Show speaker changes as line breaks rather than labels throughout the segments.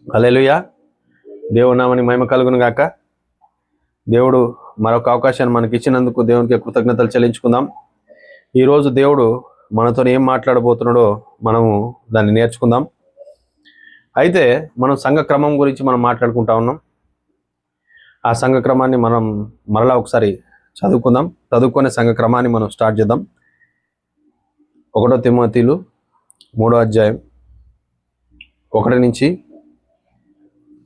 హల్లెలూయా. దేవుని నామమునకు మహిమ కలుగును గాక. దేవుడు మరొక అవకాశాన్ని మనకి ఇచ్చినందుకు దేవునికి కృతజ్ఞతలు చెల్లించుకుందాం. ఈరోజు దేవుడు మనతో ఏం మాట్లాడబోతున్నాడో మనము దాన్ని నేర్చుకుందాం. అయితే మనం సంఘ క్రమం గురించి మనం మాట్లాడుకుంటా ఉన్నాం. ఆ సంఘ క్రమాన్ని మనం మరలా ఒకసారి చదువుకుందాం. చదువుకునే సంఘ క్రమాన్ని మనం స్టార్ట్ చేద్దాం. 1 తిమోతిలు 3వ అధ్యాయం 1 నుంచి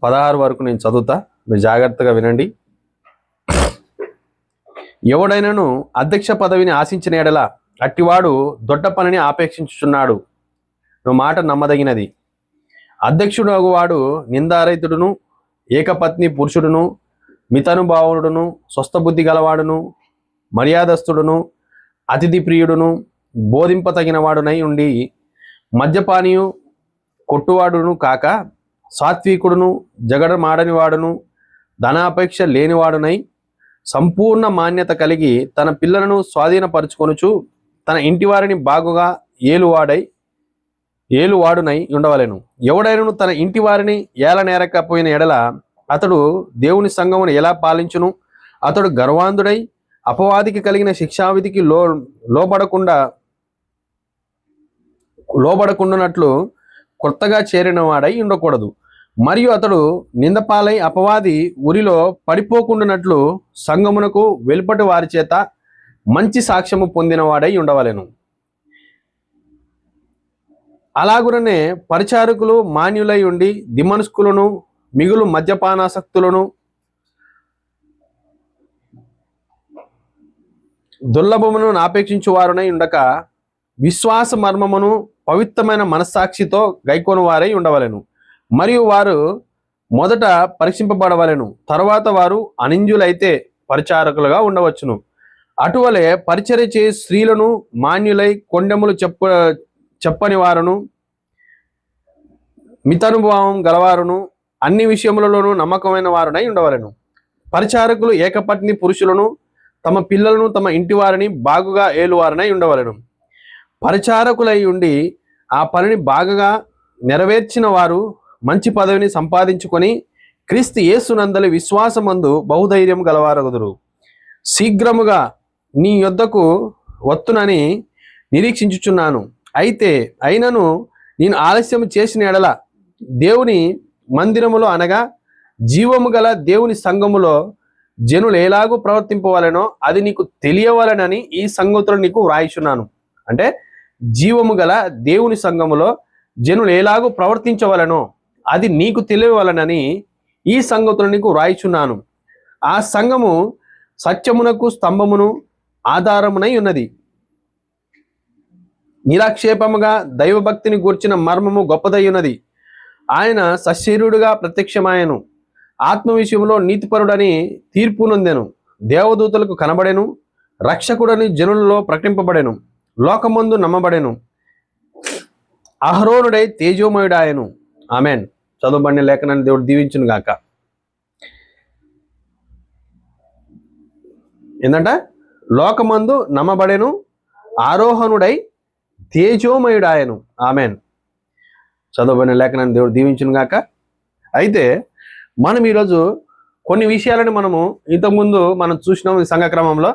16 వరకు నేను చదువుతా, మీరు జాగ్రత్తగా వినండి. ఎవడైనను అధ్యక్ష పదవిని ఆశించిన ఎడల అట్టివాడు దొడ్డ పనిని ఆపేక్షించుచున్నాడు. నువ్వు మాట నమ్మదగినది. అధ్యక్షుడు వాడు నిందారహితుడును, ఏకపత్ని పురుషుడును, మితనుభావుడును, స్వస్థబుద్ధి గలవాడును, మర్యాదస్తుడును, అతిథి ప్రియుడును, బోధింపతగిన వాడునై ఉండి మద్యపానీయు కొట్టువాడును కాక సాత్వికుడును, జగడమాడని వాడును, ధనాపేక్ష లేనివాడునై సంపూర్ణ మాన్యత కలిగి తన పిల్లలను స్వాధీనపరుచుకొనుచు తన ఇంటి వారిని బాగుగా ఏలువాడునై ఉండవలెను. ఎవడైనను తన ఇంటి వారిని ఏలనేరకపోయిన ఎడల అతడు దేవుని సంఘమును ఎలా పాలించును? అతడు గర్వాంధుడై అపవాదికి కలిగిన శిక్షావిధికి లోబడకుండానట్లు కొత్తగా చేరిన వాడై ఉండకూడదు. మరియు అతడు నిందపాలై అపవాది ఉరిలో పడిపోకుండానట్లు సంఘమునకు వెలుపటి వారి చేత మంచి సాక్ష్యము పొందిన వాడై ఉండవలెను. అలాగుననే పరిచారకులు మాన్యులై ఉండి దిమనస్కులను, మిగులు మద్యపానాసక్తులను, దుర్లభమును ఆపేక్షించు వారునై ఉండక విశ్వాస మర్మమును పవిత్రమైన మనస్సాక్షితో గైకొను వారై ఉండవలెను. మరియు వారు మొదట పరీక్షింపబడవలెను, తరువాత వారు అనింజులైతే పరిచారకులుగా ఉండవచ్చును. అటువలే పరిచర్య చేయ స్త్రీలను మాన్యులై కొండెములు చెప్పని వారును, మితనుభావం గలవారును, అన్ని విషయములలోనూ నమ్మకమైన వారునై ఉండవలెను. పరిచారకులు ఏకపత్ని పురుషులను, తమ పిల్లలను తమ ఇంటి వారిని బాగుగా ఏలువారనై ఉండవలెను. పరిచారకులై ఉండి ఆ పనిని బాగుగా నెరవేర్చిన వారు మంచి పదవిని సంపాదించుకొని క్రీస్తు యేసునందలి విశ్వాసమందు బహుధైర్యం గలవారగుదురు. శీఘ్రముగా నీ యొద్దకు వత్తునని నిరీక్షించుచున్నాను. అయినను నేను ఆలస్యం చేసిన ఎడల దేవుని మందిరములో అనగా జీవము గల దేవుని సంఘములో జనులు ఎలాగూ ప్రవర్తింపవలెనో అది నీకు తెలియవలనని ఈ సంగతులు నీకు వ్రాయిచున్నాను. అంటే జీవము గల దేవుని సంఘములో జనులు ఎలాగూ ప్రవర్తించవలనో అది నీకు తెలియవలనని ఈ సంగతులు నీకు వ్రాయిచున్నాను. ఆ సంఘము సత్యమునకు స్తంభమును ఆధారమునై ఉన్నది. నిరాక్షేపముగా దైవభక్తిని గూర్చిన మర్మము గొప్పదై ఉన్నది. ఆయన సశరీరుడుగా ప్రత్యక్షమాయను. ఆత్మ విషయంలో నీతిపరుడని తీర్పు నొందెను. దేవదూతలకు కనబడెను. రక్షకుడని జనులలో ప్రకటింపబడెను. లోకమందు నమ్మబడెను. అహరోనుడై తేజోమయుడాయను. ఆమెన్. చదువుబడిన లేఖనాన్ని దేవుడు దీవించును గాక. ఏంటంట? లోకమందు నమ్మబడెను, ఆరోహణుడై తేజోమయుడాయను. ఆమెన్. చదువుబడిన లేఖనాన్ని దేవుడు దీవించును గాక. అయితే మనం ఈరోజు కొన్ని విషయాలను మనము ఇంతకుముందు మనం చూసినాము ఈ సంఘ క్రమంలో.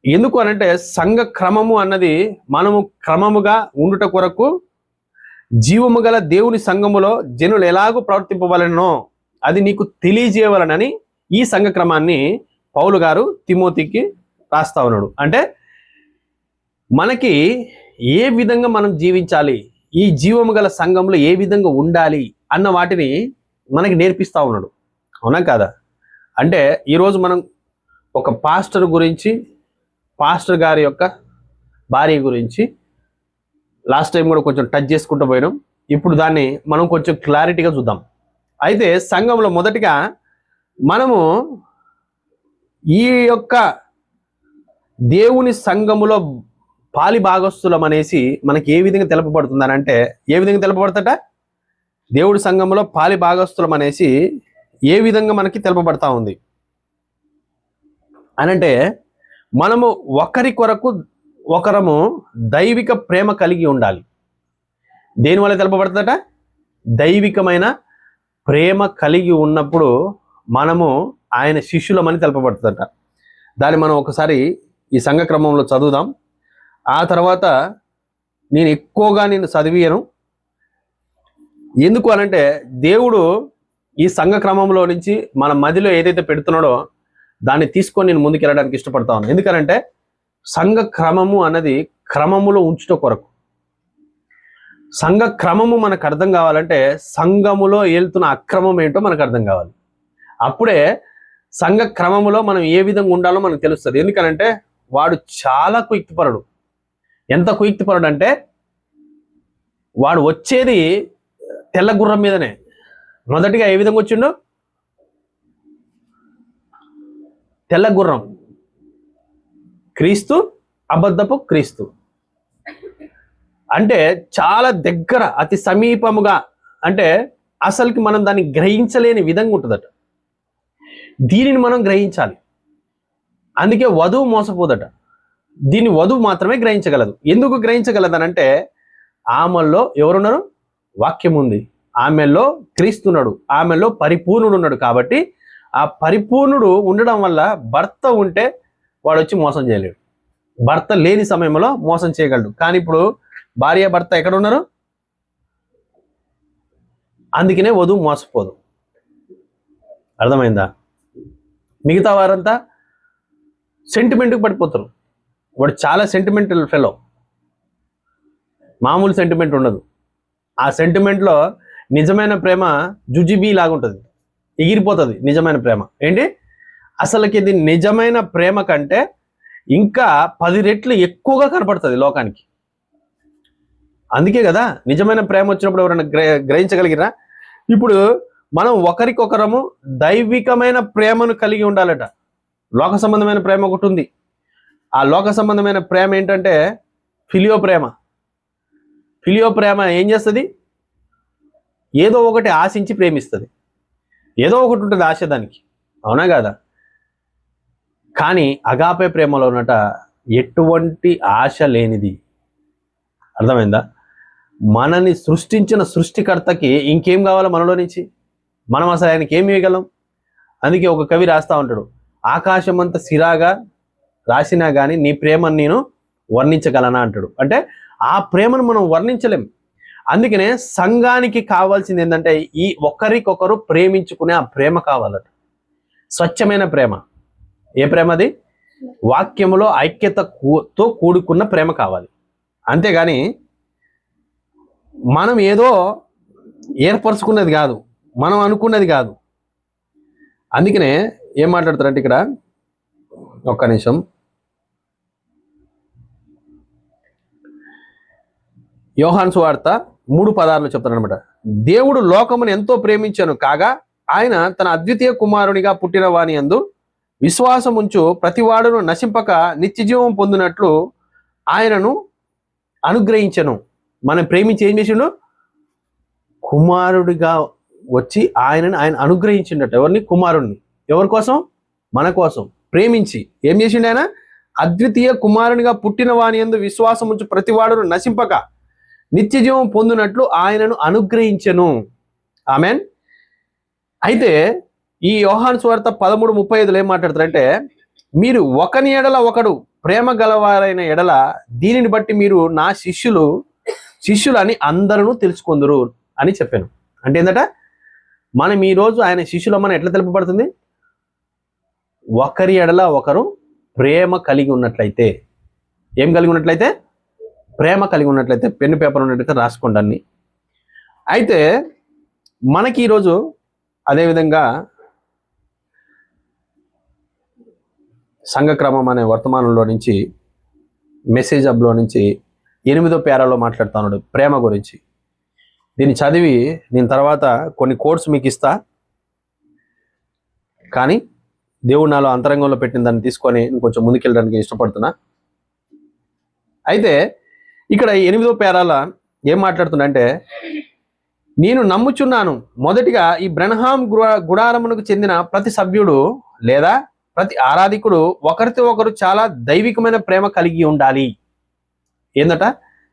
ఎందుకు అనంటే సంఘ క్రమము అన్నది మనము క్రమముగా ఉండుట కొరకు జీవము గల దేవుని సంఘములో జనులు ఎలాగూ ప్రవర్తింపవలనో అది నీకు తెలియజేయవలనని ఈ సంఘ క్రమాన్ని పౌలు గారు తిమోతికి రాస్తా ఉన్నాడు. అంటే మనకి ఏ విధంగా మనం జీవించాలి, ఈ జీవము గల సంఘంలో ఏ విధంగా ఉండాలి అన్న వాటిని మనకి నేర్పిస్తా ఉన్నాడు. అవునా కాదా? అంటే ఈరోజు మనం ఒక పాస్టర్ గురించి, పాస్టర్ గారి యొక్క భార్య గురించి లాస్ట్ టైం కూడా కొంచెం టచ్ చేసుకుంటూ పోయినాం. ఇప్పుడు దాన్ని మనం కొంచెం క్లారిటీగా చూద్దాం. అయితే సంఘంలో మొదటిగా మనము ఈ యొక్క దేవుని సంఘములో పాలి భాగస్థులం అనేసి మనకి ఏ విధంగా తెలపబడుతుందని అంటే, ఏ విధంగా తెలపబడతట? దేవుడి సంఘంలో పాలి భాగస్థులం అనేసి ఏ విధంగా మనకి తెలపబడతా ఉంది అనంటే, మనము ఒకరి కొరకు ఒకరము దైవిక ప్రేమ కలిగి ఉండాలి. దేనివల్ల తెలపబడతట? దైవికమైన ప్రేమ కలిగి ఉన్నప్పుడు మనము ఆయన శిష్యులమని తెలపబడుతుందట. దాన్ని మనం ఒకసారి ఈ సంఘ క్రమంలో చదువుదాం. ఆ తర్వాత నేను ఎక్కువగా చదివియను. ఎందుకు అనంటే దేవుడు ఈ సంఘ క్రమంలో నుంచి మన మదిలో ఏదైతే పెడుతున్నాడో దాన్ని తీసుకొని నేను ముందుకు వెళ్ళడానికి ఇష్టపడతా ఉన్నాను. ఎందుకనంటే సంఘ క్రమము అన్నది క్రమములో ఉంచుట కొరకు. సంఘ క్రమము మనకు అర్థం కావాలంటే సంఘములో వెళ్తున్న అక్రమం ఏంటో మనకు అర్థం కావాలి. అప్పుడే సంఘ క్రమములో మనం ఏ విధంగా ఉండాలో మనకు తెలుస్తుంది. ఎందుకనంటే వాడు చాలా కుయుక్తిపరుడు. ఎంత కుయుక్తిపరుడు అంటే వాడు వచ్చేది తెల్ల గుర్రం మీదనే. మొదటిగా ఏ విధంగా వచ్చిండు? తెల్ల గుర్రం. క్రీస్తు, అబద్ధపు క్రీస్తు. అంటే చాలా దగ్గర, అతి సమీపముగా, అంటే అసలుకి మనం దాన్ని గ్రహించలేని విధంగా ఉంటుందట. దీనిని మనం గ్రహించాలి. అందుకే వధువు మోసపోదట. దీన్ని వధువు మాత్రమే గ్రహించగలదు. ఎందుకు గ్రహించగలదనంటే ఆమెల్లో ఎవరున్నారు? వాక్యం ఉంది. ఆమెలో క్రీస్తున్నాడు, ఆమెలో పరిపూర్ణుడు ఉన్నాడు. కాబట్టి ఆ పరిపూర్ణుడు ఉండడం వల్ల భర్త ఉంటే వాడు వచ్చి మోసం చేయలేడు. భర్త లేని సమయంలో మోసం చేయగలడు. కానీ ఇప్పుడు భార్య భర్త ఎక్కడ ఉన్నారు? అందుకనే వధువు మోసపోదు. అర్థమైందా? మిగతా వారంతా సెంటిమెంట్కి పడిపోతారు. వాడు చాలా సెంటిమెంటల్ ఫెలో. మామూలు సెంటిమెంట్ ఉండదు. ఆ సెంటిమెంట్లో నిజమైన ప్రేమ జుజిబీ లాగా ఉంటుంది, ఎగిరిపోతుంది. నిజమైన ప్రేమ ఏంటి? అసలుకి ఇది నిజమైన ప్రేమ కంటే ఇంకా 10 రెట్లు ఎక్కువగా కనపడుతుంది లోకానికి. అందుకే కదా నిజమైన ప్రేమ వచ్చినప్పుడు ఎవరైనా గ్రహించగలిగిరా? ఇప్పుడు మనం ఒకరికొకరము దైవికమైన ప్రేమను కలిగి ఉండాలట. లోక సంబంధమైన ప్రేమ ఒకటి ఉంది. ఆ లోక సంబంధమైన ప్రేమ ఏంటంటే ఫిలియో ప్రేమ. ఫిలియో ప్రేమ ఏం చేస్తుంది? ఏదో ఒకటి ఆశించి ప్రేమిస్తుంది. ఏదో ఒకటి ఉంటుంది ఆశ దానికి, అవునా కాదా? కానీ అగాపే ప్రేమలో ఉన్నట ఎటువంటి ఆశ లేనిది. అర్థమైందా? మనని సృష్టించిన సృష్టికర్తకి ఇంకేం కావాలో మనలో నుంచి? మనం అసలు ఆయనకి ఏమి ఇవ్వగలం? అందుకే ఒక కవి రాస్తా ఉంటాడు, ఆకాశమంత సిరాగా రాసినా కానీ నీ ప్రేమను నేను వర్ణించగలనా అంటాడు. అంటే ఆ ప్రేమను మనం వర్ణించలేం. అందుకనే సంఘానికి కావాల్సింది ఏంటంటే ఈ ఒకరికొకరు ప్రేమించుకునే ఆ ప్రేమ కావాలట. స్వచ్ఛమైన ప్రేమ. ఏ ప్రేమ అది? వాక్యములో ఐక్యతతో కూడుకున్న ప్రేమ కావాలి. అంతేగాని మనం ఏదో ఏర్పరచుకున్నది కాదు, మనం అనుకున్నది కాదు. అందుకనే ఏం మాట్లాడతారంటే ఇక్కడ ఒక్క నిమిషం, యోహాను సువార్త 3:16 చెప్తారనమాట. దేవుడు లోకమును ఎంతో ప్రేమించాను కాగా ఆయన తన అద్వితీయ కుమారునిగా పుట్టిన వాని యందు విశ్వాసం ఉంచు ప్రతివాడును నశింపక నిత్యజీవం పొందినట్లు ఆయనను అనుగ్రహించను. మనం ప్రేమించి ఏం చేసిండు? కుమారుడిగా వచ్చి ఆయన అనుగ్రహించిండట. ఎవరిని? కుమారుణ్ణి. ఎవరి కోసం? మన కోసం. ప్రేమించి ఏం చేసిండు? ఆయన అద్వితీయ కుమారునిగా పుట్టిన వాని యందు విశ్వాసం ఉంచు ప్రతివాడును నశింపక నిత్యజీవం పొందినట్లు ఆయనను అనుగ్రహించెను. ఆమెన్. అయితే ఈ యోహాను సువార్త 13:35 ఏం మాట్లాడతారంటే, మీరు ఒకని ఎడల ఒకడు ప్రేమ గలవారైన ఎడల దీనిని బట్టి మీరు నా శిష్యులని అందరూ తెలుసుకుందరు అని చెప్పాను. అంటే ఏంటంట? మనం ఈరోజు ఆయన శిష్యులమని ఎట్లా తెలుపబడుతుంది? ఒకరి ఎడల ఒకరు ప్రేమ కలిగి ఉన్నట్లయితే. ఏం కలిగి ఉన్నట్లయితే? ప్రేమ కలిగి ఉన్నట్లయితే. పెన్ను పేపర్ ఉన్నట్లయితే రాసుకోండి అన్ని. అయితే మనకి ఈరోజు అదేవిధంగా సంఘక్రమం అనే వర్తమానంలో నుంచి, మెసేజ్ హబ్లో నుంచి 8వ పేరాలో మాట్లాడుతున్నాడు ప్రేమ గురించి. దీన్ని చదివి నేను తర్వాత కొన్ని కోడ్స్ మీకు ఇస్తా. కానీ దేవుడు నాలో అంతరంగంలో పెట్టిన దాన్ని తీసుకొని కొంచెం ముందుకెళ్ళడానికి ఇష్టపడుతున్నా. అయితే ఇక్కడ 8వ పేరాల ఏం మాట్లాడుతున్నా, నేను నమ్ముచున్నాను మొదటిగా ఈ బ్రహ్మాం గుడారమునకు చెందిన ప్రతి సభ్యుడు లేదా ప్రతి ఆరాధికుడు ఒకరితో ఒకరు చాలా దైవికమైన ప్రేమ కలిగి ఉండాలి. ఏందట?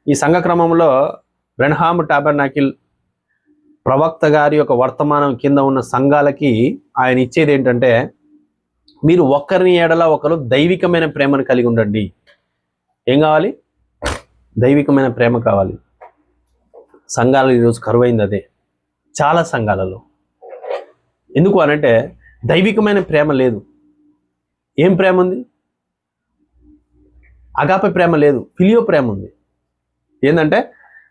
ఈ సంఘ క్రమంలో బ్రహ్మాం టాబర్నాకిల్ ప్రవక్త గారి యొక్క వర్తమానం కింద ఉన్న సంఘాలకి ఆయన ఇచ్చేది ఏంటంటే, మీరు ఒకరిని ఎడల ఒకరు దైవికమైన ప్రేమను కలిగి ఉండండి. ఏం కావాలి? దైవికమైన ప్రేమ కావాలి. సంఘాలు ఈరోజు కరువైంది అదే, చాలా సంఘాలలో. ఎందుకు అనంటే దైవికమైన ప్రేమ లేదు. ఏం ప్రేమ ఉంది? అగాపే ప్రేమ లేదు, ఫిలియో ప్రేమ ఉంది. ఏంటంటే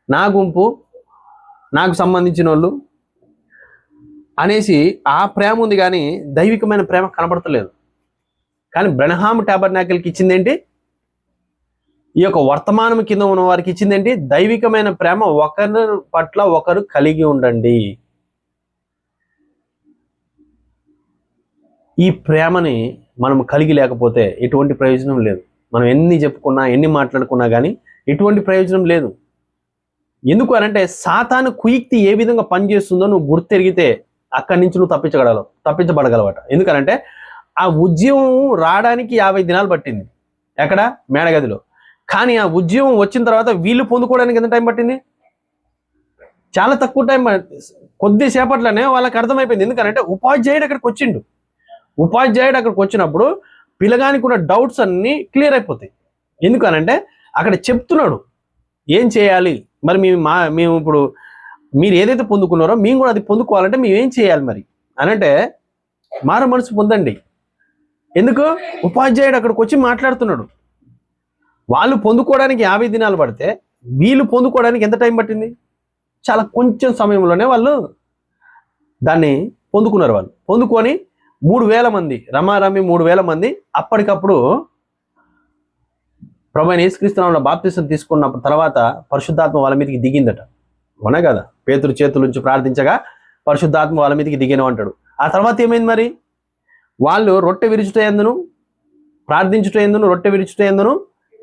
నా గుంపు, నాకు సంబంధించిన వాళ్ళు అనేసి ఆ ప్రేమ ఉంది, కానీ దైవికమైన ప్రేమ కనబడతలేదు. కానీ బ్రహ్మాం టాబర్నాకిల్కి ఇచ్చింది ఏంటి? ఈ యొక్క వర్తమానం కింద ఉన్న వారికి ఇచ్చింది ఏంటి? దైవికమైన ప్రేమ. ఒకరి పట్ల ఒకరు కలిగి ఉండండి. ఈ ప్రేమని మనం కలిగి లేకపోతే ఎటువంటి ప్రయోజనం లేదు. మనం ఎన్ని చెప్పుకున్నా, ఎన్ని మాట్లాడుకున్నా కానీ ఎటువంటి ప్రయోజనం లేదు. ఎందుకు అనంటే సాతాను కుయుక్తి ఏ విధంగా పనిచేస్తుందో నువ్వు గుర్తెరిగితే అక్కడి నుంచి నువ్వు తప్పించబడగలవట. ఎందుకనంటే ఆ ఉద్యమం రావడానికి 50 దినాలు పట్టింది. ఎక్కడ? మేడగదిలో. కానీ ఆ ఉద్యమం వచ్చిన తర్వాత వీళ్ళు పొందుకోవడానికి ఎంత టైం పట్టింది? చాలా తక్కువ టైం. కొద్దిసేపట్లోనే వాళ్ళకి అర్థమైపోయింది. ఎందుకంటే ఉపాధ్యాయుడు అక్కడికి వచ్చిండు. ఉపాధ్యాయుడు అక్కడికి వచ్చినప్పుడు పిల్లగానికి ఉన్న డౌట్స్ అన్నీ క్లియర్ అయిపోతాయి. ఎందుకనంటే అక్కడ చెప్తున్నాడు ఏం చేయాలి. మరి మేము ఇప్పుడు మీరు ఏదైతే పొందుకున్నారో మేము కూడా అది పొందుకోవాలంటే మేము ఏం చేయాలి మరి అనంటే మారు మనసు పొందండి. ఎందుకు? ఉపాధ్యాయుడు అక్కడికి వచ్చి మాట్లాడుతున్నాడు. వాళ్ళు పొందుకోవడానికి 50 దినాలు పడితే వీళ్ళు పొందుకోవడానికి ఎంత టైం పట్టింది? చాలా కొంచెం సమయంలోనే వాళ్ళు దాన్ని పొందుకున్నారు. వాళ్ళు పొందుకొని 3000 మంది, రమారమి 3000 మంది అప్పటికప్పుడు ప్రభువైన యేసుక్రీస్తు నామములో బాప్తిసం తీసుకున్న తర్వాత పరిశుద్ధాత్మ వాళ్ళ మీదకి దిగిందట. అవునా కదా? పేతురు చేతుల నుంచి ప్రార్థించగా పరిశుద్ధాత్మ వాళ్ళ మీదకి దిగిన అంటాడు. ఆ తర్వాత ఏమైంది మరి? వాళ్ళు రొట్టె విరుచుటయందును, ప్రార్థించుటయందును, రొట్టె విరుచుటయందును,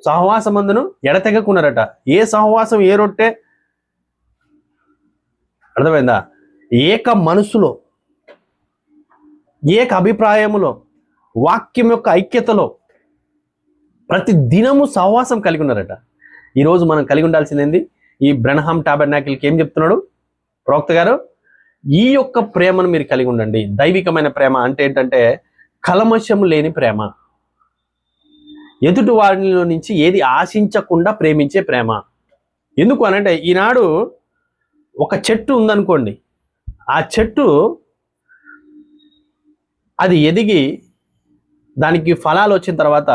సహవాసమందును ఎడతెగకున్నారట. ఏ సహవాసం? ఏ రొట్టె? అర్థమైందా? ఏక మనసులో, ఏక అభిప్రాయములో, వాక్యం యొక్క ఐక్యతలో ప్రతి దినము సహవాసం కలిగి ఉన్నారట. ఈరోజు మనం కలిగి ఉండాల్సింది ఈ బ్రహ్మాం టాబర్నాకిల్కి ఏం చెప్తున్నాడు ప్రవక్త గారు? ఈ యొక్క ప్రేమను మీరు కలిగి ఉండండి. దైవికమైన ప్రేమ అంటే ఏంటంటే కల్మషం లేని ప్రేమ, ఎదుటి వారిలో నుంచి ఏది ఆశించకుండా ప్రేమించే ప్రేమ. ఎందుకు అనంటే ఈనాడు ఒక చెట్టు ఉందనుకోండి, ఆ చెట్టు అది ఎదిగి దానికి ఫలాలు వచ్చిన తర్వాత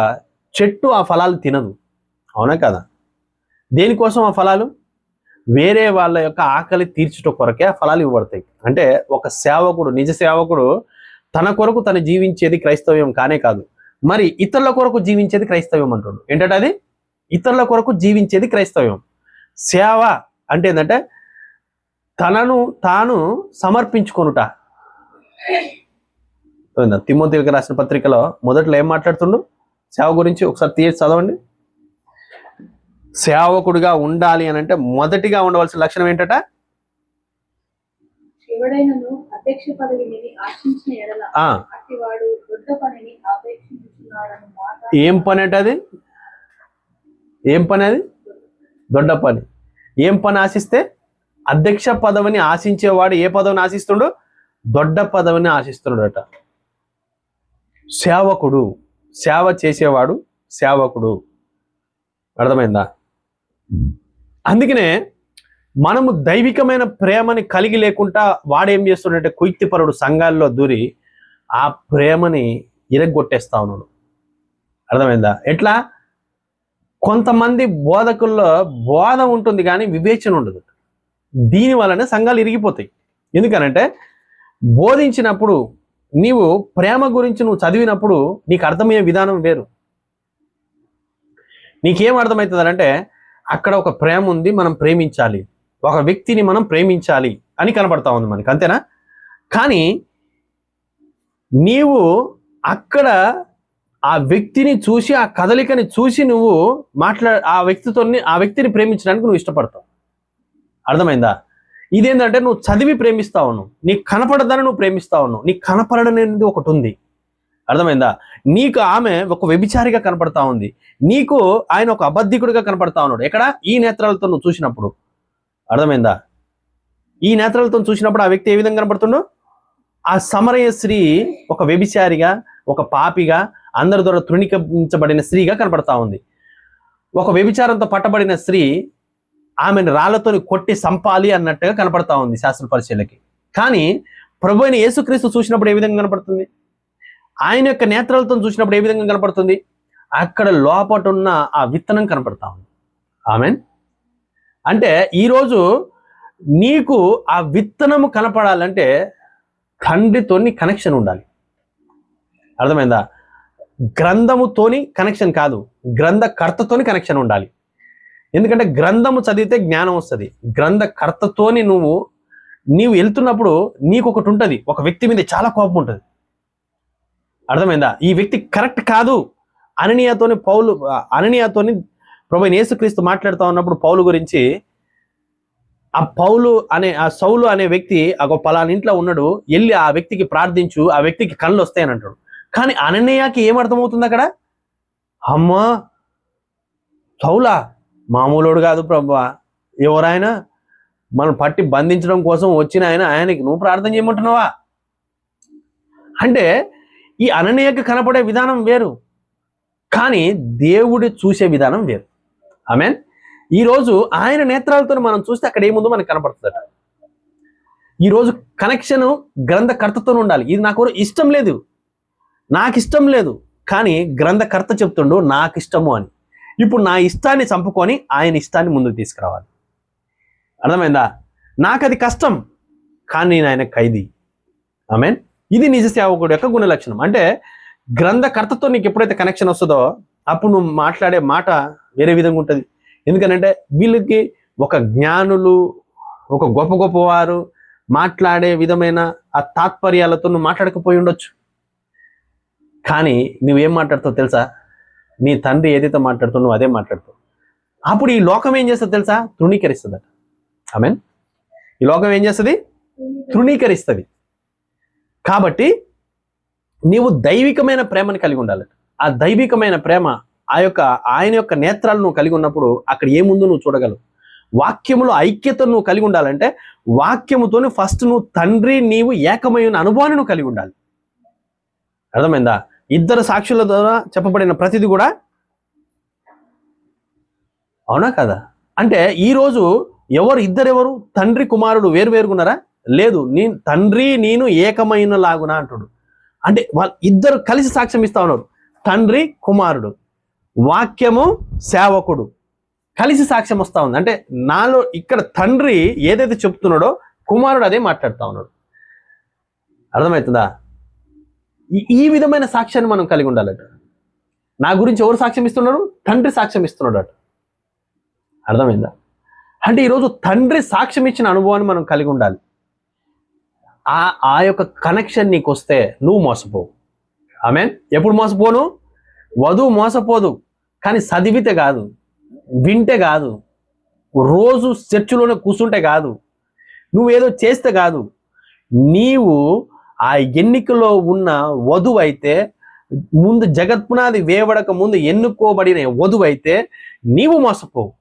చెట్టు ఆ ఫలాలు తినదు. అవునా కదా? దేనికోసం ఆ ఫలాలు? వేరే వాళ్ళ యొక్క ఆకలి తీర్చుట కొరకే ఆ ఫలాలు ఇవ్వబడతాయి. అంటే ఒక సేవకుడు, నిజ సేవకుడు తన కొరకు తను జీవించేది క్రైస్తవ్యం కానే కాదు, మరి ఇతరుల కొరకు జీవించేది క్రైస్తవ్యం అంటాడు. ఏంటంటే అది ఇతరుల కొరకు జీవించేది క్రైస్తవ్యం. సేవ అంటే ఏంటంటే తనను తాను సమర్పించుకొనుట. తిమోతికి రాసిన పత్రికలో మొదట్లో ఏం మాట్లాడుతుండు సేవ గురించి? ఒకసారి తీసి చదవండి. సేవకుడిగా ఉండాలి అని అంటే మొదటిగా ఉండవలసిన లక్షణం ఏంటట? ఏం పని అంటే అది? ఏం పని అది? దొడ్డ పని. ఏం పని ఆశిస్తే? అధ్యక్ష పదవిని ఆశించేవాడు ఏ పదవిని ఆశిస్తుండు? దొడ్డ పదవిని ఆశిస్తున్నాడట. సేవకుడు, సేవ చేసేవాడు సేవకుడు. అర్థమైందా? అందుకనే మనము దైవికమైన ప్రేమని కలిగి లేకుండా వాడేం చేస్తున్నాడంటే కుయుక్తిపరుడు సంఘాల్లో దూరి ఆ ప్రేమని ఇరగొట్టేస్తా ఉన్నాడు. అర్థమైందా? ఎట్లా? కొంతమంది బోధకుల్లో బోధ ఉంటుంది కానీ వివేచన ఉండదు. దీని వలన సంఘాలు ఇరిగిపోతాయి. ఎందుకనంటే బోధించినప్పుడు నీవు ప్రేమ గురించి నువ్వు చదివినప్పుడు నీకు అర్థమయ్యే విధానం వేరు. నీకేం అర్థమవుతుంది? అక్కడ ఒక ప్రేమ ఉంది, మనం ప్రేమించాలి, ఒక వ్యక్తిని మనం ప్రేమించాలి అని కనబడతా ఉంది మనకి, అంతేనా? కానీ నీవు అక్కడ ఆ వ్యక్తిని చూసి, ఆ కదలికని చూసి నువ్వు ఆ వ్యక్తిని ప్రేమించడానికి నువ్వు ఇష్టపడతావు. అర్థమైందా? ఇదేంటంటే నువ్వు చదివి ప్రేమిస్తా ఉన్నావు, నీకు కనపడదని నువ్వు ప్రేమిస్తా ఉన్నావు. నీకు కనపడనేది ఒకటి ఉంది. అర్థమైందా? నీకు ఆమె ఒక వ్యభిచారిగా కనపడతా ఉంది, నీకు ఆయన ఒక అబద్ధికుడిగా కనపడతా ఉన్నాడు. ఎక్కడ? ఈ నేత్రాలతో నువ్వు చూసినప్పుడు. అర్థమైందా? ఈ నేత్రాలతో చూసినప్పుడు ఆ వ్యక్తి ఏ విధంగా కనపడుతుండో, ఆ సమరయ స్త్రీ ఒక వ్యభిచారిగా, ఒక పాపిగా, అందరి ద్వారా తృణీకరించబడిన స్త్రీగా కనపడతా ఉంది. ఒక వ్యభిచారంతో పట్టబడిన స్త్రీ ఆమెను రాళ్లతోని కొట్టి సంపాలి అన్నట్టుగా కనపడతా ఉంది శాస్త్ర పరిశీలకి. కానీ ప్రభు అయిన యేసుక్రీస్తు చూసినప్పుడు ఏ విధంగా కనపడుతుంది? ఆయన యొక్క నేత్రాలతో చూసినప్పుడు ఏ విధంగా కనపడుతుంది? అక్కడ లోపట ఉన్న ఆ విత్తనం కనపడతా ఉంది. ఆమెన్. అంటే ఈరోజు నీకు ఆ విత్తనము కనపడాలంటే తండ్రితోని కనెక్షన్ ఉండాలి. అర్థమైందా? గ్రంథముతోని కనెక్షన్ కాదు, గ్రంథకర్తతోని కనెక్షన్ ఉండాలి. ఎందుకంటే గ్రంథము చదివితే జ్ఞానం వస్తుంది. గ్రంథకర్తతోని నీవు వెళ్తున్నప్పుడు నీకు ఒకటి ఉంటుంది, ఒక వ్యక్తి మీద చాలా కోపం ఉంటుంది. అర్థమైందా? ఈ వ్యక్తి కరెక్ట్ కాదు. అననీయాతోని ప్రభువైన యేసుక్రీస్తు మాట్లాడుతూ ఉన్నప్పుడు పౌలు గురించి, ఆ సౌలు అనే వ్యక్తి పలానా ఇంట్లో ఉన్నాడు, వెళ్ళి ఆ వ్యక్తికి ప్రార్థించు, ఆ వ్యక్తికి కళ్ళు వస్తాయని అంటాడు. కానీ అననీయాకి ఏమర్థమవుతుంది అక్కడ? అమ్మా, సౌలా మామూలుడు కాదు ప్రభువా, ఎవరైనా మనం పట్టి బంధించడం కోసం వచ్చిన ఆయనకి నువ్వు ప్రార్థన చేయమంటున్నావా? అంటే ఈ అననీయకు కనపడే విధానం వేరు, కానీ దేవుడు చూసే విధానం వేరు. ఆమేన్. ఈరోజు ఆయన నేత్రాలతో మనం చూస్తే అక్కడ ఏముందో మనకు కనపడుతుందట. ఈరోజు కనెక్షన్ గ్రంథకర్తతో ఉండాలి. ఇది నాకు ఇష్టం లేదు, నాకు ఇష్టం లేదు, కానీ గ్రంథకర్త చెప్తుండు నాకు ఇష్టము అని. ఇప్పుడు నా ఇష్టాన్ని చంపుకొని ఆయన ఇష్టాన్ని ముందుకు తీసుకురావాలి. అర్థమైందా? నాకు అది కష్టం, కానీ నేను ఆయన ఖైదీ. ఆమేన్. ఇది నిజ సేవకుడు యొక్క గుణ లక్షణం. అంటే గ్రంథకర్తతో నీకు ఎప్పుడైతే కనెక్షన్ వస్తుందో అప్పుడు నువ్వు మాట్లాడే మాట వేరే విధంగా ఉంటుంది. ఎందుకనంటే వీళ్ళకి ఒక జ్ఞానులు, ఒక గొప్ప గొప్పవారు మాట్లాడే విధమైన ఆ తాత్పర్యాలతో నువ్వు మాట్లాడకపోయి ఉండొచ్చు. కానీ నువ్వేం మాట్లాడుతావు తెలుసా? నీ తండ్రి ఏదైతే మాట్లాడుతావు నువ్వు అదే మాట్లాడుతావు. అప్పుడు ఈ లోకం ఏం చేస్తుంది తెలుసా? తృణీకరిస్తుందట. ఆమేన్. ఈ లోకం ఏం చేస్తుంది? తృణీకరిస్తుంది. కాబట్టి నీవు దైవికమైన ప్రేమను కలిగి ఉండాలి. ఆ దైవికమైన ప్రేమ ఆయన యొక్క నేత్రాలు నువ్వు కలిగి ఉన్నప్పుడు అక్కడ ఏముందో నువ్వు చూడగలవు. వాక్యములో ఐక్యతను నువ్వు కలిగి ఉండాలంటే వాక్యముతో ఫస్ట్ నువ్వు తండ్రి నీవు ఏకమైన అనుభవాన్ని నువ్వు కలిగి ఉండాలి. అర్థమైందా? ఇద్దరు సాక్షుల ద్వారా చెప్పబడిన ప్రతిదీ కూడా అవునా కదా? అంటే ఈరోజు ఇద్దరెవరు? తండ్రి కుమారుడు వేరువేరుగున్నారా? లేదు, తండ్రి నేను ఏకమైన లాగునా అంటాడు. అంటే వాళ్ళు ఇద్దరు కలిసి సాక్ష్యం ఇస్తా ఉన్నారు. తండ్రి కుమారుడు, వాక్యము సేవకుడు కలిసి సాక్ష్యం వస్తా ఉంది. అంటే నాలో ఇక్కడ తండ్రి ఏదైతే చెప్తున్నాడో కుమారుడు అదే మాట్లాడుతూ ఉన్నాడు. అర్థమవుతుందా? ఈ విధమైన సాక్ష్యాన్ని మనం కలిగి ఉండాలట. నా గురించి ఎవరు సాక్ష్యం ఇస్తున్నాడు? తండ్రి సాక్ష్యం ఇస్తున్నాడు అట. అర్థమైందా? అంటే ఈరోజు తండ్రి సాక్ష్యం ఇచ్చిన అనుభవాన్ని మనం కలిగి ఉండాలి. ఆ యొక్క కనెక్షన్ నీకు వస్తే నువ్వు మోసపోవు. ఆమేన్. ఎప్పుడు మోసపోను? వధువు మోసపోదు, కానీ చదివితే కాదు, వింటే కాదు, రోజు చర్చిలోనే కూర్చుంటే కాదు, నువ్వేదో చేస్తే కాదు. నీవు ఆ ఎన్నికలో ఉన్న వధువు అయితే, ముందు జగత్పునాది వేయబడక ముందు ఎన్నుకోబడిన వధువు అయితే నీవు మోసపోవు.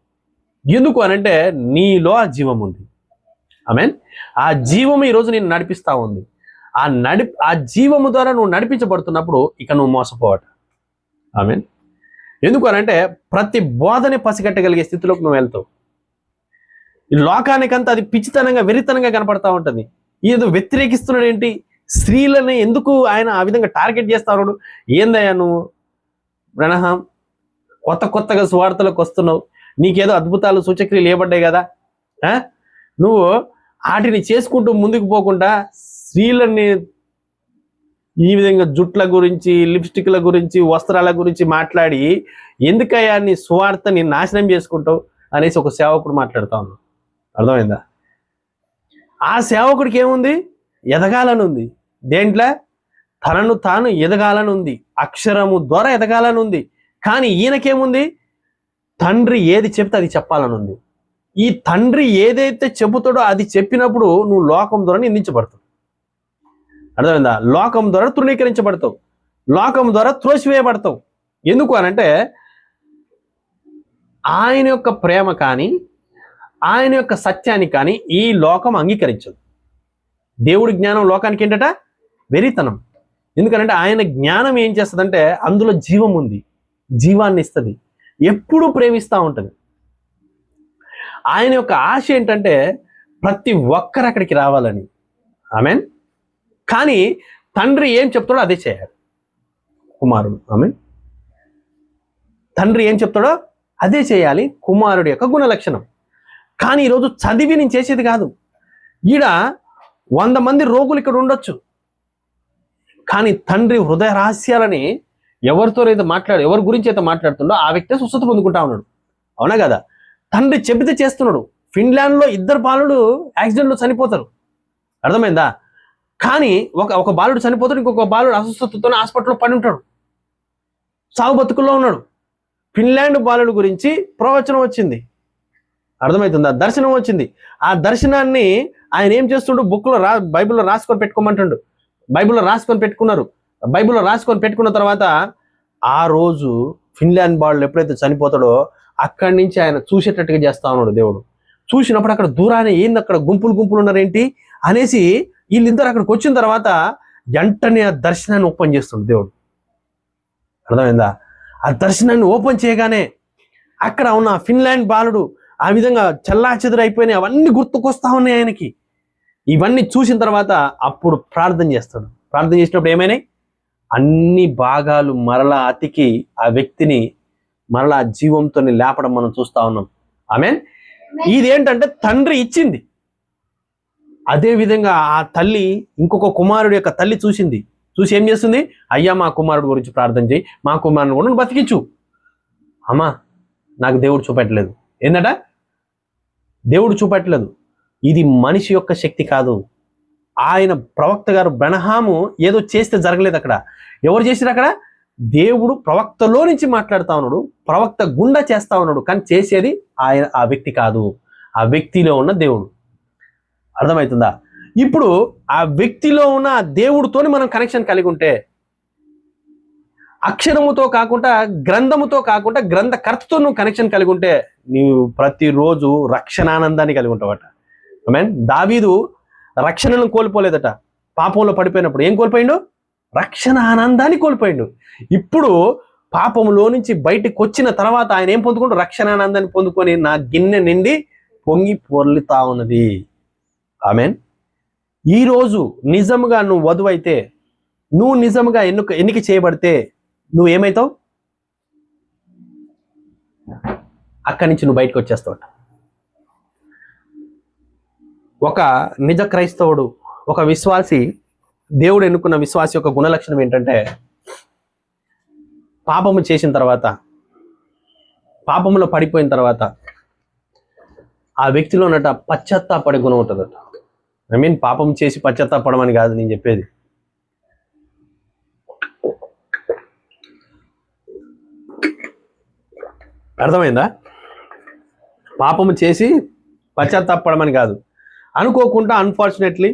ఎందుకు అనంటే నీలో ఆ జీవం ఉంది. ఆమేన్. ఆ జీవము ఈరోజు నేను నడిపిస్తా ఉంది. ఆ జీవము ద్వారా నువ్వు నడిపించబడుతున్నప్పుడు ఇక నువ్వు మోసపోవట. ఆమేన్. ఎందుకు అనంటే ప్రతి బోధని పసిగట్టగలిగే స్థితిలోకి నువ్వు వెళ్తావు. ఈ లోకానికంతా అది పిచ్చితనంగా, వెరితనంగా కనపడతా ఉంటుంది. ఏదో వ్యతిరేకిస్తున్నాడు ఏంటి? స్త్రీలని ఎందుకు ఆయన ఆ విధంగా టార్గెట్ చేస్తా ఉన్నాడు? ఏందయ్యా నువ్వు బ్రహ్మ కొత్తగా సువార్తలకు వస్తున్నావు, నీకేదో అద్భుతాలు సూచక్రియలు ఏబడ్డాయి కదా, నువ్వు వాటిని చేసుకుంటూ ముందుకు పోకుండా స్త్రీలని ఈ విధంగా జుట్ల గురించి, లిప్స్టిక్ల గురించి, వస్త్రాల గురించి మాట్లాడి ఎందుకయ్యా నీ సువార్తని నాశనం చేసుకుంటావు అనేసి ఒక సేవకుడు మాట్లాడుతా ఉన్నాడు. అర్థమైందా? ఆ సేవకుడికి ఏముంది? ఎదగాలని ఉంది. దేంట్లో? తనను తాను ఎదగాలని ఉంది, అక్షరము ద్వారా ఎదగాలని ఉంది. కానీ ఈయనకేముంది? తండ్రి ఏది చెప్తే అది చెప్పాలని ఉంది. ఈ తండ్రి ఏదైతే చెబుతాడో అది చెప్పినప్పుడు నువ్వు లోకం ద్వారా నిందించబడతావు. అర్థమైందా? లోకం ద్వారా తృణీకరించబడతావు, లోకం ద్వారా త్రోసివేయబడతావు. ఎందుకు అనంటే ఆయన యొక్క ప్రేమ కానీ, ఆయన యొక్క సత్యాన్ని కానీ ఈ లోకం అంగీకరించదు. దేవుడి జ్ఞానం లోకానికి ఏంటట? వెరితనం. ఎందుకంటే ఆయన జ్ఞానం ఏం చేస్తుందంటే అందులో జీవం ఉంది, జీవాన్ని ఇస్తుంది, ఎప్పుడూ ప్రేమిస్తూ ఉంటుంది. ఆయన యొక్క ఆశ ఏంటంటే ప్రతి ఒక్కరు అక్కడికి రావాలని. ఆమెన్. కానీ తండ్రి ఏం చెప్తాడో అదే చేయాలి కుమారుడు. ఆమెన్. తండ్రి ఏం చెప్తాడో అదే చేయాలి, కుమారుడి యొక్క గుణలక్షణం. కానీ ఈరోజు చదివి నేను చేసేది కాదు. ఈడ 100 మంది రోగులు ఇక్కడ ఉండొచ్చు, కానీ తండ్రి హృదయ రహస్యాలని ఎవరితో అయితే ఎవరి గురించి అయితే మాట్లాడుతుండో ఆ వ్యక్తి స్వస్థత పొందుకుంటా ఉన్నాడు. అవునా కదా? తండ్రి చెబితే చేస్తున్నాడు. ఫిన్లాండ్లో 2 బాలుడు యాక్సిడెంట్లో చనిపోతారు, అర్థమైందా? కానీ ఒక బాలుడు చనిపోతాడు, ఇంకొక బాలుడు అస్వస్థతతో హాస్పిటల్లో పడి ఉంటాడు, సాగు బతుకుల్లో ఉన్నాడు. ఫిన్లాండ్ బాలుడు గురించి ప్రవచనం వచ్చింది, అర్థమవుతుందా? దర్శనం వచ్చింది. ఆ దర్శనాన్ని ఆయన ఏం చేస్తుండు? బైబిల్లో రాసుకొని పెట్టుకోమంటుండు. బైబిల్లో రాసుకొని పెట్టుకున్నారు. బైబిల్లో రాసుకొని పెట్టుకున్న తర్వాత ఆ రోజు ఫిన్లాండ్ బాలుడు ఎప్పుడైతే చనిపోతాడో అక్కడి నుంచి ఆయన చూసేటట్టుగా చేస్తా ఉన్నాడు దేవుడు. చూసినప్పుడు అక్కడ దూరానే ఏంది, అక్కడ గుంపులు ఉన్నారేంటి అనేసి వీళ్ళిద్దరు అక్కడికి వచ్చిన తర్వాత వెంటనే ఆ దర్శనాన్ని ఓపెన్ చేస్తుండు దేవుడు, అర్థమైందా? ఆ దర్శనాన్ని ఓపెన్ చేయగానే అక్కడ ఉన్న ఫిన్లాండ్ బాలుడు ఆ విధంగా చెల్లాచెదురైపోయినాయి, అవన్నీ గుర్తుకొస్తా ఉన్నాయి ఆయనకి. ఇవన్నీ చూసిన తర్వాత అప్పుడు ప్రార్థన చేస్తాడు. ప్రార్థన చేసినప్పుడు ఏమైనాయి? అన్ని భాగాలు మరలా అతికి ఆ వ్యక్తిని మరలా జీవంతో లేపడం మనం చూస్తా ఉన్నాం. ఆమేన్. ఇదేంటంటే తండ్రి ఇచ్చింది. అదే విధంగా ఆ తల్లి ఇంకొక కుమారుడు యొక్క తల్లి చూసింది. చూసి ఏం చేస్తుంది? అయ్యా మా కుమారుడు గురించి ప్రార్థన చేయి, మా కుమారుని కూడా బతికించు. అమ్మా నాకు దేవుడు చూపెట్టలేదు. ఏందట? దేవుడు చూపెట్టలేదు. ఇది మనిషి యొక్క శక్తి కాదు. ఆయన ప్రవక్త గారు బ్రహ్నాము ఏదో చేస్తే జరగలేదు. అక్కడ ఎవరు చేసిరు? అక్కడ దేవుడు ప్రవక్తలో నుంచి మాట్లాడుతా ఉన్నాడు, ప్రవక్త గుండా చేస్తా ఉన్నాడు. కానీ చేసేది ఆ వ్యక్తి కాదు, ఆ వ్యక్తిలో ఉన్న దేవుడు. అర్థమవుతుందా? ఇప్పుడు ఆ వ్యక్తిలో ఉన్న దేవుడితోని మనం కనెక్షన్ కలిగి ఉంటే, అక్షరముతో కాకుండా గ్రంథముతో కాకుండా గ్రంథకర్తతో నువ్వు కనెక్షన్ కలిగి ఉంటే నీవు ప్రతిరోజు రక్షణానందాన్ని కలిగి ఉంటావట. ఆమేన్. దావీదు రక్షణను కోల్పోలేదట. పాపంలో పడిపోయినప్పుడు ఏం కోల్పోయిండు? రక్షణ ఆనందాన్ని కోల్పోయిండు. ఇప్పుడు పాపంలో నుంచి బయటకు వచ్చిన తర్వాత ఆయన ఏం పొందుకుంటూ? రక్షణానందాన్ని పొందుకొని నా గిన్నె నిండి పొంగి పొర్లుతా ఉన్నది. ఆమేన్. ఈరోజు నిజముగా నువ్వు వధువు అయితే, నువ్వు నిజముగా ఎన్నిక చేయబడితే నువ్వు ఏమవుతావు? అక్కడి నుంచి నువ్వు బయటకు వచ్చేస్తావట. ఒక నిజ క్రైస్తవుడు, ఒక విశ్వాసి, దేవుడు ఎన్నుకున్న విశ్వాసి యొక్క గుణలక్షణం ఏంటంటే, పాపము చేసిన తర్వాత, పాపములో పడిపోయిన తర్వాత ఆ వ్యక్తిలో ఉన్నట పశ్చాత్తాపడే గుణం ఉంటుందట. ఐ మీన్ పాపం చేసి పశ్చాత్తాపడమని కాదు నేను చెప్పేది. అర్థమైందా? పాపము చేసి పశ్చాత్తాపడమని కాదు. అనుకోకుండా అన్ఫార్చునేట్లీ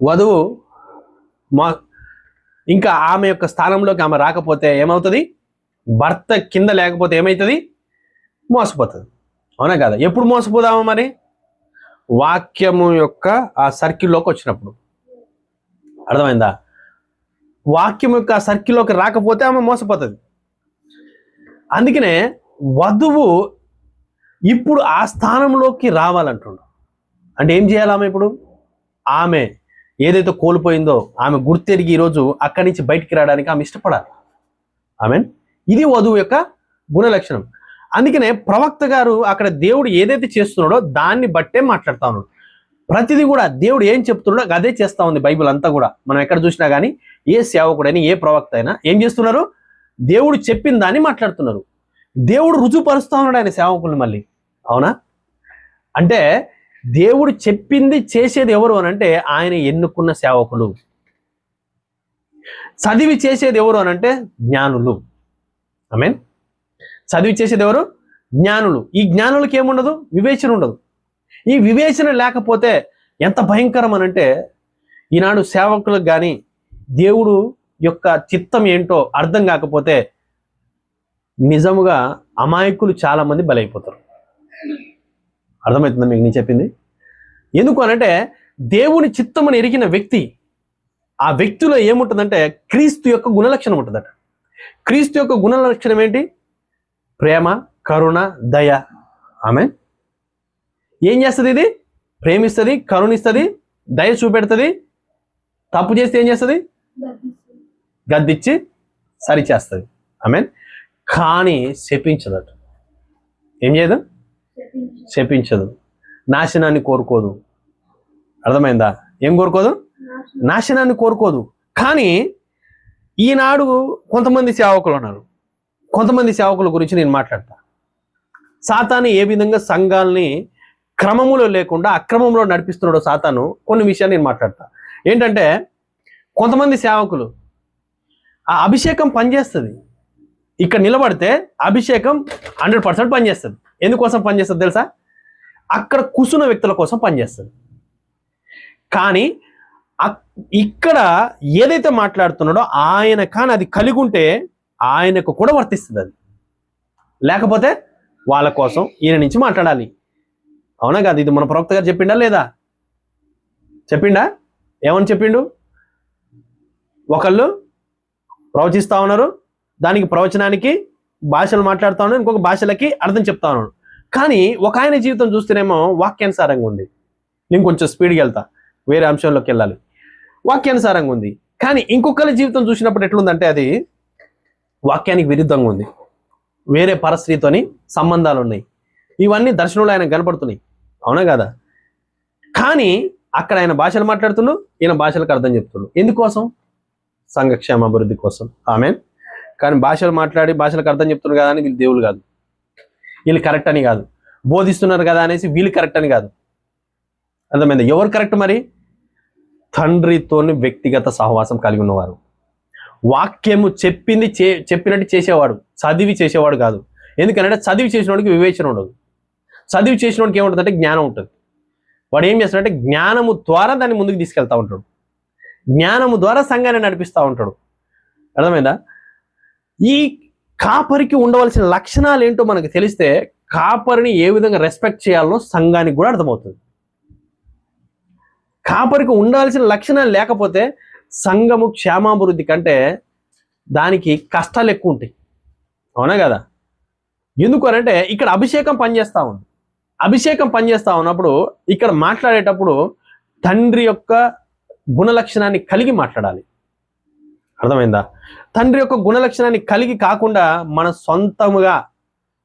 వధువు ఇంకా ఆమె యొక్క స్థానంలోకి ఆమె రాకపోతే ఏమవుతుంది? భర్త కింద లేకపోతే ఏమవుతుంది? మోసపోతుంది. అవునా కదా? ఎప్పుడు మోసపోదామా మరి? వాక్యము యొక్క ఆ సర్కిల్లోకి వచ్చినప్పుడు. అర్థమైందా? వాక్యం యొక్క సర్కిల్లోకి రాకపోతే ఆమె మోసపోతుంది. అందుకనే వధువు ఇప్పుడు ఆ స్థానంలోకి రావాలంటుండు. అంటే ఏం చేయాలి? ఆమె ఇప్పుడు ఆమె ఏదైతే కోల్పోయిందో ఆమె గుర్తెరిగి ఈరోజు అక్కడి నుంచి బయటికి రావడానికి ఆమె ఇష్టపడాలి. ఆమెన్. ఇది వధువు యొక్క గుణలక్షణం. అందుకనే ప్రవక్త గారు అక్కడ దేవుడు ఏదైతే చేస్తున్నాడో దాన్ని బట్టే మాట్లాడుతా ఉన్నాడు. ప్రతిదీ కూడా దేవుడు ఏం చెప్తున్నాడో అదే చేస్తా ఉంది బైబిల్ అంతా కూడా. మనం ఎక్కడ చూసినా కానీ ఏ సేవకుడైనా ఏ ప్రవక్త అయినా ఏం చేస్తున్నారు? దేవుడు చెప్పిన దాన్ని మాట్లాడుతున్నారు. దేవుడు రుజువుపరుస్తా ఉన్నాడు ఆయన సేవకుల్ని మళ్ళీ. అవునా? అంటే దేవుడు చెప్పింది చేసేది ఎవరు అని అంటే ఆయన ఎన్నుకున్న సేవకులు. చదివి చేసేది ఎవరు అని అంటే జ్ఞానులు. ఆమేన్. చదివి చేసేది ఎవరు? జ్ఞానులు. ఈ జ్ఞానులకి ఏముండదు? వివేచన ఉండదు. ఈ వివేచన లేకపోతే ఎంత భయంకరం అనంటే, ఈనాడు సేవకులకు కానీ దేవుడు యొక్క చిత్తం ఏంటో అర్థం కాకపోతే నిజముగా అమాయకులు చాలా మంది బలైపోతారు. అర్థమవుతుందా మీకు నేను చెప్పింది? ఎందుకు అనంటే దేవుని చిత్తమును ఎరిగిన వ్యక్తి, ఆ వ్యక్తిలో ఏముంటుందంటే క్రీస్తు యొక్క గుణలక్షణం ఉంటుందట. క్రీస్తు యొక్క గుణలక్షణం ఏంటి? ప్రేమ, కరుణ, దయ. ఆమె ఏం చేస్తుంది? ఇది ప్రేమిస్తుంది, కరుణిస్తుంది, దయ చూపెడుతుంది. తప్పు చేస్తే ఏం చేస్తుంది? గద్దిచ్చి సరిచేస్తుంది. ఆమె కానీ శపించదట. ఏం చేయదు? శపించదు. నాశనాన్ని కోరుకోదు. అర్థమైందా? ఏం కోరుకోదు? నాశనాన్ని కోరుకోదు. కానీ ఈనాడు కొంతమంది సేవకులు ఉన్నారు. కొంతమంది సేవకుల గురించి నేను మాట్లాడతా. సాతాను ఏ విధంగా సంఘాలని క్రమములో లేకుండా అక్రమంలో నడిపిస్తున్నాడో సాతాను కొన్ని విషయాలు నేను మాట్లాడతా. ఏంటంటే కొంతమంది సేవకులు ఆ అభిషేకం పనిచేస్తుంది. ఇక్కడ నిలబడితే అభిషేకం 100% పనిచేస్తుంది. ఎందుకోసం పనిచేస్తుంది తెలుసా? అక్కడ కూర్చున్న వ్యక్తుల కోసం పనిచేస్తుంది. కానీ ఇక్కడ ఏదైతే మాట్లాడుతున్నాడో ఆయన కానీ అది కలిగి ఉంటే ఆయనకు కూడా వర్తిస్తుంది. అది లేకపోతే వాళ్ళ కోసం ఈయన నుంచి మాట్లాడాలి. అవునా కాదు? ఇది మన ప్రవక్త గారు చెప్పిండా లేదా? చెప్పిండా? ఏమని చెప్పిండు? ఒకళ్ళు ప్రవచిస్తా ఉన్నారు, దానికి ప్రవచనానికి భాషలు మాట్లాడుతూ ఉన్నారు, ఇంకొక భాషలకి అర్థం చెప్తా ఉన్నాడు. కానీ ఒక ఆయన జీవితం చూస్తేనేమో వాక్యానుసారంగా ఉంది. నేను కొంచెం స్పీడ్గా వెళ్తా, వేరే అంశంలోకి వెళ్ళాలి. వాక్యానుసారంగా ఉంది. కానీ ఇంకొకరి జీవితం చూసినప్పుడు ఎట్లుందంటే అది వాక్యానికి విరుద్ధంగా ఉంది. వేరే పరస్త్రీతోని సంబంధాలు ఉన్నాయి. ఇవన్నీ దర్శనంలో ఆయన కనపడుతున్నాయి. అవునా కదా? కానీ అక్కడ ఆయన భాషలు మాట్లాడుతుండు, ఈయన భాషలకు అర్థం చెప్తుండు. ఎందుకోసం? సంఘక్షేమ అభివృద్ధి కోసం. ఆమెన్. కానీ భాషలు మాట్లాడి భాషలకు అర్థం చెప్తున్నారు కదా అని వీళ్ళు దేవుళ్ళు కాదు, వీళ్ళు కరెక్ట్ అని కాదు, బోధిస్తున్నారు కదా అనేసి వీళ్ళు కరెక్ట్ అని కాదు. అర్థమైంది? ఎవరు కరెక్ట్ మరి? తండ్రితోని వ్యక్తిగత సహవాసం కలిగి ఉన్నవారు, వాక్యము చెప్పినట్టు చేసేవాడు, చదివి చేసేవాడు కాదు. ఎందుకంటే చదివి చేసిన వాడికి వివేచన ఉండదు. చదివి చేసిన వాడికి ఏముంటుందంటే జ్ఞానం ఉంటుంది. వాడు ఏం చేస్తాడంటే జ్ఞానము ద్వారా దాన్ని ముందుకు తీసుకెళ్తా ఉంటాడు, జ్ఞానము ద్వారా సంఘాన్ని నడిపిస్తూ ఉంటాడు. అర్థమైందా? ఈ కాపరికి ఉండవలసిన లక్షణాలు ఏంటో మనకు తెలిస్తే కాపరిని ఏ విధంగా రెస్పెక్ట్ చేయాలో సంఘానికి కూడా అర్థమవుతుంది. కాపరికి ఉండాల్సిన లక్షణాలు లేకపోతే సంఘము క్షేమాభివృద్ధి కంటే దానికి కష్టాలు ఎక్కువ ఉంటాయి. అవునా కదా? ఎందుకు అనంటే ఇక్కడ అభిషేకం పనిచేస్తూ ఉంది. అభిషేకం పనిచేస్తూ ఉన్నప్పుడు ఇక్కడ మాట్లాడేటప్పుడు తండ్రి యొక్క గుణలక్షణాన్ని కలిగి మాట్లాడాలి. అర్థమైందా? తండ్రి యొక్క గుణలక్షణాన్ని కలిగి కాకుండా మన సొంతముగా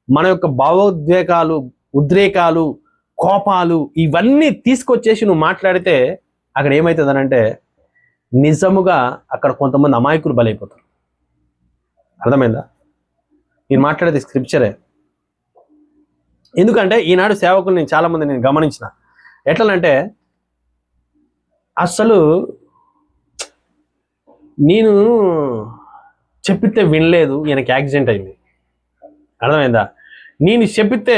మన యొక్క భావోద్వేగాలు, ఉద్రేకాలు, కోపాలు ఇవన్నీ తీసుకొచ్చేసి నువ్వు మాట్లాడితే అక్కడ ఏమవుతుందనంటే నిజముగా అక్కడ కొంతమంది అమాయకులు బలైపోతారు. అర్థమైందా? నేను మాట్లాడేది స్క్రిప్చరే. ఎందుకంటే ఈనాడు సేవకులు నేను చాలామంది నేను గమనించిన ఎట్లంటే అసలు నేను చెప్పితే వినలేదు, ఈయనకి యాక్సిడెంట్ అయింది. అర్థమైందా? నేను చెప్పితే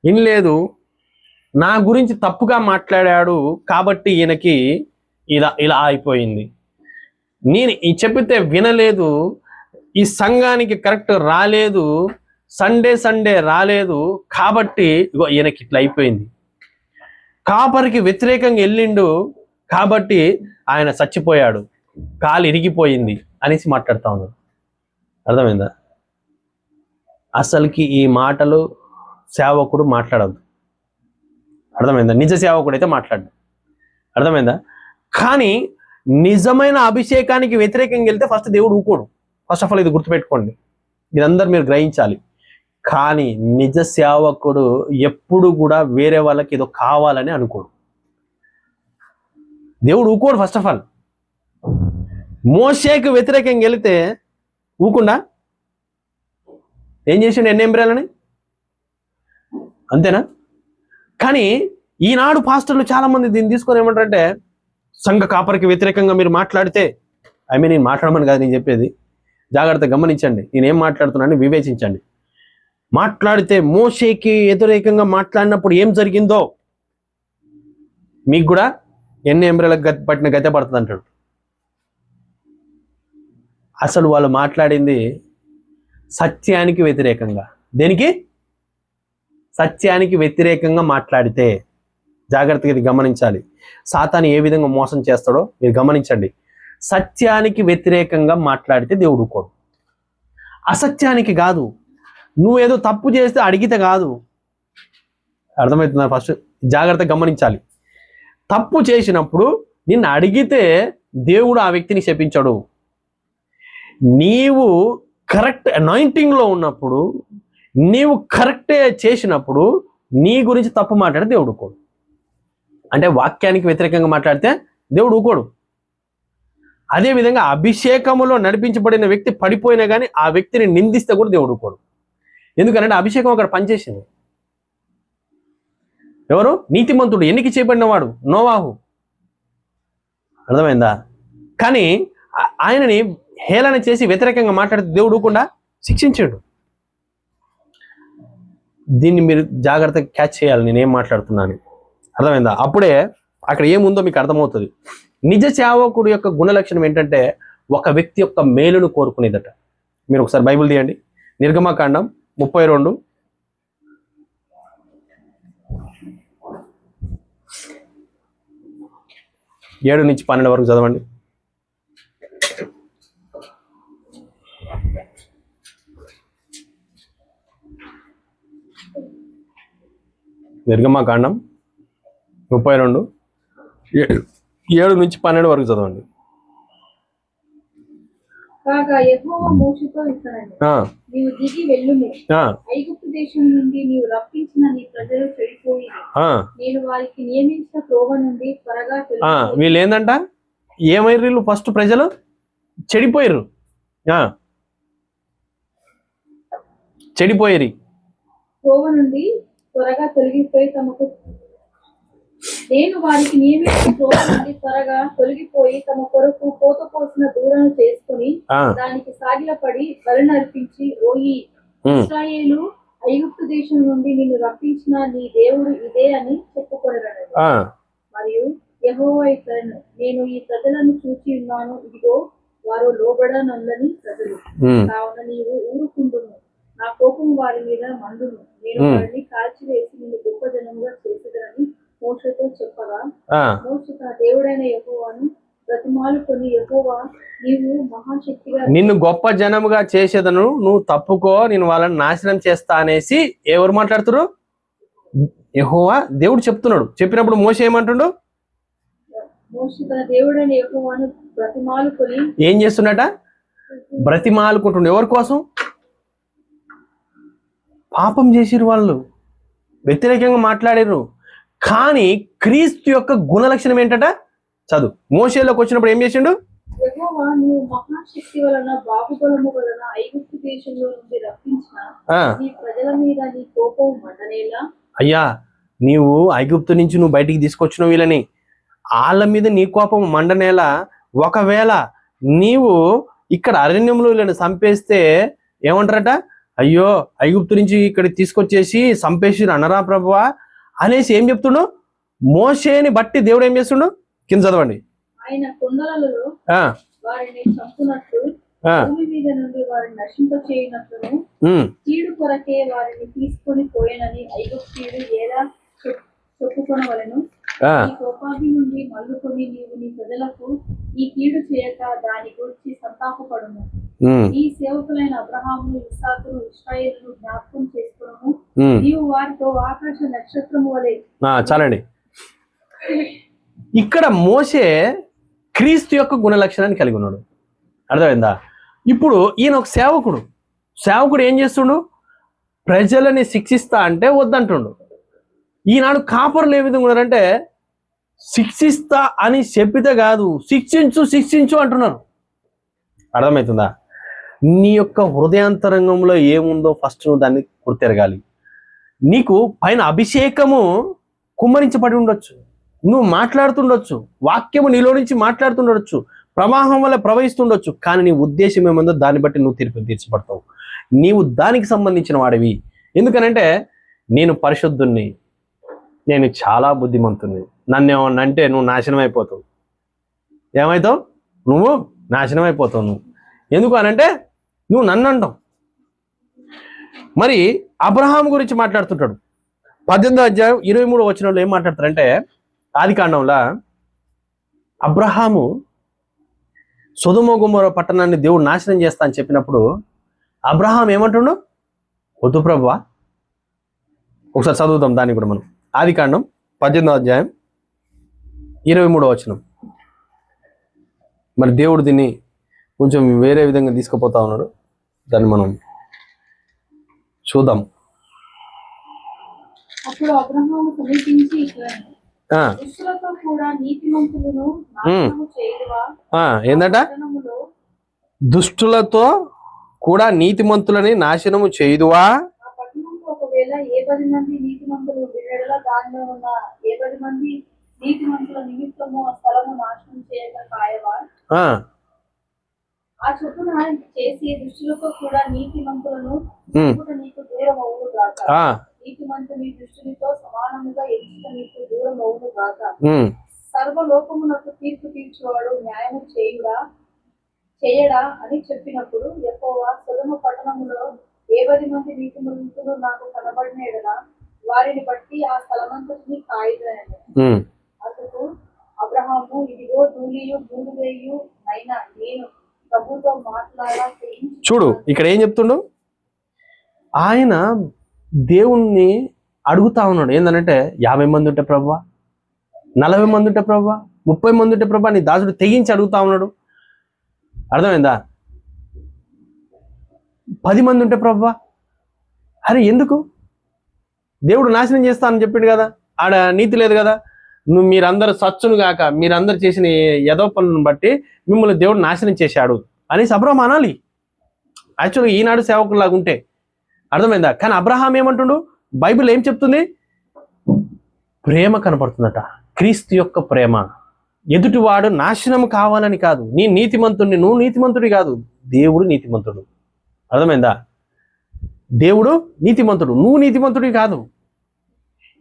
వినలేదు, నా గురించి తప్పుగా మాట్లాడాడు కాబట్టి ఈయనకి ఇలా అయిపోయింది. నేను చెప్పితే వినలేదు, ఈ సంఘానికి కరెక్ట్ రాలేదు, సండే రాలేదు కాబట్టి ఈయనకి ఇట్లా అయిపోయింది. కాపరికి వ్యతిరేకంగా వెళ్ళిండు కాబట్టి ఆయన చచ్చిపోయాడు, కాలు ఇరిగిపోయింది అనేసి మాట్లాడుతూ ఉన్నారు. అర్థమైందా? అసలుకి ఈ మాటలు సేవకుడు మాట్లాడద్దు. అర్థమైందా? నిజ సేవకుడు అయితే మాట్లాడు. అర్థమైందా? కానీ నిజమైన అభిషేకానికి వ్యతిరేకంగా వెళ్తే ఫస్ట్ దేవుడు ఊకోడు. ఫస్ట్ ఆఫ్ ఆల్ ఇది గుర్తుపెట్టుకోండి, ఇదందరూ మీరు గ్రహించాలి. కానీ నిజ సేవకుడు ఎప్పుడు కూడా వేరే వాళ్ళకి ఏదో కావాలని అనుకోడు. దేవుడు ఊకోడు. ఫస్ట్ ఆఫ్ ఆల్ మోషేకు వ్యతిరేకంగా వెళితే ఊకుండా ఏం చేసిండు? ఎన్నేంబ్రాలని, అంతేనా? కానీ ఈనాడు పాస్టర్లు చాలా మంది దీన్ని తీసుకొని ఏమంటారంటే సంఘ కాపరికి వ్యతిరేకంగా మీరు మాట్లాడితే, నేను మాట్లాడమని కాదు నేను చెప్పేది, జాగ్రత్తగా గమనించండి, నేనేం మాట్లాడుతున్నానని వివేచించండి. మాట్లాడితే మోషేకి వ్యతిరేకంగా మాట్లాడినప్పుడు ఏం జరిగిందో మీకు కూడా ఎన్నేంబ్రాలకు పట్టిన గతే పడుతుంది అంటాడు. అసలు వాళ్ళు మాట్లాడింది సత్యానికి వ్యతిరేకంగా. దేనికి? సత్యానికి వ్యతిరేకంగా మాట్లాడితే, జాగ్రత్తగా ఇది గమనించాలి. సాతాను ఏ విధంగా మోసం చేస్తాడో మీరు గమనించండి. సత్యానికి వ్యతిరేకంగా మాట్లాడితే దేవుడు ఊరుకోడు. అసత్యానికి కాదు, నువ్వేదో తప్పు చేస్తే అడిగితే కాదు. అర్థమవుతుందా? ఫస్ట్ జాగ్రత్తగా గమనించాలి. తప్పు చేసినప్పుడు నిన్ను అడిగితే దేవుడు ఆ వ్యక్తిని శపించాడు. నీవు కరెక్ట్ అనాయింటింగ్లో ఉన్నప్పుడు, నీవు కరెక్టే చేసినప్పుడు నీ గురించి తప్పు మాట్లాడితే దేవుడు ఊరుకోడు. అంటే వాక్యానికి వ్యతిరేకంగా మాట్లాడితే దేవుడు ఊరుకోడు. అదేవిధంగా అభిషేకములో నడిపించబడిన వ్యక్తి పడిపోయినా కానీ ఆ వ్యక్తిని నిందిస్తే కూడా దేవుడు ఊరుకోడు. ఎందుకంటే అభిషేకం అక్కడ పనిచేసింది. ఎవరు? నీతిమంతుడు, ఎన్నిక చేయబడినవాడు నోవాహు. అర్థమైందా? కానీ ఆయనని హేళన చేసి వ్యతిరేకంగా మాట్లాడితే దేవుడు ఊరుకుండా శిక్షించాడు. దీన్ని మీరు జాగ్రత్తగా క్యాచ్ చేయాలి నేనేం మాట్లాడుతున్నాను. అర్థమైందా? అప్పుడే అక్కడ ఏముందో మీకు అర్థమవుతుంది. నిజ సేవకుడు యొక్క గుణలక్షణం ఏంటంటే ఒక వ్యక్తి యొక్క మేలును కోరుకునేదట. మీరు ఒకసారి బైబిల్ తీయండి, నిర్గమకాండం 32 7 నుంచి 12 వరకు చదవండి. నిర్గమకాండం 32 7 నుంచి 12 వరకు చదవండి.
కాగా యెహోవా మోషేతో ఇట్లనెను, నీవు దిగి వెళ్ళుము. ఐగుప్తు దేశం నుండి నీవు రప్పించిన నీ ప్రజలు చెడిపోయిరి. నేను వారికి నియమించిన త్రోవ నుండి త్వరగా
వీళ్ళు ఏందంట? ఏమైర్రు? ఫస్ట్ ప్రజలు చెడిపోయిర్రు. చెడిపోయిరి.
త్రోవ నుండి త్వరగా తొలగిపోయి తమకు నేను వారికి నియమించిన త్రోవ నుండి త్వరగా తొలగిపోయి తమ కొరకు పోత పోసిన దూరను చేసుకుని దానికి సాగిలపడి బలిని అర్పించి, ఓయి ఇశ్రాయేలు, ఐగుప్తు దేశం నుండి నిన్ను రప్పించిన నీ దేవుడు ఇదే అని చెప్పుకొనెదరు. మరియు యెహోవా ఇట్లనెను, నేను ఈ ప్రజలను చూచి ఉన్నాను, ఇదిగో వారు లోబడనొల్లని ప్రజలు. కావున నీవు ఊరుకుందుము, నా కోపం వారి మీద మండును, నేను వారిని కాల్చివేసి నిన్ను గొప్ప జనముగా చేసేదనని మోషేతో చెప్పగా, మోషే తన దేవుడైన యెహోవాను బ్రతిమాలుకొని, యెహోవా నీవు మహాశక్తిగా
నిన్ను గొప్ప జనముగా చేసేదను, నువ్వు తప్పుకో, నేను వాళ్ళని నాశనం చేస్తా అనేసి ఎవరు మాట్లాడుతున్నారు? యెహోవా దేవుడు చెప్తున్నాడు. చెప్పినప్పుడు మోషే ఏమంటుండు?
మోషే తన దేవుడైన యెహోవాను బ్రతిమాలుకొని
ఏం చేస్తున్నట? బ్రతిమాలుకుంటుండు. ఎవరి కోసం? పాపం చేసిరు వాళ్ళు, వ్యతిరేకంగా మాట్లాడారు. కానీ క్రీస్తు యొక్క గుణలక్షణం ఏంటట? చదువు. మోషేలోకి వచ్చినప్పుడు ఏం చేసిండు?
యెహోవా నీవు మహాశక్తి వలన బాహుబలము వలన ఐగుప్తు దేశంలో నుండి రప్పించిన నీ ప్రజల మీద నీ కోపం మండనేలా? అయ్యా,
నీవు ఐగుప్తు నుంచి నువ్వు బయటికి తీసుకొచ్చినావు వీళ్ళని, వాళ్ళ మీద నీ కోపం మండనేలా? ఒకవేళ నీవు ఇక్కడ అరణ్యంలో వీళ్ళని చంపేస్తే ఏమంటారట? అయ్యో, ఐగుప్తు నుంచి ఇక్కడ తీసుకొచ్చేసి చంపేసి అనరా ప్రభువా అనేసి ఏం చెప్తుండు? మోషేని బట్టి దేవుడు ఏం చేస్తుండు? కింద చదవండి.
ఆయన కొండలలో వారిని చంపునట్లు, భూమి మీద నుండి వారిని నశింప చేయనట్లును, కీడు కొరకే వారిని తీసుకొని పోయేనని ఐగుప్తీయుడు ఎలా చెప్పుకొనవలెను. ఈ కోపాగ్ని నుండి మల్లుకొని నీవు నీ ప్రజలకు ఈ కీడు చేయక దాని గురించి సంతాపపడును. ఈ సేవకులైన అబ్రహాము, ఇస్సాకును, ఇశ్రాయేలును జ్ఞాపకం చేసుకును. నీవు వారితో ఆకాశ నక్షత్రము వలె.
చాలండి. ఇక్కడ మోషే క్రీస్తు యొక్క గుణలక్షణాన్ని కలిగి ఉన్నాడు. అర్థమైందా? ఇప్పుడు ఈయన ఒక సేవకుడు. సేవకుడు ఏం చేస్తుండు? ప్రజలని శిక్షిస్తా అంటే వద్దంటుండు. ఈనాడు కాపరులు ఏ విధంగా ఉన్నారంటే శిక్షిస్తా అని చెప్పితే కాదు, శిక్షించు శిక్షించు అంటున్నారు. అర్థమవుతుందా? నీ యొక్క హృదయాంతరంగంలో ఏముందో ఫస్ట్ నువ్వు దాన్ని గుర్తెరగాలి. నీకు పైన అభిషేకము కుమ్మరించబడి ఉండొచ్చు, నువ్వు మాట్లాడుతుండొచ్చు, వాక్యము నీలో నుంచి మాట్లాడుతుండొచ్చు, ప్రవాహం వల్ల ప్రవహిస్తుండొచ్చు, కానీ నీ ఉద్దేశం ఏముందో దాన్ని బట్టి నువ్వు తీర్చబడతావు. నీవు దానికి సంబంధించిన వాడివి. ఎందుకనంటే నేను పరిశుద్ధుణ్ణి, నేను చాలా బుద్ధిమంతుణ్ణి, నన్ను ఏమన్నా అంటే నువ్వు నాశనం అయిపోతావు. ఏమవుతావు? నువ్వు నాశనం అయిపోతావు. నువ్వు ఎందుకు అనంటే నువ్వు నన్ను అంటావు. మరి అబ్రహాం గురించి మాట్లాడుతుంటాడు. 18వ అధ్యాయం 23వ వచనంలో ఏం మాట్లాడతారంటే, ఆది కాండంలో అబ్రహాము సొదొమ గొమొర్రా పట్టణాన్ని దేవుడు నాశనం చేస్తా అని చెప్పినప్పుడు అబ్రహాం ఏమంటుండు? వద్దు ప్రభువా. ఒకసారి చదువుతాం దాన్ని కూడా మనం. ఆది కాండం 18వ అధ్యాయం 23వ వచనం. మరి దేవుడు దీన్ని కొంచెం వేరే విధంగా తీసుకుపోతా ఉన్నాడు, దాన్ని మనం చూద్దాం.
అప్పుడు అబ్రహాము సమీపించి ఇట్లనెను, దుష్టులతో కూడా నీతిమంతులను నాశనము చేయుదువా?
ఏందట?
పట్టణములో
దుష్టులతో కూడా నీతిమంతులని నాశనము చేయుదువా?
ఆ పట్టణంలో ఒకవేళ 70 మంది నీతిమంతులు విడల దానిలో ఉన్న 70 మంది నీతిమంతుల నిమిత్తము ఆ స్థలము నాశనం చేయక కాయవా? ఆ చొప్పున చేసి దుష్టులతో కూడా నీతిమంతులను నీకు దూరం అవును గాక. నీతిమంతుని దుష్టునితో సమానముగా ఎంచుట నీకు దూరం అవును గాక. సర్వలోకమునకు తీర్పు తీర్చువాడు న్యాయము చేయడా అని చెప్పినప్పుడు యెహోవా సొదొమ పట్టణములో 70 మంది నీతిమంతులు నాకు కనబడిన ఎడల వారిని బట్టి ఆ స్థలమంతటిని కాయుదనెను. అందుకు అబ్రహాము, ఇదిగో ధూళియు బూడిదయు అయినా నేను ప్రభుతో
చూడు ఇక్కడ ఏం చెప్తుండు. ఆయన దేవుణ్ణి అడుగుతా ఉన్నాడు ఏందనంటే, 50 మంది ఉంటే ప్రభువా, 40 మంది ఉంటే ప్రభువా, 30 మంది ఉంటే ప్రభువా, నీ దాసుడు తెగించి అడుగుతా ఉన్నాడు. అర్థమైందా? 10 మంది ఉంటే ప్రభువా. అరే ఎందుకు? దేవుడు నాశనం చేస్తానని చెప్పిండు కదా, ఆడ నీతి లేదు కదా. మీరందరూ సచ్చును గాక, మీరందరూ చేసిన యదో పనులను బట్టి మిమ్మల్ని దేవుడు నాశనం చేశాడు అని అబ్రహాం అనాలి. యాక్చువల్గా ఈనాడు సేవకులాగా ఉంటే. అర్థమైందా? కానీ అబ్రహాం ఏమంటుండు? బైబిల్ ఏం చెప్తుంది? ప్రేమ కనపడుతుందట, క్రీస్తు యొక్క ప్రేమ. ఎదుటివాడు నాశనం కావాలని కాదు. నీ నీతిమంతుడిని, నువ్వు నీతిమంతుడి కాదు, దేవుడు నీతిమంతుడు. అర్థమైందా? దేవుడు నీతిమంతుడు, నువ్వు నీతిమంతుడి కాదు.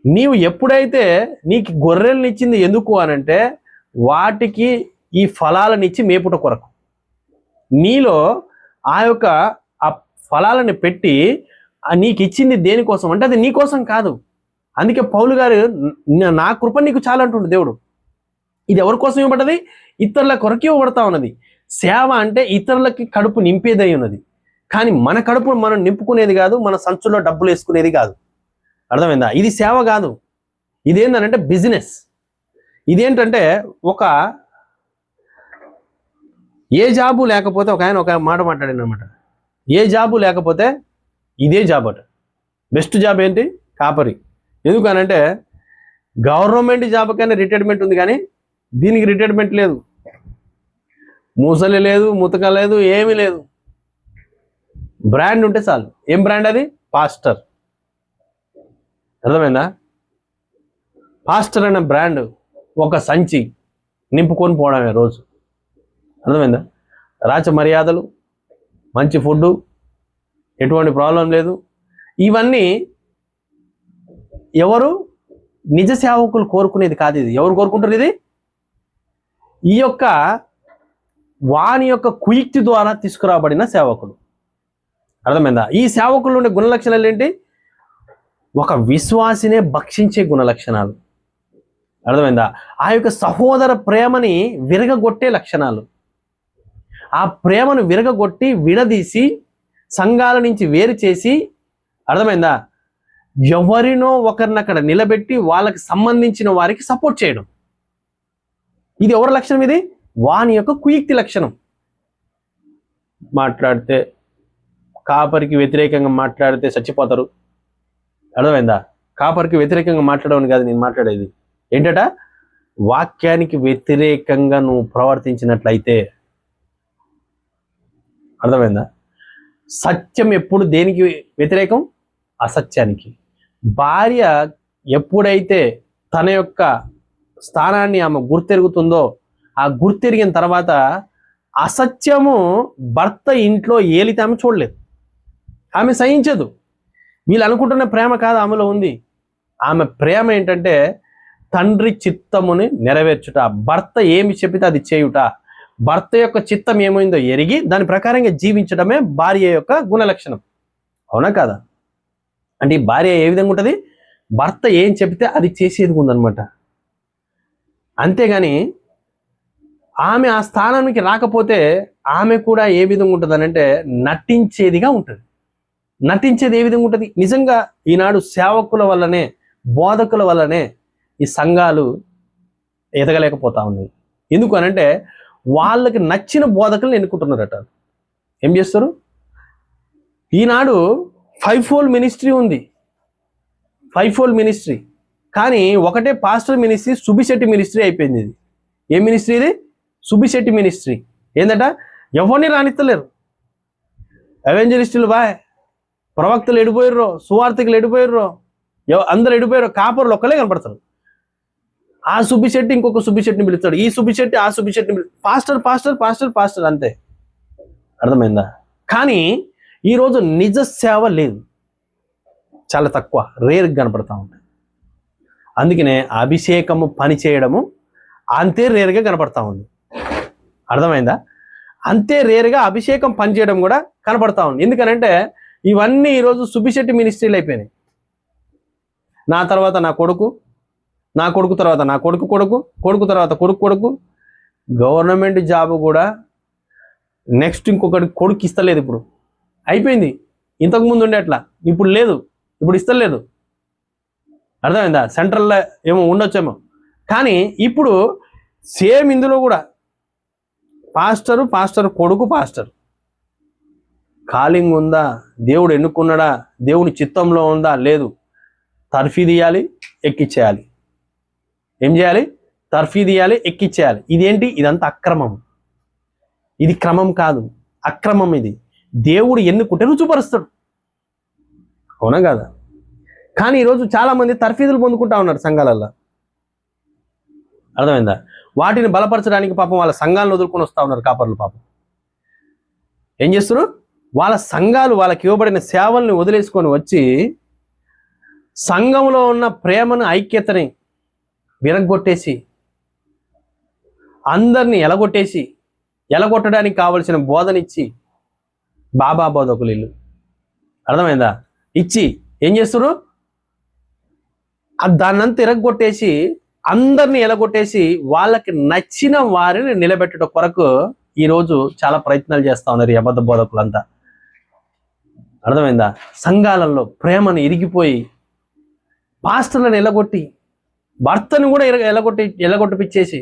నీవు ఎప్పుడైతే నీకు గొర్రెలను ఇచ్చింది ఎందుకు అనంటే, వాటికి ఈ ఫలాలను ఇచ్చి మేపుట కొరకు. నీలో ఆ యొక్క ఆ ఫలాలను పెట్టి నీకు ఇచ్చింది దేనికోసం అంటే అది నీ కోసం కాదు. అందుకే పౌలు గారు నా కృప నీకు చాలా అంటుండు దేవుడు. ఇది ఎవరి కోసం ఇవ్వబడ్డది? ఇతరుల కొరకు ఇవ్వబడతా ఉన్నది. సేవ అంటే ఇతరులకి కడుపు నింపేదై ఉన్నది, కానీ మన కడుపు మనం నింపుకునేది కాదు, మన సంచుల్లో డబ్బులు వేసుకునేది కాదు. అర్థమైందా? ఇది సేవ కాదు, ఇదేంటంటే బిజినెస్. ఇదేంటంటే ఏ జాబు లేకపోతే ఆయన ఒక మాట మాట్లాడింది అనమాట. ఏ జాబు లేకపోతే ఇదే జాబ్ అట. బెస్ట్ జాబ్ ఏంటి? కాపరి. ఎందుకనంటే గవర్నమెంట్ జాబ్ కన్నా రిటైర్మెంట్ ఉంది, కానీ దీనికి రిటైర్మెంట్ లేదు. మూసలి లేదు, ముతక లేదు, ఏమీ లేదు. బ్రాండ్ ఉంటే చాలు. ఏం బ్రాండ్ అది? పాస్టర్. అర్థమైందా? పాస్టర్ అనే బ్రాండ్ ఒక సంచి నింపుకొని పోవడమే రోజు. అర్థమైందా? రాచ మర్యాదలు, మంచి ఫుడ్డు, ఎటువంటి ప్రాబ్లం లేదు. ఇవన్నీ ఎవరు? నిజ సేవకులు కోరుకునేది కాదు. ఇది ఎవరు కోరుకుంటారు? ఇది ఈ యొక్క వాని యొక్క కుయుక్తి ద్వారా తీసుకురాబడిన సేవకులు. అర్థమైందా? ఈ సేవకులు ఉండే గుణలక్షణాలు ఏంటి? ఒక విశ్వాసినే భక్షించే గుణలక్షణాలు. అర్థమైందా? ఆ యొక్క సహోదర ప్రేమని విరగగొట్టే లక్షణాలు. ఆ ప్రేమను విరగగొట్టి విడదీసి సంఘాల నుంచి వేరు చేసి, అర్థమైందా, ఎవరినో ఒకరిని అక్కడ నిలబెట్టి వాళ్ళకి సంబంధించిన వారికి సపోర్ట్ చేయడం. ఇది ఎవరి లక్షణం? ఇది వాని యొక్క కుయుక్తి లక్షణం. మాట్లాడితే కాపరికి వ్యతిరేకంగా మాట్లాడితే చచ్చిపోతారు. అర్థమైందా? కాపరికి వ్యతిరేకంగా మాట్లాడమని కాదు నేను మాట్లాడేది. ఏంటట? వాక్యానికి వ్యతిరేకంగా నువ్వు ప్రవర్తించినట్లయితే. అర్థమైందా? సత్యం ఎప్పుడు దేనికి వ్యతిరేకం? అసత్యానికి. భార్య ఎప్పుడైతే తన యొక్క స్థానాన్ని ఆమె గుర్తెరుగుతుందో, ఆ గుర్తెరిగిన తర్వాత అసత్యము భర్త ఇంట్లో ఏలితే ఆమె చూడలేదు, ఆమె సహించదు. వీళ్ళు అనుకుంటున్న ప్రేమ కాదు ఆమెలో ఉంది. ఆమె ప్రేమ ఏంటంటే తండ్రి చిత్తముని నెరవేర్చుట, భర్త ఏమి చెప్పితే అది చేయుట, భర్త యొక్క చిత్తం ఏమైందో ఎరిగి దాని ప్రకారంగా జీవించడమే భార్య యొక్క గుణలక్షణం. అవునా కాదా? అంటే ఈ భార్య ఏ విధంగా ఉంటుంది? భర్త ఏం చెప్తే అది చేసేది ఉందన్నమాట. అంతేగాని ఆమె ఆ స్థానానికి రాకపోతే ఆమె కూడా ఏ విధంగా ఉంటుంది అంటే నటించేదిగా ఉంటుంది. నటించేది ఏ విధంగా ఉంటుంది? నిజంగా ఈనాడు సేవకుల వల్లనే, బోధకుల వల్లనే ఈ సంఘాలు ఎదగలేకపోతా ఉన్నాయి. ఎందుకు అనంటే వాళ్ళకి నచ్చిన బోధకులను ఎన్నుకుంటున్నారట. ఏం చేస్తారు? ఈనాడు 5-fold మినిస్ట్రీ ఉంది, 5-fold మినిస్ట్రీ. కానీ ఒకటే పాస్టర్ మినిస్ట్రీ, సుబ్బిశెట్టి మినిస్ట్రీ అయిపోయింది. ఇది ఏ మినిస్ట్రీ? ఇది సుబ్బిశెట్టి మినిస్ట్రీ. ఏందట? ఎవరిని రానిత్తలేరు. ఎవెంజలిస్టులు బాయ్, ప్రవక్తలు ఎడిపోయారు, సువార్థికులు ఎడిపోయారు, అందరు ఎడిపోయారు, కాపర్లు ఒక్కలే కనపడతారు. ఆ సుబ్బిశెట్టి ఇంకొక సుబ్బిశెట్టిని పిలుస్తాడు, ఈ సుబ్బిశెట్టి ఆ సుబ్బిశెట్టిని పాస్టర్ పాస్టర్ పాస్టర్ పాస్టర్ అంతే. అర్థమైందా? కానీ ఈరోజు నిజ సేవ లేదు, చాలా తక్కువ, రేర్గా కనపడతా ఉంటాయి. అందుకనే అభిషేకము పని చేయడము అంతే రేరుగా కనపడతా ఉంది. అర్థమైందా? అంతే రేరుగా అభిషేకం పనిచేయడం కూడా కనపడతా ఉంది. ఎందుకనంటే ఇవన్నీ ఈరోజు సుబ్బిశెట్టి మినిస్ట్రీలు అయిపోయినాయి. నా తర్వాత నా కొడుకు, నా కొడుకు తర్వాత నా కొడుకు కొడుకు, కొడుకు తర్వాత కొడుకు కొడుకు. గవర్నమెంట్ జాబ్ కూడా నెక్స్ట్ ఇంకొకటి కొడుకు ఇస్తలేదు. ఇప్పుడు అయిపోయింది. ఇంతకుముందు ఉండే అట్లా ఇప్పుడు లేదు, ఇప్పుడు ఇస్తలేదు. అర్థమైందా? సెంట్రల్లో ఏమో ఉండొచ్చేమో, కానీ ఇప్పుడు సేమ్ ఇందులో కూడా పాస్టర్ కొడుకు పాస్టర్. కాలింగ్ ఉందా? దేవుడు ఎన్నుకున్నాడా? దేవుని చిత్తంలో ఉందా? లేదు. తర్ఫీదు ఇవ్వాలి, ఎక్కిచ్చేయాలి. ఏం చేయాలి? తర్ఫీదు ఇవ్వాలి, ఎక్కిచ్చేయాలి. ఇదేంటి? ఇదంతా అక్రమం. ఇది క్రమం కాదు, అక్రమం. ఇది దేవుడు ఎన్నుకుంటే రుజుపరుస్తాడు. అవునా కాదా? కానీ ఈరోజు చాలా మంది తర్ఫీదులు పొందుకుంటా ఉన్నారు సంఘాలల్లో. అర్థమైందా? వాటిని బలపరచడానికి పాపం వాళ్ళ సంఘాలను వదులుకొని వస్తూ ఉన్నారు కాపర్లు. పాపం ఏం చేస్తారు? వాళ్ళ సంఘాలు వాళ్ళకి ఇవ్వబడిన సేవల్ని వదిలేసుకొని వచ్చి సంఘంలో ఉన్న ప్రేమను, ఐక్యతని విరగొట్టేసి, అందరినీ ఎలగొట్టడానికి కావలసిన బోధనిచ్చి, బాబా బోధకులు ఇల్లు. అర్థమైందా? ఇచ్చి ఏం చేస్తారు? దాన్నంతా ఇరగొట్టేసి, అందరినీ ఎలగొట్టేసి వాళ్ళకి నచ్చిన వారిని నిలబెట్టడం కొరకు ఈరోజు చాలా ప్రయత్నాలు చేస్తూ ఉన్నారు ఈ అబద్ధ బోధకులంతా. అర్థమైందా? సంఘాలలో ప్రేమను ఇరిగిపోయి పాస్టర్లను ఎలగొట్టి, భర్తను కూడా ఎలగొట్టిపిచ్చేసి,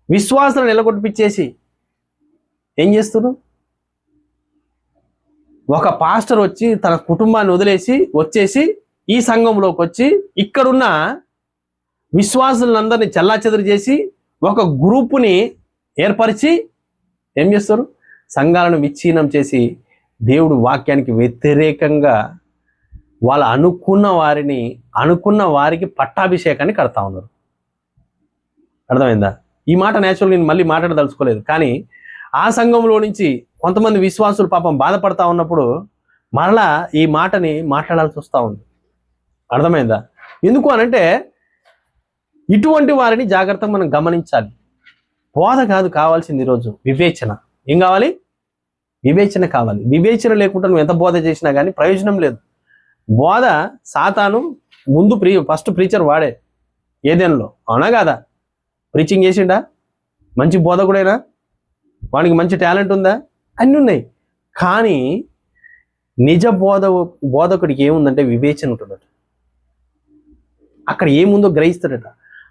విశ్వాసాలను ఎలగొట్టిపిచ్చేసి ఏం చేస్తున్నారు? ఒక పాస్టర్ వచ్చి తన కుటుంబాన్ని వదిలేసి వచ్చేసి ఈ సంఘంలోకి వచ్చి ఇక్కడున్న విశ్వాసులందరినీ చెల్లాచెదరు చేసి ఒక గ్రూపుని ఏర్పరిచి ఏం చేస్తారు? సంఘాలను విచ్ఛిన్నం చేసి దేవుడు వాక్యానికి వ్యతిరేకంగా వాళ్ళు అనుకున్న వారికి పట్టాభిషేకాన్ని కడతా ఉన్నారు. అర్థమైందా? ఈ మాట నేచురల్ నేను మళ్ళీ మాట్లాడదలుచుకోలేదు, కానీ ఆ సంఘంలో నుంచి కొంతమంది విశ్వాసులు పాపం బాధపడతా ఉన్నప్పుడు మరలా ఈ మాటని మాట్లాడాల్సి వస్తూ ఉంది. అర్థమైందా? ఎందుకు అనంటే ఇటువంటి వారిని జాగ్రత్తగా మనం గమనించాలి. బోధ కాదు కావాల్సింది ఈరోజు, వివేచన. ఏం కావాలి? వివేచన కావాలి. వివేచన లేకుండా నువ్వు ఎంత బోధ చేసినా కానీ ప్రయోజనం లేదు. బోధ సాతాను ముందు ఫస్ట్ ప్రీచర్ వాడే ఏదైనాలో. అవునా కాదా? ప్రీచింగ్ చేసిండా? మంచి బోధకుడైనా? వానికి మంచి టాలెంట్ ఉందా? అన్నీ ఉన్నాయి. కానీ నిజ బోధకుడికి ఏముందంటే వివేచన ఉంటుందట. అక్కడ ఏముందో గ్రహిస్తాడట.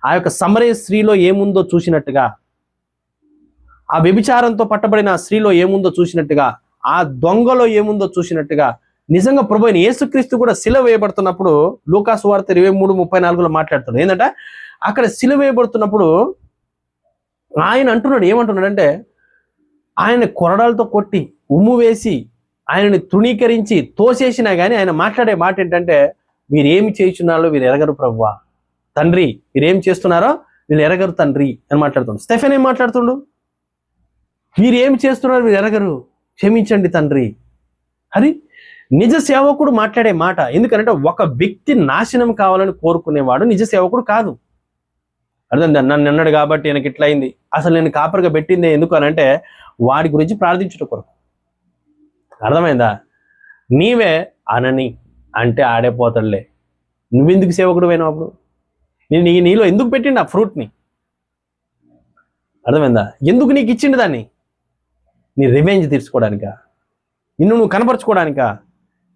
ఆ యొక్క సమరయ స్త్రీలో ఏముందో చూసినట్టుగా, ఆ వ్యభిచారంతో పట్టబడిన స్త్రీలో ఏముందో చూసినట్టుగా, ఆ దొంగలో ఏముందో చూసినట్టుగా, నిజంగా ప్రభు అయిన యేసుక్రీస్తు కూడా సిలువ వేయబడుతున్నప్పుడు లూకా సువార్త 23:34 మాట్లాడుతున్నాడు. ఏంటంటే అక్కడ సిలువ వేయబడుతున్నప్పుడు ఆయన అంటున్నాడు, ఏమంటున్నాడంటే ఆయన కొరడాలతో కొట్టి ఉమ్ము వేసి ఆయనని తృణీకరించి తోసేసినా కానీ ఆయన మాట్లాడే మాట ఏంటంటే, వీరేమి చేస్తున్నారో వీరు ఎరగరు ప్రభువా, తండ్రి వీరేం చేస్తున్నారో వీళ్ళు ఎరగరు తండ్రి అని మాట్లాడుతుండు. స్టెఫెన్ ఏం మాట్లాడుతుండు? వీరేమి చేస్తున్నారో వీరు ఎరగరు, క్షమించండి తండ్రి. అది నిజ సేవకుడు మాట్లాడే మాట. ఎందుకంటే ఒక వ్యక్తి నాశనం కావాలని కోరుకునేవాడు నిజ సేవకుడు కాదు. అర్థమైందా? నన్ను అన్నాడు కాబట్టి నాకు ఇట్లా అయింది. అసలు నేను కాపరిగా పెట్టిందే ఎందుకు అనంటే వాడి గురించి ప్రార్థించుట కొరకు. అర్థమైందా? నీవే అనని అంటే ఆడేపోతాడులే, నువ్వెందుకు సేవకుడు అయినావు అప్పుడు? నీలో ఎందుకు పెట్టిండు ఆ ఫ్రూట్ని? అర్థమైందా? ఎందుకు నీకు ఇచ్చిండు దాన్ని? నీ రివెంజ్ తీర్చుకోవడానికా? నువ్వు కనపరుచుకోవడానికా?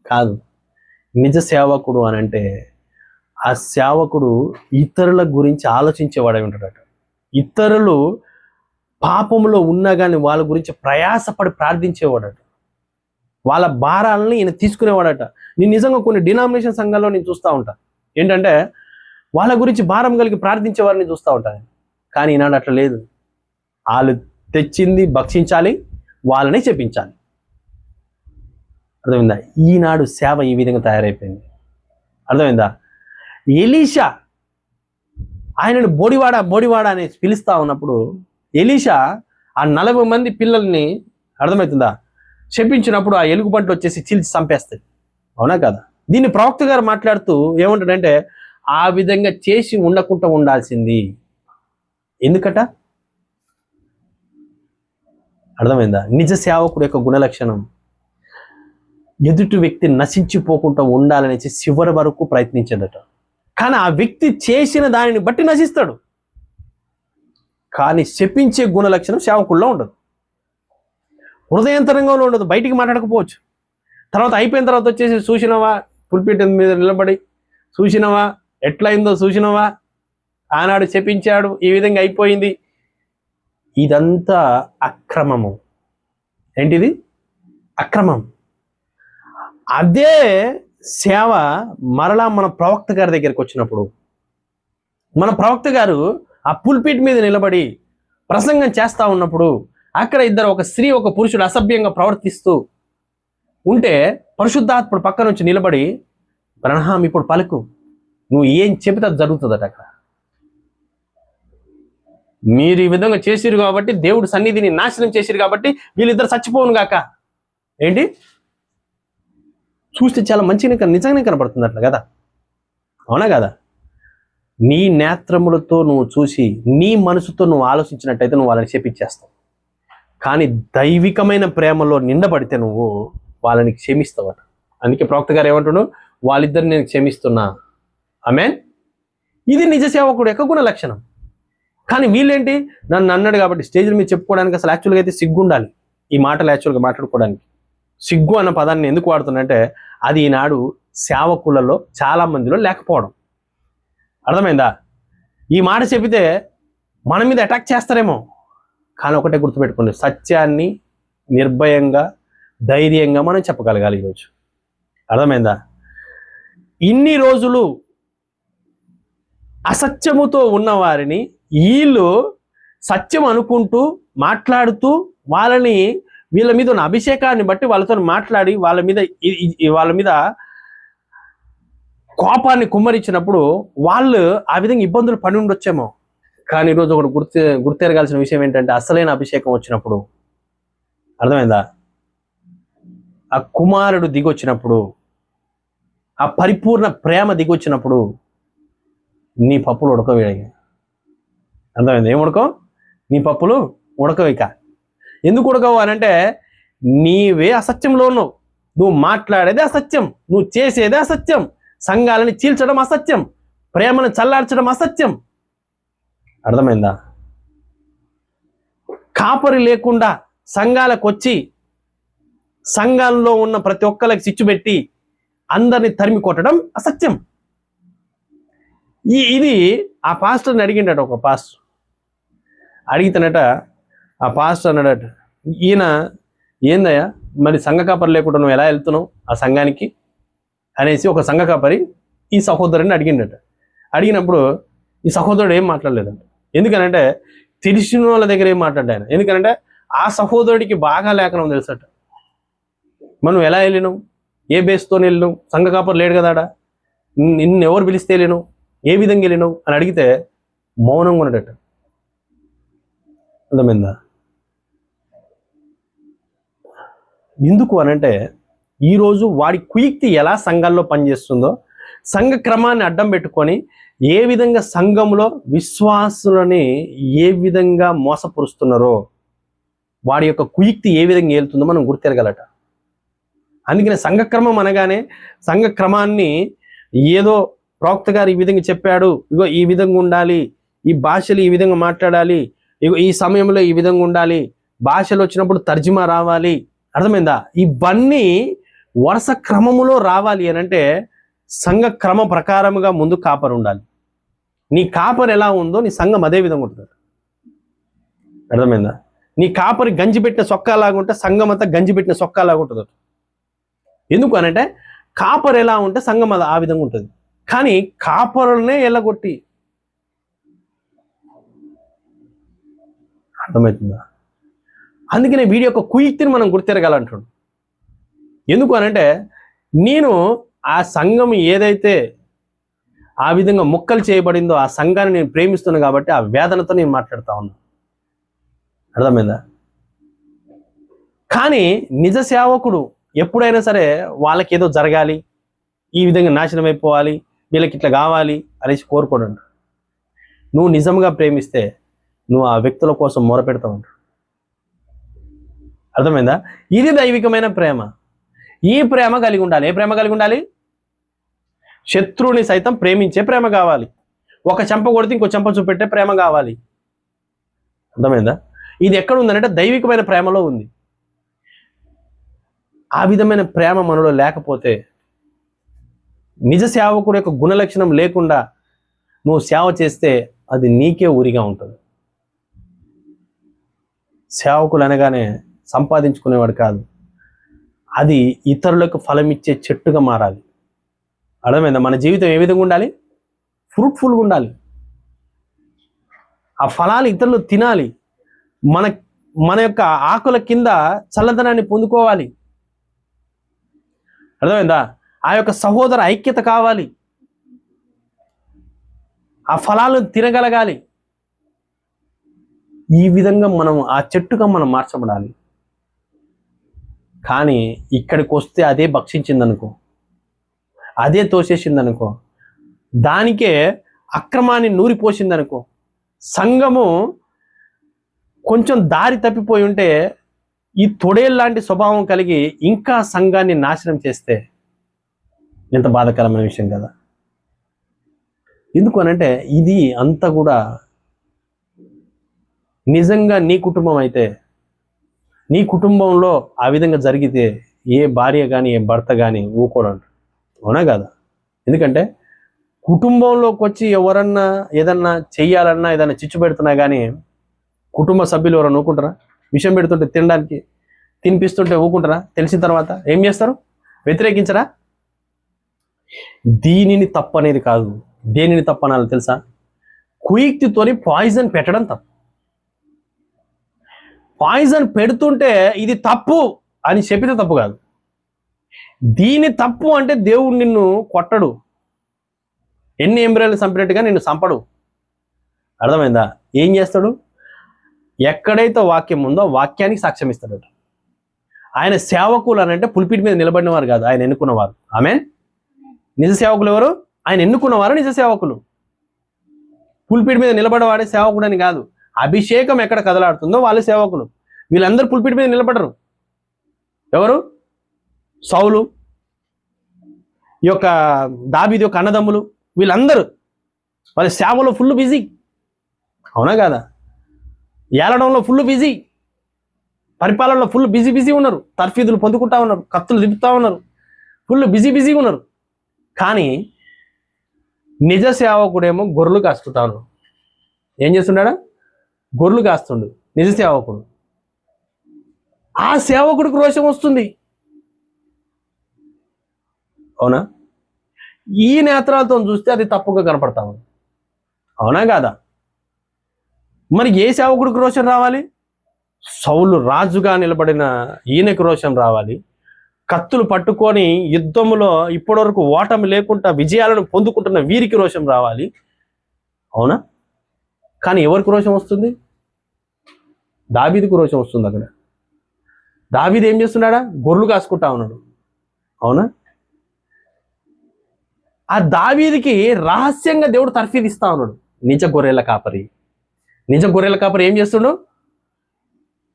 కాదు. నిజ సేవకుడు అని అంటే ఆ సేవకుడు ఇతరుల గురించి ఆలోచించేవాడై ఉంటాడట. ఇతరులు పాపంలో ఉన్నా కానీ వాళ్ళ గురించి ప్రయాసపడి ప్రార్థించేవాడట. వాళ్ళ భారాలని ఈయన తీసుకునేవాడట. నేను నిజంగా కొన్ని డినామినేషన్ సంఘాల్లో నేను చూస్తూ ఉంటా. ఏంటంటే వాళ్ళ గురించి భారం కలిగి ప్రార్థించే వారిని చూస్తూ ఉంటాను. కానీ ఈనాడు అట్లా లేదు. వాళ్ళు తెచ్చింది భక్షించాలి, వాళ్ళని చెప్పించాలి. అర్థమైందా? ఈనాడు సేవ ఈ విధంగా తయారైపోయింది. అర్థమైందా? ఎలీషా ఆయనను బోడివాడ అని పిలుస్తా ఉన్నప్పుడు ఎలీషా ఆ 40 మంది పిల్లల్ని, అర్థమవుతుందా, చెప్పించినప్పుడు ఆ ఎలుగుబంట్లు వచ్చేసి చీల్చి చంపేస్తాయి. అవునా కదా? దీన్ని ప్రవక్త గారు మాట్లాడుతూ ఏమంటాడంటే ఆ విధంగా చేసి ఉండకుండా ఉండాల్సింది. ఎందుకట? అర్థమైందా? నిజ సేవకుడు యొక్క గుణలక్షణం ఎదుటి వ్యక్తి నశించిపోకుండా ఉండాలనేసి చివరి వరకు ప్రయత్నించేదట. కానీ ఆ వ్యక్తి చేసిన దానిని బట్టి నశిస్తాడు. కానీ శపించే గుణలక్షణం సేవకుల్లో ఉండదు. హృదయంతరంగంలో ఉండదు. బయటికి మాట్లాడకపోవచ్చు. తర్వాత అయిపోయిన తర్వాత వచ్చేసి చూసినవా, పుల్పిట్ మీద నిలబడి చూసినవా, ఎట్లయిందో చూసినవా, ఆనాడు శపించాడు, ఈ విధంగా అయిపోయింది. ఇదంతా అక్రమము. ఏంటిది? అక్రమం. అదే సేవ మరలా మన ప్రవక్త గారి దగ్గరికి వచ్చినప్పుడు, మన ప్రవక్త గారు ఆ పుల్పిట్ మీద నిలబడి ప్రసంగం చేస్తా ఉన్నప్పుడు అక్కడ ఒక స్త్రీ ఒక పురుషుడు అసభ్యంగా ప్రవర్తిస్తూ ఉంటే పరిశుద్ధాత్ముడు పక్క నుంచి నిలబడి, బ్రహ్మాం ఇప్పుడు పలుకు, నువ్వు ఏం చెబితే అది జరుగుతుందట. అక్కడ మీరు ఈ విధంగా చేసిరు కాబట్టి, దేవుడు సన్నిధిని నాశనం చేసిరు కాబట్టి వీళ్ళిద్దరు చచ్చిపోను గాక. ఏంటి? చూస్తే చాలా మంచిగా నిజంగానే కనబడుతుంది అట్లా కదా? అవునా కదా? నీ నేత్రములతో నువ్వు చూసి నీ మనసుతో నువ్వు ఆలోచించినట్టయితే నువ్వు వాళ్ళని క్షమించేస్తావు. కానీ దైవికమైన ప్రేమలో నిండబడితే నువ్వు వాళ్ళని క్షమిస్తావట. అందుకే ప్రవక్త గారు ఏమంటున్నాడు? వాళ్ళిద్దరిని నేను క్షమిస్తున్నా. ఆమేన్. ఇది నిజ సేవకుడు యొక్క గుణ లక్షణం. కానీ వీళ్ళేంటి? నన్ను అన్నాడు కాబట్టి స్టేజ్ మీద చెప్పుకోవడానికి అసలు యాక్చువల్గా అయితే సిగ్గు ఉండాలి. ఈ మాటలు యాక్చువల్గా మాట్లాడుకోవడానికి సిగ్గు అన్న పదాన్ని ఎందుకు వాడుతున్నంటే అది ఈనాడు సేవకులలో చాలా మందిలో లేకపోవడం. అర్థమైందా? ఈ మాట చెబితే మన మీద అటాక్ చేస్తారేమో. కానీ ఒకటే గుర్తుపెట్టుకోండి, సత్యాన్ని నిర్భయంగా ధైర్యంగా మనం చెప్పగలగాలి ఈరోజు. అర్థమైందా? ఇన్ని రోజులు అసత్యముతో ఉన్న వారిని వీళ్ళు సత్యం అనుకుంటూ మాట్లాడుతూ వీళ్ళ మీద ఉన్న అభిషేకాన్ని బట్టి వాళ్ళతో మాట్లాడి వాళ్ళ మీద కోపాన్ని కుమ్మరించినప్పుడు వాళ్ళు ఆ విధంగా ఇబ్బందులు పడి ఉండొచ్చేమో. కానీ ఈరోజు ఒకటి గుర్తెరగాల్సిన విషయం ఏంటంటే అసలైన అభిషేకం వచ్చినప్పుడు, అర్థమైందా, ఆ కుమారుడు దిగొచ్చినప్పుడు, ఆ పరిపూర్ణ ప్రేమ దిగొచ్చినప్పుడు నీ పప్పులు ఉడకవేయ. అర్థమైంది? ఏం ఉడకవు? నీ పప్పులు ఉడకవేక. ఎందుకు ఉడకవు అనంటే నీవే అసత్యంలో ఉన్నావు. నువ్వు మాట్లాడేదే అసత్యం, నువ్వు చేసేదే అసత్యం, సంఘాలని చీల్చడం అసత్యం, ప్రేమను చల్లార్చడం అసత్యం. అర్థమైందా? కాపరి లేకుండా సంఘాలకు వచ్చి సంఘాల్లో ఉన్న ప్రతి ఒక్కరికి చిచ్చు పెట్టి అందరిని తరిమి కొట్టడం అసత్యం. ఇది ఆ పాస్టర్ని అడిగిండట. ఒక పాస్టర్ అడిగితేనట ఆ పాస్టర్ అన్నాడట, ఈయన ఏందయ్యా మరి సంఘ కాపరి లేకుండా నువ్వు ఎలా వెళ్తున్నావు ఆ సంఘానికి అనేసి ఒక సంఘ కాపరి ఈ సహోదరుని అడిగిండట. అడిగినప్పుడు ఈ సహోదరుడు ఏం మాట్లాడలేదంట. ఎందుకనంటే తెలిసిన వాళ్ళ దగ్గర ఏం మాట్లాడ్డా ఆయన. ఎందుకనంటే ఆ సహోదరుడికి బాగా లేఖనం తెలుసట. మనం ఎలా వెళ్ళినావు, ఏ బేస్తో వెళ్ళినావు, సంఘ కాపరి లేడు కదాడా, నిన్ను ఎవరు పిలిస్తే వెళ్ళినావు, ఏ విధంగా వెళ్ళినావు అని అడిగితే మౌనంగా ఉన్నాడట. అర్థమైందా? ఎందుకు అనంటే ఈరోజు వాడి కుయుక్తి ఎలా సంఘాల్లో పనిచేస్తుందో, సంఘ క్రమాన్ని అడ్డం పెట్టుకొని ఏ విధంగా సంఘంలో విశ్వాసులని ఏ విధంగా మోసపరుస్తున్నారో, వాడి యొక్క కుయుక్తి ఏ విధంగా ఏలుతుందో మనం గుర్తెరగలట. అందుకనే సంఘక్రమం అనగానే సంఘ క్రమాన్ని ఏదో ప్రవక్త గారు ఈ విధంగా చెప్పాడు, ఇగో ఈ విధంగా ఉండాలి, ఈ భాషలు ఈ విధంగా మాట్లాడాలి, ఇగో ఈ సమయంలో ఈ విధంగా ఉండాలి, భాషలు వచ్చినప్పుడు తర్జుమా రావాలి. అర్థమైందా? ఇవన్నీ వరుస క్రమములో రావాలి అని అంటే సంఘ క్రమ ప్రకారముగా ముందు కాపరి ఉండాలి. నీ కాపరి ఎలా ఉందో నీ సంఘం అదే విధంగా ఉంటుంది. అర్థమైందా? నీ కాపరి గంజి పెట్టిన సొక్కాలాగా ఉంటే సంఘం అంతా గంజి పెట్టిన సొక్కాలాగా ఉంటుంది. ఎందుకు అనంటే కాపరి ఎలా ఉంటే సంఘం ఆ విధంగా ఉంటుంది. కానీ కాపరులనే ఎల్లగొట్టి, అర్థమవుతుందా? అందుకనే వీడి యొక్క కుయుక్తిని మనం గుర్తెరగాలంటాడు. ఎందుకు అనంటే నేను ఆ సంఘం ఏదైతే ఆ విధంగా ముక్కలు చేయబడిందో ఆ సంఘాన్ని నేను ప్రేమిస్తున్నాను కాబట్టి ఆ వేదనతో నేను మాట్లాడుతా ఉన్నా. అర్థమైందా? కానీ నిజ సేవకుడు ఎప్పుడైనా సరే వాళ్ళకి ఏదో జరగాలి, ఈ విధంగా నాశనం అయిపోవాలి, వీళ్ళకి ఇట్లా కావాలి అనేసి కోరుకోడండి. నువ్వు నిజంగా ప్రేమిస్తే నువ్వు ఆ వ్యక్తుల కోసం మొరపెడతా ఉంటావు. అర్థమైందా? ఇది దైవికమైన ప్రేమ. ఈ ప్రేమ కలిగి ఉండాలి. ఏ ప్రేమ కలిగి ఉండాలి? శత్రువుని సైతం ప్రేమించే ప్రేమ కావాలి. ఒక చెంప కొడితే ఇంకో చెంప చూపెట్టే ప్రేమ కావాలి. అర్థమైందా? ఇది ఎక్కడ ఉందనంటే దైవికమైన ప్రేమలో ఉంది. ఆ విధమైన ప్రేమ మనలో లేకపోతే, నిజ సేవకుడు యొక్క గుణలక్షణం లేకుండా నువ్వు సేవ చేస్తే అది నీకే ఊరిగా ఉంటుంది. సేవకులు అనగానే సంపాదించుకునేవాడు కాదు, అది ఇతరులకు ఫలమిచ్చే చెట్టుగా మారాలి. అర్థమైందా? మన జీవితం ఏ విధంగా ఉండాలి? ఫ్రూట్ఫుల్గా ఉండాలి. ఆ ఫలాలు ఇతరులు తినాలి. మన యొక్క ఆకుల కింద చల్లదనాన్ని పొందుకోవాలి. అర్థమైందా? ఆ యొక్క సహోదర ఐక్యత కావాలి. ఆ ఫలాలను తినగలగాలి. ఈ విధంగా మనం ఆ చెట్టుగా మనం మార్చబడాలి. కానీ ఇక్కడికి వస్తే అదే భక్షించిందనుకో, అదే తోసేసిందనుకో, దానికే అక్రమాన్ని నూరిపోసిందనుకో, సంఘము కొంచెం దారి తప్పిపోయి ఉంటే ఈ తొడేల్లాంటి స్వభావం కలిగి ఇంకా సంఘాన్ని నాశనం చేస్తే ఎంత బాధాకరమైన విషయం కదా. ఎందుకు అనంటే ఇది అంతా కూడా నిజంగా నీ కుటుంబం అయితే, నీ కుటుంబంలో ఆ విధంగా జరిగితే ఏ భార్య కానీ ఏ భర్త కానీ ఊకోడంట. అవునా కదా? ఎందుకంటే కుటుంబంలోకి వచ్చి ఎవరన్నా ఏదన్నా చెయ్యాలన్నా ఏదన్నా చిచ్చు పెడుతున్నా కానీ కుటుంబ సభ్యులు ఎవరన్నా ఊకుంటారా? విషయం పెడుతుంటే తినడానికి తినిపిస్తుంటే ఊకుంటారా? తెలిసిన తర్వాత ఏం చేస్తారు? వ్యతిరేకించరా? దీనిని తప్పనేది కాదు. దేనిని తప్పనాలి తెలుసా? కుయుక్తితోని పాయిజన్ పెట్టడం తప్పు. పాయిజన్ పెడుతుంటే ఇది తప్పు అని చెప్పితే తప్పు కాదు. దీని తప్పు అంటే దేవుడు నిన్ను కొట్టడు, ఎన్ని ఎంబ్రాయిలు చంపినట్టుగా నిన్ను చంపడు. అర్థమైందా? ఏం చేస్తాడు? ఎక్కడైతే వాక్యం ఉందో వాక్యానికి సాక్ష్యం ఇస్తాడు. ఆయన సేవకులు అని అంటే పుల్పిట్ మీద నిలబడిన వారు కాదు, ఆయన ఎన్నుకున్నవారు. ఆమేన్. నిజ సేవకులు ఎవరు? ఆయన ఎన్నుకున్నవారు నిజ సేవకులు. పుల్పిట్ మీద నిలబడవాడే సేవకుడు అని కాదు. అభిషేకం ఎక్కడ కదలాడుతుందో వాళ్ళు సేవకులు. వీళ్ళందరూ పుల్పిట్ మీద నిలబడరు. ఎవరు? సౌలు, ఈ యొక్క దావీదు యొక్క అన్నదమ్ములు, వీళ్ళందరూ వాళ్ళ సేవలో ఫుల్ బిజీ. అవునా కాదా? ఏలడంలో ఫుల్ బిజీ, పరిపాలనలో ఫుల్ బిజీ ఉన్నారు, తర్ఫీదులు పొందుకుంటా ఉన్నారు, కత్తులు దింపుతా ఉన్నారు, ఫుల్ బిజీగా ఉన్నారు. కానీ నిజ సేవకుడేమో గొర్రెలు కాస్తుంటాను. ఏం చేస్తున్నాడా? గొర్రెలు కాస్తుండు నిజ సేవకుడు. ఆ సేవకుడికి రోషం వస్తుంది. అవునా? ఈ నేత్రాలతో చూస్తే అది తప్పుగా కనపడతా ఉంది. అవునా కాదా? మరి ఏ సేవకుడికి రోషం రావాలి? సౌలు రాజుగా నిలబడిన ఈయనకి రోషం రావాలి. కత్తులు పట్టుకొని యుద్ధములో ఇప్పటివరకు ఓటమి లేకుండా విజయాలను పొందుకుంటున్న వీరికి రోషం రావాలి. అవునా? కానీ ఎవరికి రోషం వస్తుంది? దావీదుకు రోషం వస్తుంది. అక్కడ దావీదు ఏం చేస్తున్నాడా? గొర్రెలు కాసుకుంటా ఉన్నాడు. అవునా? ఆ దావీదుకి రహస్యంగా దేవుడు తర్ఫీదు ఇస్తా ఉన్నాడు. నిజ గొర్రెల కాపరి ఏం చేస్తుండు?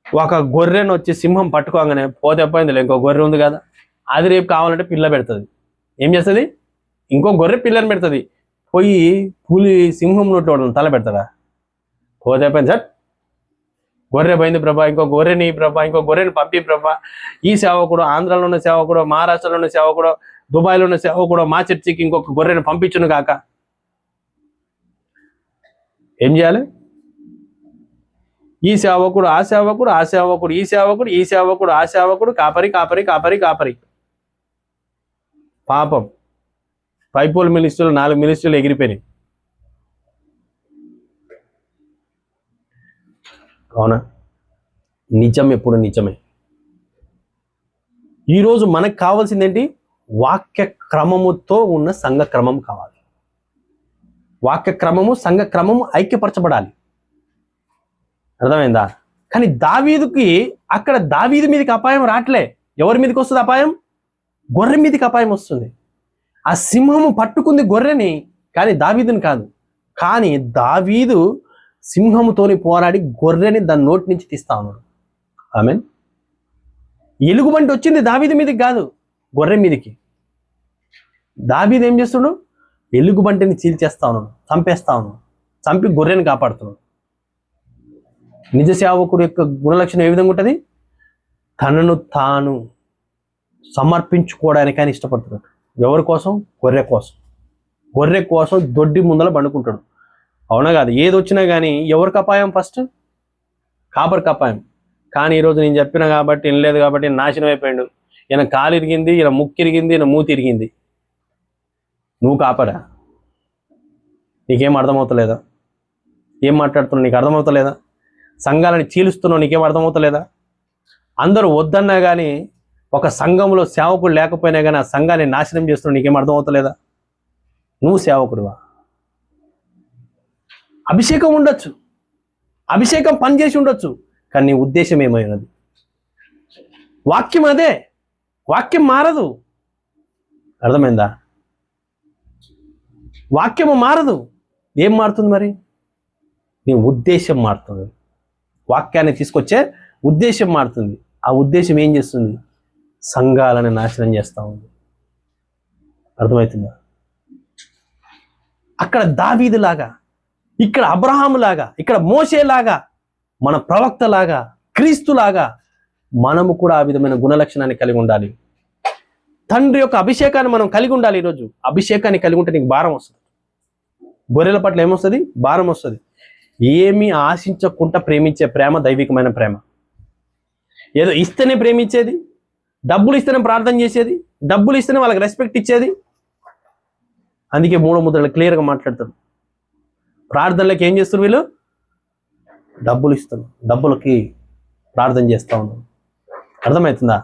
ఒక గొర్రెను వచ్చి సింహం పట్టుకోగానే పోతే పోయింది, ఇంకో గొర్రె ఉంది కదా, అది రేపు కావాలంటే పిల్ల పెడుతుంది. ఏం చేస్తుంది? ఇంకో గొర్రె పిల్లని పెడుతుంది. పోయి పులి సింహం నోట్లో తల పెడతాడా? పోతే పని సార్, గొర్రె పోయింది ప్రభా, ఇంకో గొర్రెని ప్రభా, ఇంకో గొర్రెని పంపి ప్రభా. ఈ సేవకుడు, ఆంధ్రాలో ఉన్న సేవకుడు, మహారాష్ట్రలో ఉన్న సేవకుడు, దుబాయ్లో ఉన్న సేవకుడు మా చర్చికి ఇంకొక గొర్రెని పంపించును కాక ఏం చేయాలి? ఈ సేవకుడు ఆ సేవకుడు, ఆ సేవకుడు ఈ సేవకుడు, ఈ సేవకుడు ఆ సేవకుడు, కాపరి కాపరి కాపరి కాపరి. పాపం పైపోల్ మినిస్టర్లు 4 మినిస్టర్లు ఎగిరిపోయినాయి. అవునా? నిజం ఎప్పుడు నిజమే. ఈరోజు మనకు కావాల్సింది ఏంటి? వాక్య క్రమముతో ఉన్న సంఘ క్రమం కావాలి. వాక్య క్రమము, సంఘ క్రమము ఐక్యపరచబడాలి. అర్థమైందా? కానీ దావీదుకి అక్కడ దావీదు మీదకి అపాయం రావట్లే. ఎవరి మీదకి వస్తుంది అపాయం? గొర్రె మీదకి అపాయం వస్తుంది. ఆ సింహము పట్టుకుంది గొర్రెని, కానీ దావీదుని కాదు. కానీ దావీదు సింహముతోని పోరాడి గొర్రెని దాని నోటి నుంచి తీస్తా ఉన్నాడు. ఆమేన్. ఎలుగుబంటి వచ్చింది దావీదు మీదకి కాదు, గొర్రె మీదకి. దావీదు ఏం చేస్తున్నాడు? ఎలుగుబంటిని చీల్చేస్తా ఉన్నాడు, చంపేస్తా ఉన్నాడు, చంపి గొర్రెని కాపాడుతున్నాడు. నిజ సేవకుడు యొక్క గుణలక్షణం ఏ విధంగా ఉంటుంది? తనను తాను సమర్పించుకోవడానికి ఆయన ఇష్టపడుతున్నాడు. ఎవరి కోసం? గొర్రె కోసం. గొర్రె కోసం దొడ్డి ముందల బండుకుంటాడు. అవునా కాదు? ఏది వచ్చినా కానీ ఎవరికి అపాయం? ఫస్ట్ కాపరికి అపాయం. కానీ ఈరోజు నేను చెప్పిన కాబట్టి, వినలేదు కాబట్టి నాశనం అయిపోయాడు. ఈయన కాలు ఇరిగింది, ఈయన ముక్కు ఇరిగింది, ఈయన మూతి ఇరిగింది. నువ్వు కాపరా? నీకేం అర్థమవుతలేదా? ఏం మాట్లాడుతున్నావు? నీకు అర్థమవుతలేదా? సంఘాలని చీలుస్తున్నావు, నీకేం అర్థమవుతలేదా? అందరూ వద్దన్నా కానీ, ఒక సంఘంలో సేవకుడు లేకపోయినా కానీ ఆ సంఘాన్ని నాశనం చేస్తున్నావు, నీకేం అర్థమవుతలేదా? నువ్వు సేవకుడువా? అభిషేకం ఉండొచ్చు, అభిషేకం పనిచేసి ఉండొచ్చు, కానీ నీ ఉద్దేశం ఏమైనది? వాక్యం అదే, వాక్యం మారదు. అర్థమైందా? వాక్యము మారదు. ఏం మారుతుంది మరి? నీ ఉద్దేశం మారుతుంది. వాక్యాన్ని తీసుకొచ్చే ఉద్దేశం మారుతుంది. ఆ ఉద్దేశం ఏం చేస్తుంది? సంఘాలను నాశనం చేస్తూ ఉంది. అర్థమవుతుందా? అక్కడ దావీదులాగా, ఇక్కడ అబ్రహాములాగా, ఇక్కడ మోషేలాగా, మన ప్రవక్తలాగా, క్రీస్తులాగా మనము కూడా ఆ విధమైన గుణలక్షణాన్ని కలిగి ఉండాలి. తండ్రి యొక్క అభిషేకాన్ని మనం కలిగి ఉండాలి. ఈరోజు అభిషేకాన్ని కలిగి ఉంటే నీకు భారం వస్తుంది. గొర్రెల పట్ల ఏమొస్తుంది? భారం వస్తుంది. ఏమీ ఆశించకుండా ప్రేమించే ప్రేమ దైవికమైన ప్రేమ. ఏదో ఇస్తేనే ప్రేమించేది, డబ్బులు ఇస్తేనే ప్రార్థన చేసేది, డబ్బులు ఇస్తేనే వాళ్ళకి రెస్పెక్ట్ ఇచ్చేది. అందుకే 3 ముద్రలు క్లియర్గా మాట్లాడతారు. ప్రార్థనలకు ఏం చేస్తారు వీళ్ళు? డబ్బులు ఇస్తారు, డబ్బులకి ప్రార్థన చేస్తూ ఉన్నాం. అర్థమవుతుందా?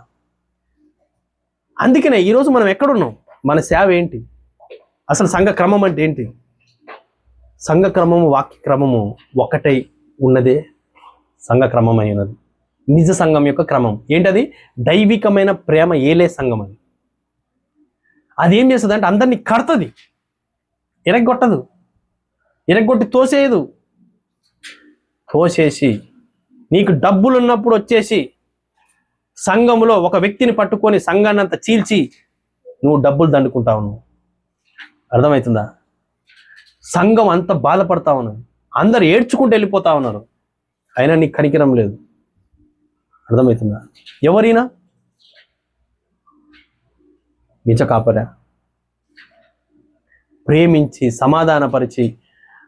అందుకనే ఈరోజు మనం ఎక్కడున్నాం? మన సేవ ఏంటి? అసలు సంఘ క్రమం అంటే ఏంటి? సంఘ క్రమము, వాక్య క్రమము ఒకటై ఉన్నదే సంఘ క్రమం అయినది. నిజ సంఘం యొక్క క్రమం ఏంటది? దైవికమైన ప్రేమ ఏలే సంఘం. అది అదేం చేస్తుంది అంటే అందరినీ కడుతుంది, ఎరగొట్టదు, ఎరగొట్టి తోసేయదు. తోసేసి నీకు డబ్బులు ఉన్నప్పుడు వచ్చేసి సంఘములో ఒక వ్యక్తిని పట్టుకొని సంఘాన్ని అంతా చీల్చి నువ్వు డబ్బులు దండుకుంటా ఉన్నావు. అర్థమవుతుందా? సంఘం అంత బాధపడతా ఉన్నది, అందరు ఏడ్చుకుంటూ వెళ్ళిపోతా ఉన్నారు, అయినా నీకు కనికరం లేదు. అర్థమవుతుందా? ఎవరైనా నిజ కాపరా? ప్రేమించి సమాధానపరిచి,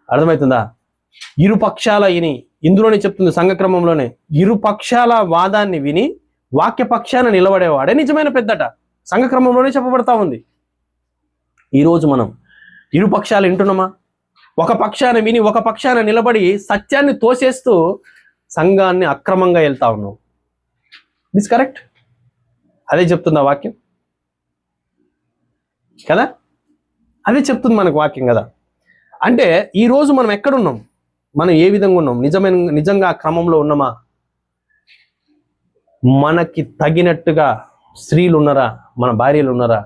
అర్థమవుతుందా? ఇరుపక్షాల విని, ఇందులోనే చెప్తుంది సంఘక్రమంలోనే, ఇరుపక్షాల వాదాన్ని విని వాక్యపక్షాన నిలబడేవాడే నిజమైన పెద్దట. సంఘక్రమంలోనే చెప్పబడతా ఉంది. ఈరోజు మనం ఇరుపక్షాలు వింటున్నామా? ఒక పక్షాన విని ఒక పక్షాన నిలబడి సత్యాన్ని తోసేస్తూ సంఘాన్ని అక్రమంగా వెళ్తా ఉన్నావు. This correct? అదే చెప్తుంది వాక్యం కదా? అదే చెప్తుంది మనకు వాక్యం కదా. అంటే ఈరోజు మనం ఎక్కడున్నాం? మనం ఏ విధంగా ఉన్నాం? నిజంగా ఆ క్రమంలో ఉన్నామా? మనకి తగినట్టుగా స్త్రీలు ఉన్నారా? మన భార్యలు ఉన్నారా?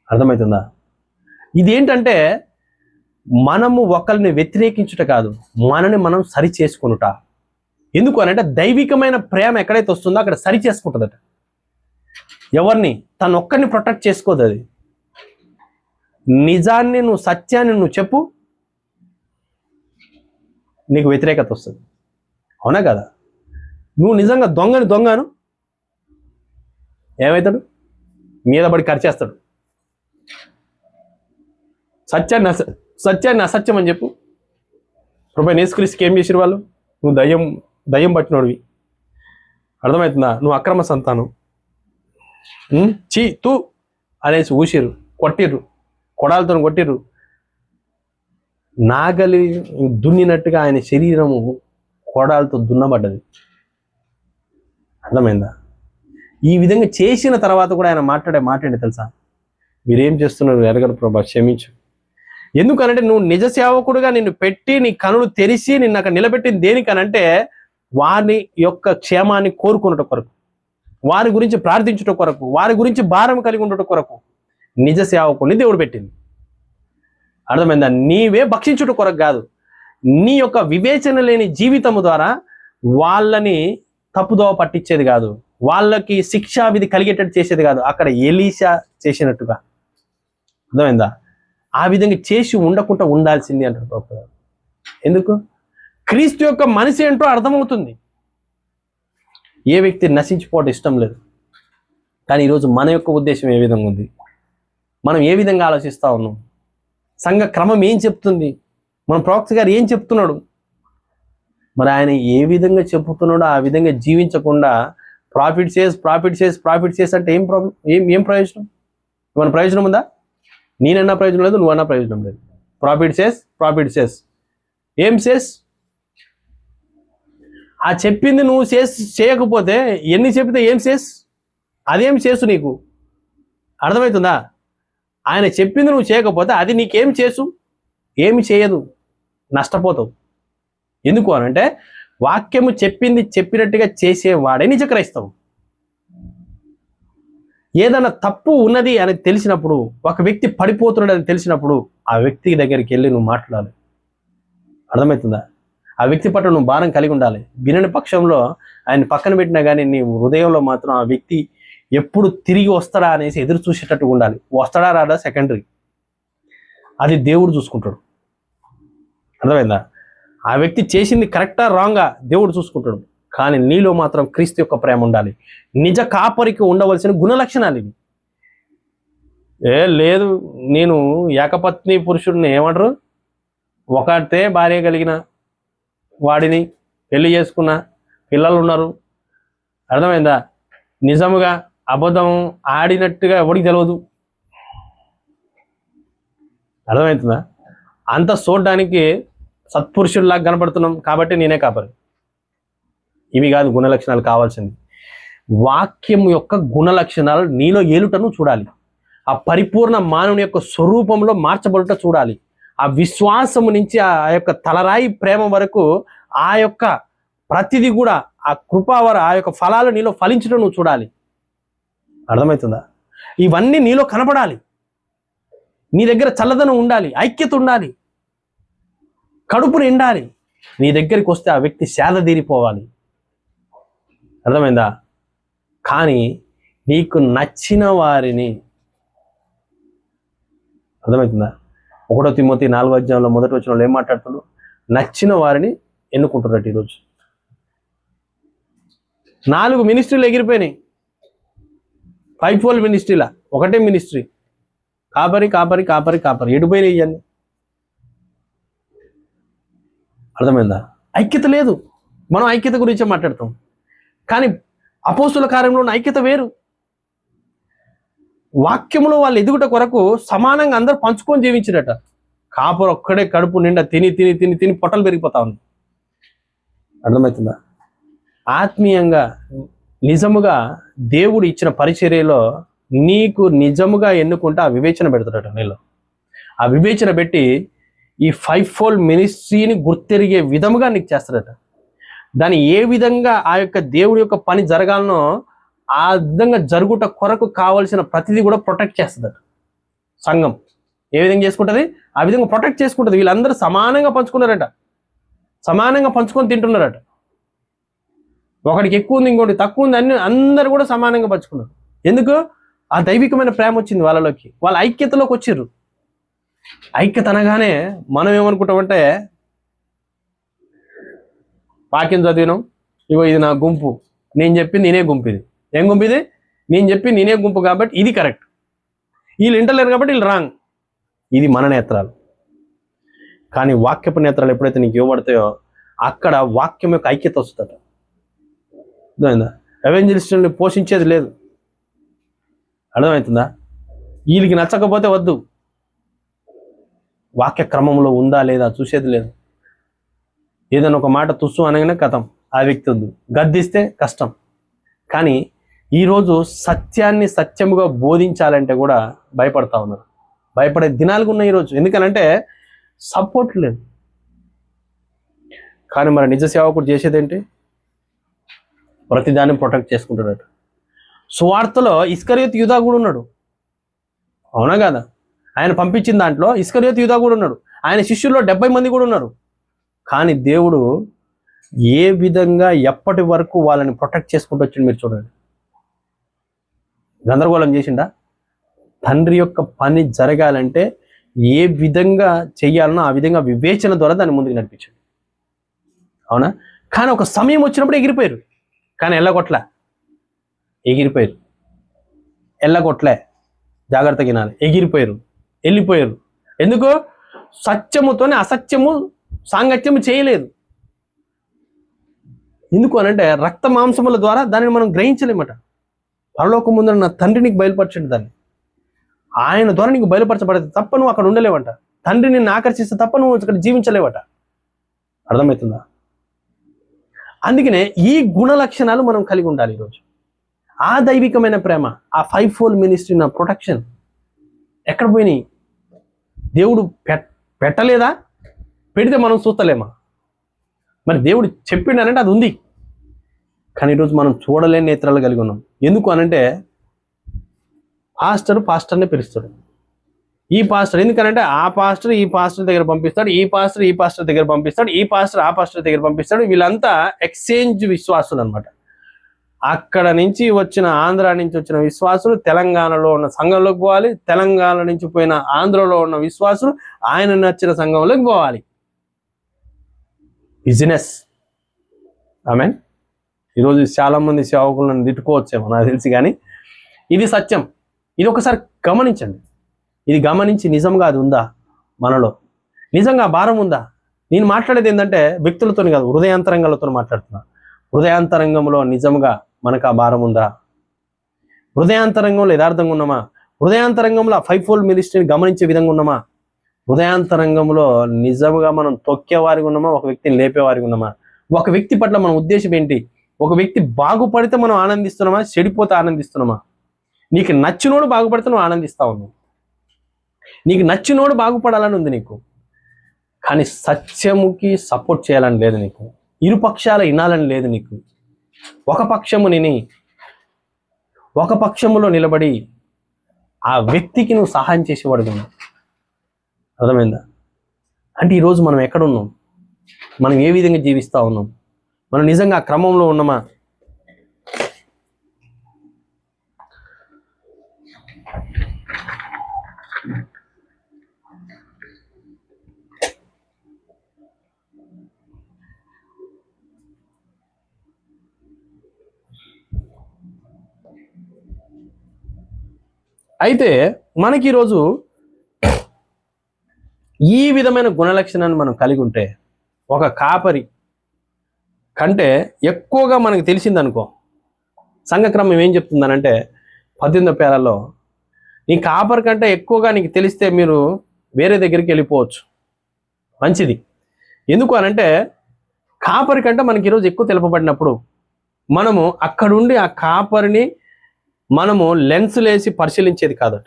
అర్థమవుతుందా? ఇదేంటంటే మనము ఒకరిని వ్యతిరేకించుట కాదు, మనని మనం సరి చేసుకునుట. ఎందుకు అని అంటే దైవికమైన ప్రేమ ఎక్కడైతే వస్తుందో అక్కడ సరి చేసుకుంటుందట. ఎవరిని? తను ఒక్కరిని ప్రొటెక్ట్ చేసుకోదు. అది నిజాన్ని నువ్వు సత్యాన్ని నువ్వు చెప్పు, నీకు వ్యతిరేకత వస్తుంది. అవునా కదా? నువ్వు నిజంగా దొంగను ఏమవుతాడు? మీద పడి ఖర్చేస్తాడు. సత్యాన్ని అసత్యం అని చెప్పు. ప్రభువైన యేసుక్రీస్తుకి ఏం చేసిరు వాళ్ళు? నువ్వు దయ్యం పట్టినోడివి, అర్థమవుతుందా? నువ్వు అక్రమ సంతానం, తూ అనేసి ఊసిరు, కొట్టిర్రు, కొడాలతో కొట్టిర్రు. నాగలి దున్నినట్టుగా ఆయన శరీరము కొడాలతో దున్నబడ్డది. అర్థమైందా? ఈ విధంగా చేసిన తర్వాత కూడా ఆయన మాట్లాడే తెలుసా? మీరేం చేస్తున్నారు ఎరగరు ప్రభా, క్షమించు. ఎందుకనంటే నువ్వు నిజ సేవకుడుగా నిన్ను పెట్టి నీ కనులు తెరిచి నిన్ను అక్కడ నిలబెట్టింది దేనికనంటే వారి యొక్క క్షేమాన్ని కోరుకున్నట కొరకు, వారి గురించి ప్రార్థించుట కొరకు, వారి గురించి భారం కలిగి ఉండట కొరకు నిజ సేవకుడిని దేవుడు పెట్టింది. అర్థమైందా? నీవే భక్షించుట కొరకు కాదు. నీ యొక్క వివేచన లేని జీవితము ద్వారా వాళ్ళని తప్పుదోవ పట్టించేది కాదు, వాళ్ళకి శిక్షా విధి కలిగేటట్టు చేసేది కాదు. అక్కడ ఎలీషా చేసినట్టుగా, అర్థమైందా? ఆ విధంగా చేసి ఉండకుండా ఉండాల్సింది అంటారు ప్రభువు. ఎందుకు? క్రీస్తు యొక్క మనిషి ఏంటో అర్థమవుతుంది. ఏ వ్యక్తి నశించిపోవడం ఇష్టం లేదు. కానీ ఈరోజు మన యొక్క ఉద్దేశం ఏ విధంగా ఉంది? మనం ఏ విధంగా ఆలోచిస్తూ ఉన్నాం? సంఘ క్రమం ఏం చెప్తుంది? మన ప్రవక్త గారు ఏం చెప్తున్నాడు? మరి ఆయన ఏ విధంగా చెబుతున్నాడో ఆ విధంగా జీవించకుండా ప్రాఫిట్ చేసి అంటే ఏం ప్రాబ్లం? ఏం ప్రయోజనం? మన ప్రయోజనం ఉందా? నేనన్నా ప్రయోజనం లేదు, నువ్వన్నా ప్రయోజనం లేదు. ప్రాఫిట్ చేస్ ఏం చేస్? ఆ చెప్పింది నువ్వు చేయకపోతే ఎన్ని చెప్తే ఏం చేస్? అదేం చేసు నీకు? అర్థమవుతుందా? ఆయన చెప్పింది నువ్వు చేయకపోతే అది నీకేం చేసు? ఏమి చేయదు, నష్టపోతావు. ఎందుకు అనంటే వాక్యము చెప్పింది చెప్పినట్టుగా చేసేవాడే నిజ క్రైస్తవం. ఏదైనా తప్పు ఉన్నది అని తెలిసినప్పుడు, ఒక వ్యక్తి పడిపోతున్నాడు అని తెలిసినప్పుడు ఆ వ్యక్తి దగ్గరికి వెళ్ళి నువ్వు మాట్లాడాలి. అర్థమవుతుందా? ఆ వ్యక్తి పట్ల నువ్వు భారం కలిగి ఉండాలి. వినని పక్షంలో ఆయన పక్కన పెట్టినా కానీ నీ హృదయంలో మాత్రం ఆ వ్యక్తి ఎప్పుడు తిరిగి వస్తాడా అనేసి ఎదురు చూసేటట్టుగా ఉండాలి. వస్తాడా రాడా సెకండరీ, అది దేవుడు చూసుకుంటాడు. అర్థమైందా? ఆ వ్యక్తి చేసింది కరెక్టా రాంగా దేవుడు చూసుకుంటాడు. కానీ నీలో మాత్రం క్రీస్తు యొక్క ప్రేమ ఉండాలి. నిజ కాపరికి ఉండవలసిన గుణలక్షణాలు ఇవి. లేదు నేను ఏకపత్ని పురుషుడిని ఏమంటారు, ఒకటే భార్య కలిగిన వాడిని పెళ్లి చేసుకున్న, పిల్లలు ఉన్నారు, అర్థమైందా? నిజముగా అబద్ధం ఆడినట్టుగా ఎవడికి తెలియదు, అర్థమవుతుందా? అంత చూడడానికి సత్పురుషుల్లాగా కనపడుతున్నాం కాబట్టి నేనే కాపరి. ఇవి కాదు గుణలక్షణాలు కావాల్సింది. వాక్యం యొక్క గుణలక్షణాలు నీలో ఏలుటను చూడాలి. ఆ పరిపూర్ణ మానవుని యొక్క స్వరూపంలో మార్చబడుట చూడాలి. ఆ విశ్వాసము నుంచి ఆ యొక్క తలరాయి ప్రేమ వరకు ఆ యొక్క ప్రతిదీ కూడా ఆ కృపావర ఆ యొక్క ఫలాలు నీలో ఫలించడం నువ్వు చూడాలి. అర్థమవుతుందా? ఇవన్నీ నీలో కనపడాలి. నీ దగ్గర చల్లదనం ఉండాలి, ఐక్యత ఉండాలి, కడుపు నిండాలి. నీ దగ్గరికి వస్తే ఆ వ్యక్తి సేద తీరిపోవాలి. అర్థమైందా? కానీ నీకు నచ్చిన వారిని, అర్థమవుతుందా? 1 తిమోతి 4 మొదటి వచనంలో ఏం మాట్లాడుతున్నాడు? నచ్చిన వారిని ఎన్నుకుంటున్నట్టు. ఈరోజు 4 మినిస్ట్రీలు ఎగిరిపోయినాయి. 5 మినిస్ట్రీలా, ఒకటే మినిస్ట్రీ. కాపరి ఎడిపోయినాయి ఇవన్నీ. అర్థమైందా? ఐక్యత లేదు. మనం ఐక్యత గురించే మాట్లాడతాం, కానీ అపోస్తుల కార్యంలో ఉన్న ఐక్యత వేరు. వాక్యములో వాళ్ళు ఎదుగుట కొరకు సమానంగా అందరూ పంచుకొని జీవించినట. కాపరు ఒక్కడే కడుపు నిండా తిని పొట్టలు పెరిగిపోతా ఉంది. అర్థమవుతుందా? ఆత్మీయంగా నిజముగా దేవుడు ఇచ్చిన పరిచర్యలో నీకు నిజముగా ఎన్నుకుంటే ఆ వివేచన పెడతాడట నీలో. ఆ వివేచన పెట్టి ఈ 5 మినిస్ట్రీని గుర్తెరిగే విధముగా నీకు చేస్తాడట. దాన్ని ఏ విధంగా ఆ యొక్క దేవుడి యొక్క పని జరగాలనో ఆ విధంగా జరుగుట కొరకు కావాల్సిన ప్రతిదీ కూడా ప్రొటెక్ట్ చేస్తుందట. సంఘం ఏ విధంగా చేసుకుంటుంది? ఆ విధంగా ప్రొటెక్ట్ చేసుకుంటుంది. వీళ్ళందరూ సమానంగా పంచుకున్నారట, సమానంగా పంచుకొని తింటున్నారట. ఒకడికి ఎక్కువ ఉంది, ఇంకోటి తక్కువ ఉంది, అందరూ కూడా సమానంగా పంచుకున్నారు. ఎందుకు? ఆ దైవికమైన ప్రేమ వచ్చింది వాళ్ళలోకి, వాళ్ళ ఐక్యతలోకి వచ్చిర్రు. ఐక్యత అనగానే మనం ఏమనుకుంటామంటే వాక్యం చదివినాం, ఇగో ఇది నా గుంపు, నేను చెప్పింది నేనే గుంపు, ఇది ఏం గుంపు, ఇది నేను చెప్పింది నేనే గుంపు కాబట్టి ఇది కరెక్ట్, వీళ్ళు వింటలేరు కాబట్టి వీళ్ళు రాంగ్. ఇది మన నేత్రాలు. కానీ వాక్యపు నేత్రాలు ఎప్పుడైతే నీకు ఇవ్వబడతాయో అక్కడ వాక్యం యొక్క ఐక్యత వస్తుందట. అర్థమైందా? ఎవెంజలిస్టుల్ని పోషించేది లేదు. అర్థమవుతుందా? వీళ్ళకి నచ్చకపోతే వద్దు, వాక్య క్రమంలో ఉందా లేదా చూసేది లేదు. ఏదైనా ఒక మాట తుస్సు అనగానే కథం, ఆ వ్యక్తి వద్దు, గద్దిస్తే కష్టం. కానీ ఈరోజు సత్యాన్ని సత్యముగా బోధించాలంటే కూడా భయపడతా ఉన్నారు. భయపడే దినాలుగా ఉన్నాయి ఈరోజు. ఎందుకనంటే సపోర్ట్ లేదు. కానీ మరి నిజ సేవకుడు చేసేదేంటి? ప్రతిదాన్ని ప్రొటెక్ట్ చేసుకుంటాడట. సువార్తలో ఇస్కరియోతు యూదా కూడా ఉన్నాడు, అవునా కదా? ఆయన పంపించిన దాంట్లో ఇస్కరియోతు యూదా కూడా ఉన్నాడు. ఆయన శిష్యుల్లో 70 మంది కూడా ఉన్నారు. కానీ దేవుడు ఏ విధంగా ఎప్పటి వరకు వాళ్ళని ప్రొటెక్ట్ చేసుకుంటూ వచ్చింది మీరు చూడండి. గందరగోళం చేసిండా? తండ్రి యొక్క పని జరగాలంటే ఏ విధంగా చెయ్యాలనో ఆ విధంగా వివేచన ద్వారా దాన్ని ముందుకు నడిపించాడు, అవునా? కానీ ఒక సమయం వచ్చినప్పుడు ఎగిరిపోయారు. కానీ ఎల్లగొట్లే, ఎగిరిపోయారు. ఎల్లగొట్లే, జాగ్రత్తగా వినాలి. ఎగిరిపోయారు, వెళ్ళిపోయారు. ఎందుకు? సత్యముతోనే అసత్యము సాంగత్యము చేయలేదు. ఎందుకు అనంటే రక్త మాంసముల ద్వారా దానిని మనం గ్రహించలేమట. పరలోకం ముందు నా తండ్రి నీకు బయలుపరచండి, దాన్ని ఆయన ద్వారా నీకు బయలుపరచబడితే తప్ప నువ్వు అక్కడ ఉండలేవంట. తండ్రి నిన్ను ఆకర్షిస్తే తప్ప నువ్వు అక్కడ జీవించలేవట. అర్థమవుతుందా? అందుకనే ఈ గుణ లక్షణాలు మనం కలిగి ఉండాలి ఈరోజు. ఆ దైవికమైన ప్రేమ, ఆ 5-fold మినిస్ట్రీ, నా ప్రొటెక్షన్ ఎక్కడ పోయినాయి? దేవుడు పెట్టలేదా? పెడితే మనం చూస్తలేమా? మరి దేవుడు చెప్పిండనంటే అది ఉంది. కానీ ఈరోజు మనం చూడలేని నేత్రాలు కలిగి ఉన్నాం. ఎందుకు అనంటే పాస్టర్ని పిలుస్తాడు, ఈ పాస్టర్. ఎందుకనంటే ఆ పాస్టర్ ఈ పాస్టర్ దగ్గర పంపిస్తాడు, ఈ పాస్టర్ ఈ పాస్టర్ దగ్గర పంపిస్తాడు, ఈ పాస్టర్ ఆ పాస్టర్ దగ్గర పంపిస్తాడు. వీళ్ళంతా ఎక్స్చేంజ్ విశ్వాసులు అనమాట. అక్కడ నుంచి వచ్చిన, ఆంధ్ర నుంచి వచ్చిన విశ్వాసులు తెలంగాణలో ఉన్న సంఘంలోకి పోవాలి, తెలంగాణ నుంచి పోయిన ఆంధ్రలో ఉన్న విశ్వాసులు ఆయన నచ్చిన సంఘంలోకి పోవాలి. బిజినెస్. ఆమేన్. ఈరోజు చాలా మంది సేవకులను తిట్టుకోవచ్చేమో నాకు తెలిసి, కానీ ఇది సత్యం. ఇది ఒకసారి గమనించండి. ఇది గమనించి నిజంగా అది ఉందా మనలో? నిజంగా భారం ఉందా? నేను మాట్లాడేది ఏంటంటే వ్యక్తులతో కాదు, హృదయాంతరంగాలతో మాట్లాడుతున్నా. హృదయాంతరంగంలో నిజంగా మనకు ఆ భారం ఉందా? హృదయాంతరంగంలో యథార్థంగా ఉన్నామా? హృదయాంతరంగంలో 5-fold మినిస్ట్రీని గమనించే విధంగా ఉన్నామా? హృదయాంతరంగంలో నిజంగా మనం తొక్కేవారిగా ఉన్నామా? ఒక వ్యక్తిని లేపేవారిగా ఉన్నామా? ఒక వ్యక్తి పట్ల మన ఉద్దేశం ఏంటి? ఒక వ్యక్తి బాగుపడితే మనం ఆనందిస్తున్నామా? చెడిపోతే ఆనందిస్తున్నామా? నీకు నచ్చినోడు బాగుపడితే నువ్వు ఆనందిస్తా ఉన్నావు. నీకు నచ్చినోడు బాగుపడాలని ఉంది నీకు, కానీ సత్యముకి సపోర్ట్ చేయాలని లేదు నీకు. ఇరుపక్షాల వినాలని లేదు నీకు. ఒక పక్షము నిని, ఒక పక్షములో నిలబడి ఆ వ్యక్తికి నువ్వు సహాయం చేసేవాడు. అర్థమైందా? అంటే ఈరోజు మనం ఎక్కడున్నాం? మనం ఏ విధంగా జీవిస్తూ ఉన్నాం? మనం నిజంగా ఆ క్రమంలో ఉన్నామా? అయితే మనకి ఈరోజు ఈ విధమైన గుణలక్షణాన్ని మనం కలిగి ఉంటే, ఒక కాపరి కంటే ఎక్కువగా మనకు తెలిసిందనుకో, సంఘక్రమం ఏం చెప్తుందనంటే 18వ పేరాల్లో, నీ కాపరి కంటే ఎక్కువగా నీకు తెలిస్తే మీరు వేరే దగ్గరికి వెళ్ళిపోవచ్చు, మంచిది. ఎందుకు అనంటే కాపరి కంటే మనకి ఈరోజు ఎక్కువ తెలుపబడినప్పుడు మనము అక్కడుండి ఆ కాపరిని మనము లెన్సులేసి పరిశీలించేది కాదట.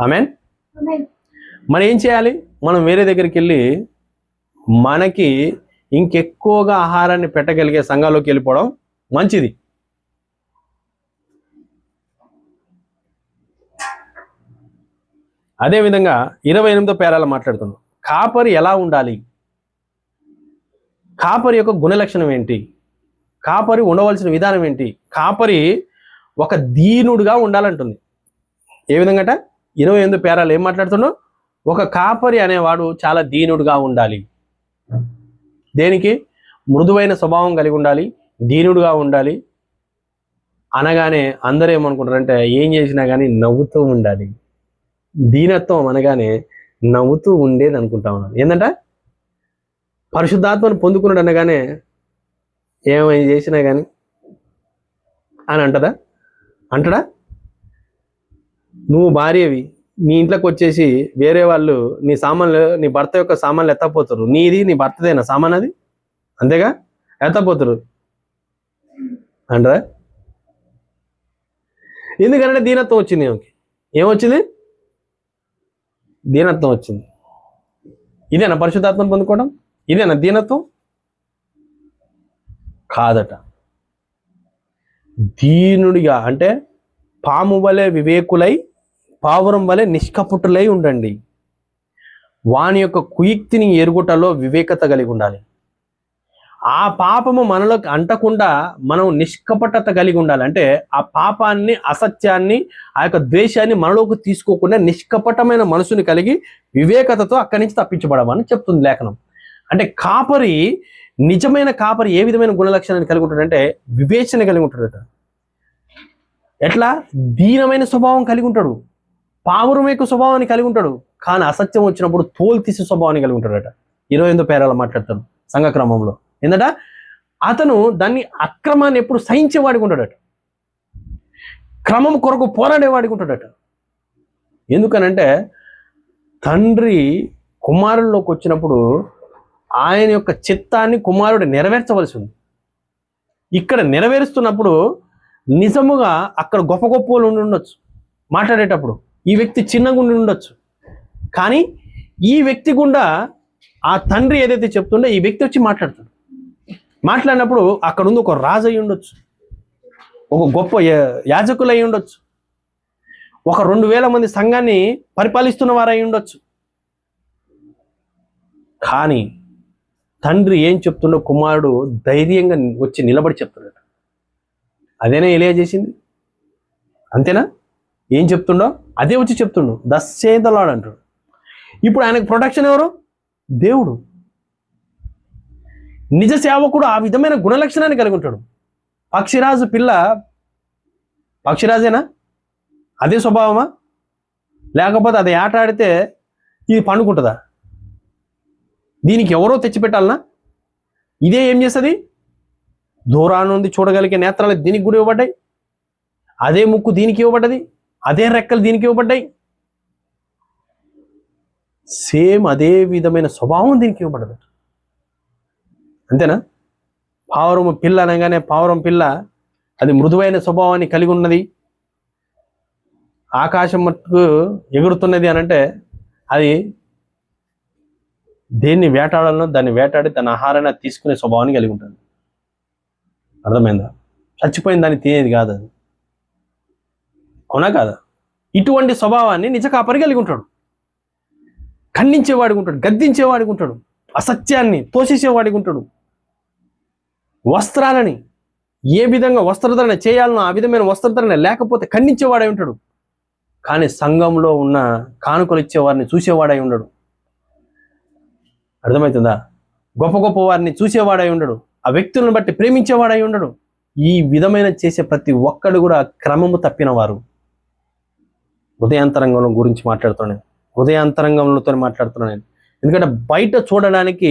ఆమేన్. మనం ఏం చేయాలి? మనం వేరే దగ్గరికి వెళ్ళి మనకి ఇంకెక్కువగా ఆహారాన్ని పెట్టగలిగే సంఘాల్లోకి వెళ్ళిపోవడం మంచిది. అదేవిధంగా 28వ పేరాలో మాట్లాడుతున్నాం. కాపరి ఎలా ఉండాలి? కాపరి యొక్క గుణలక్షణం ఏంటి? కాపరి ఉండవలసిన విధానం ఏంటి? కాపరి ఒక దీనుడుగా ఉండాలంటుంది. ఏ విధంగా? 28వ పేరాలు ఏం మాట్లాడుతున్నావు? ఒక కాపరి అనేవాడు చాలా దీనుడుగా ఉండాలి. దేనికి? మృదువైన స్వభావం కలిగి ఉండాలి, దీనుడుగా ఉండాలి. అనగానే అందరూ ఏమనుకుంటారంటే ఏం చేసినా కానీ నవ్వుతూ ఉండాలి. దీనత్వం అనగానే నవ్వుతూ ఉండేది అనుకుంటా ఉన్నాను. ఏంటంటే పరిశుద్ధాత్మను పొందుకున్నాడు అనగానే ఏమైనా చేసినా కానీ అని అంటడా? నువ్వు భార్యవి, నీ ఇంట్లోకి వచ్చేసి వేరే వాళ్ళు నీ భర్త యొక్క సామాన్లు ఎత్తపోతారు. నీది నీ భర్తదేనా సామాన్? అది అంతేగా, ఎత్తపోతారు అంటదా? ఎందుకంటే దీనత్వం వచ్చింది. ఏమొచ్చింది? దీనత్వం వచ్చింది. ఇదేనా పరిశుద్ధాత్మను పొందుకోవడం? ఇదేనా దీనత్వం? కాదట. దీనుడిగా అంటే పాము వలె వివేకులై, పావురం వలె నిష్కపటులై ఉండండి. వాని యొక్క కుయుక్తిని ఎరుగుటలో వివేకత కలిగి ఉండాలి. ఆ పాపము మనలోకి అంటకుండా మనం నిష్కపటత కలిగి ఉండాలి. అంటే ఆ పాపాన్ని, అసత్యాన్ని, ఆ యొక్క ద్వేషాన్ని మనలోకి తీసుకోకుండా నిష్కపటమైన మనసుని కలిగి వివేకతతో అక్కడి నుంచి తప్పించబడమని చెప్తుంది లేఖనం. అంటే కాపరి, నిజమైన కాపరి ఏ విధమైన గుణలక్షణాన్ని కలిగి ఉంటాడంటే వివేచన కలిగి ఉంటాడట. ఎట్లా? దీనమైన స్వభావం కలిగి ఉంటాడు, పావురం యొక్క స్వభావాన్ని కలిగి ఉంటాడు. కానీ అసత్యం వచ్చినప్పుడు తోలు తీసే స్వభావాన్ని కలిగి ఉంటాడట. 28వ పేరాలో మాట్లాడతాడు సంఘ క్రమంలో. ఏంటంట? అతను దాన్ని అక్రమాన్ని ఎప్పుడు సహించేవాడికి ఉంటాడట, క్రమం కొరకు పోరాడేవాడికి ఉంటాడట. ఎందుకనంటే తండ్రి కుమారుల్లోకి వచ్చినప్పుడు ఆయన యొక్క చిత్తాన్ని కుమారుడు నెరవేర్చవలసి ఉంది. ఇక్కడ నెరవేరుస్తున్నప్పుడు నిజముగా అక్కడ గొప్ప గొప్ప వాళ్ళు ఉండి ఉండొచ్చు మాట్లాడేటప్పుడు, ఈ వ్యక్తి చిన్నగా ఉండి ఉండొచ్చు. కానీ ఈ వ్యక్తి గుండా ఆ తండ్రి ఏదైతే చెప్తుండో ఈ వ్యక్తి వచ్చి మాట్లాడినప్పుడు అక్కడ ఉంది ఒక రాజు అయి ఉండొచ్చు, ఒక గొప్ప యాజకులు అయి ఉండొచ్చు, ఒక 2000 మంది సంఘాన్ని పరిపాలిస్తున్న వారు అయి ఉండొచ్చు. కానీ తండ్రి ఏం చెప్తుండో కుమారుడు ధైర్యంగా వచ్చి నిలబడి చెప్తున్నాడు. అదేనా ఎలియా చేసింది? అంతేనా? ఏం చెప్తుండో అదే వచ్చి చెప్తుండు. thus saith the Lord అంటాడు. ఇప్పుడు ఆయనకు ప్రొటెక్షన్ ఎవరు? దేవుడు. నిజ సేవకుడు ఆ విధమైన గుణలక్షణాన్ని కలిగి ఉంటాడు. పక్షిరాజు పిల్ల పక్షిరాజేనా? అదే స్వభావమా? లేకపోతే అది ఆట ఆడితే ఇది పండుకుంటుందా? దీనికి ఎవరో తెచ్చిపెట్టాలనా? ఇదే ఏం చేస్తుంది? దూరాన్ని నుండి చూడగలిగే నేత్రాలు దీనికి కూడా ఇవ్వబడ్డాయి, అదే ముక్కు దీనికి ఇవ్వబడ్డది, అదే రెక్కలు దీనికి ఇవ్వబడ్డాయి, సేమ్ అదే విధమైన స్వభావం దీనికి ఇవ్వబడ్డది. అంతేనా? పావురం పిల్ల అనగానే పావురం పిల్ల అది మృదువైన స్వభావాన్ని కలిగి ఉన్నది, ఆకాశం మట్టుకు ఎగురుతున్నది అని అంటే అది దేన్ని వేటాడాలనో దాన్ని వేటాడి తన ఆహారాన్ని తీసుకునే స్వభావాన్ని కలిగి ఉంటుంది. అర్థమైందా? చచ్చిపోయిన దాన్ని తినేది కాదు అది. అవునా కాదా? ఇటువంటి స్వభావాన్ని నిజ కాపరి కలిగి ఉంటాడు. ఖండించేవాడికి ఉంటాడు, గద్దించేవాడికి ఉంటాడు, అసత్యాన్ని తోసేసేవాడికి ఉంటాడు, వస్త్రాలని ఏ విధంగా వస్త్రధరణ చేయాలనో ఆ విధమైన వస్త్రధరణ లేకపోతే ఖండించేవాడై ఉంటాడు. కానీ సంఘంలో ఉన్న కానుకలు ఇచ్చేవారిని చూసేవాడై ఉండడు. అర్థమవుతుందా? గొప్ప గొప్ప వారిని చూసేవాడై ఉండడు, ఆ వ్యక్తులను బట్టి ప్రేమించేవాడై ఉండడు. ఈ విధమైన చేసే ప్రతి ఒక్కడు కూడా క్రమము తప్పినవారు. హృదయాంతరంగం గురించి మాట్లాడుతున్నాను, హృదయాంతరంగంతో మాట్లాడుతున్నాను. ఎందుకంటే బయట చూడడానికి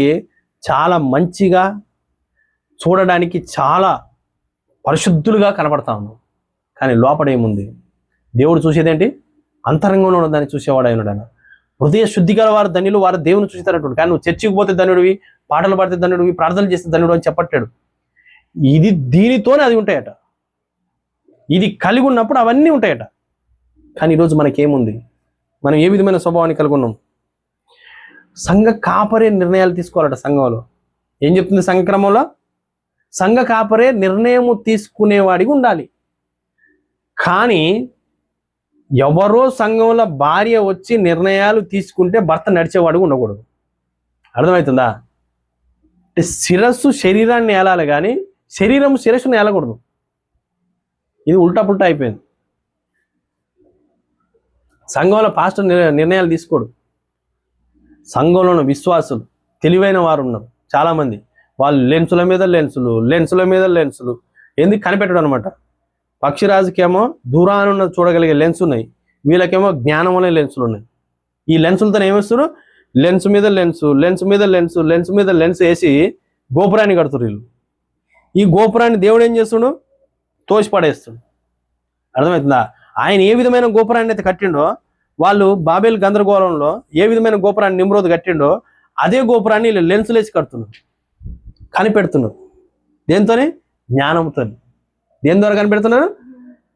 చాలా మంచిగా, చూడడానికి చాలా పరిశుద్ధులుగా కనబడతా ఉన్నాం. కానీ లోపల ఏముంది? దేవుడు చూసేదేంటి? అంతరంగంలో ఉన్న దాన్ని చూసేవాడు అయినాడు. హృదయ శుద్ధి గల వారు ధన్యులు, వారు దేవుని చూసేటట్టు. కానీ నువ్వు చర్చికి పోతే ధన్యుడివి, పాటలు పాడితే ధన్యుడివి, ప్రార్థనలు చేస్తే ధన్యుడు అని చెప్పట్టాడు. ఇది దీనితోనే అది ఉంటాయట. ఇది కలిగి ఉన్నప్పుడు అవన్నీ ఉంటాయట. కానీ ఈరోజు మనకేముంది? మనం ఏ విధమైన స్వభావాన్ని కలిగి ఉన్నాం? సంఘ కాపరే నిర్ణయాలు తీసుకోవాలట సంఘంలో. ఏం చెప్తుంది సంక్రమంలో? సంఘ కాపరే నిర్ణయము తీసుకునేవాడికి ఉండాలి. కానీ ఎవరో సంఘంలో భార్య వచ్చి నిర్ణయాలు తీసుకుంటే భర్త నడిచేవాడు ఉండకూడదు. అర్థమవుతుందా? అంటే శిరస్సు శరీరాన్ని ఏలాలి కానీ శరీరం శిరస్సును ఏలకూడదు. ఇది ఉల్టా పుల్టా అయిపోయింది. సంఘంలో పాస్టర్ నిర్ణయాలు తీసుకోడు. సంఘంలో ఉన్న విశ్వాసులు తెలివైన వారు ఉన్నారు చాలామంది. వాళ్ళు లెన్సుల మీద లెన్సులు ఎందుకు కనిపెట్టడం అనమాట. పక్షిరాజుకేమో దూరానున్న చూడగలిగే లెన్స్ ఉన్నాయి, వీళ్ళకేమో జ్ఞానం అనే లెన్సులు ఉన్నాయి. ఈ లెన్సులతో ఏమేస్తారు, లెన్స్ మీద లెన్స్ వేసి గోపురాన్ని కడుతున్నారు వీళ్ళు. ఈ గోపురాన్ని దేవుడు ఏం చేస్తుండు, తోసి పడేస్తుండు. అర్థమవుతుందా? ఆయన ఏ విధమైన గోపురాన్ని అయితే కట్టిండో, వాళ్ళు బాబేల్ గందరగోళంలో ఏ విధమైన గోపురాన్ని నిమ్రోద్ కట్టిండో అదే గోపురాన్ని వీళ్ళు లెన్సులు వేసి కడుతున్నారు, కనిపెడుతున్నారు. దేంతోనే? జ్ఞానంతో. దేని ద్వారా కనిపెడుతున్నారు?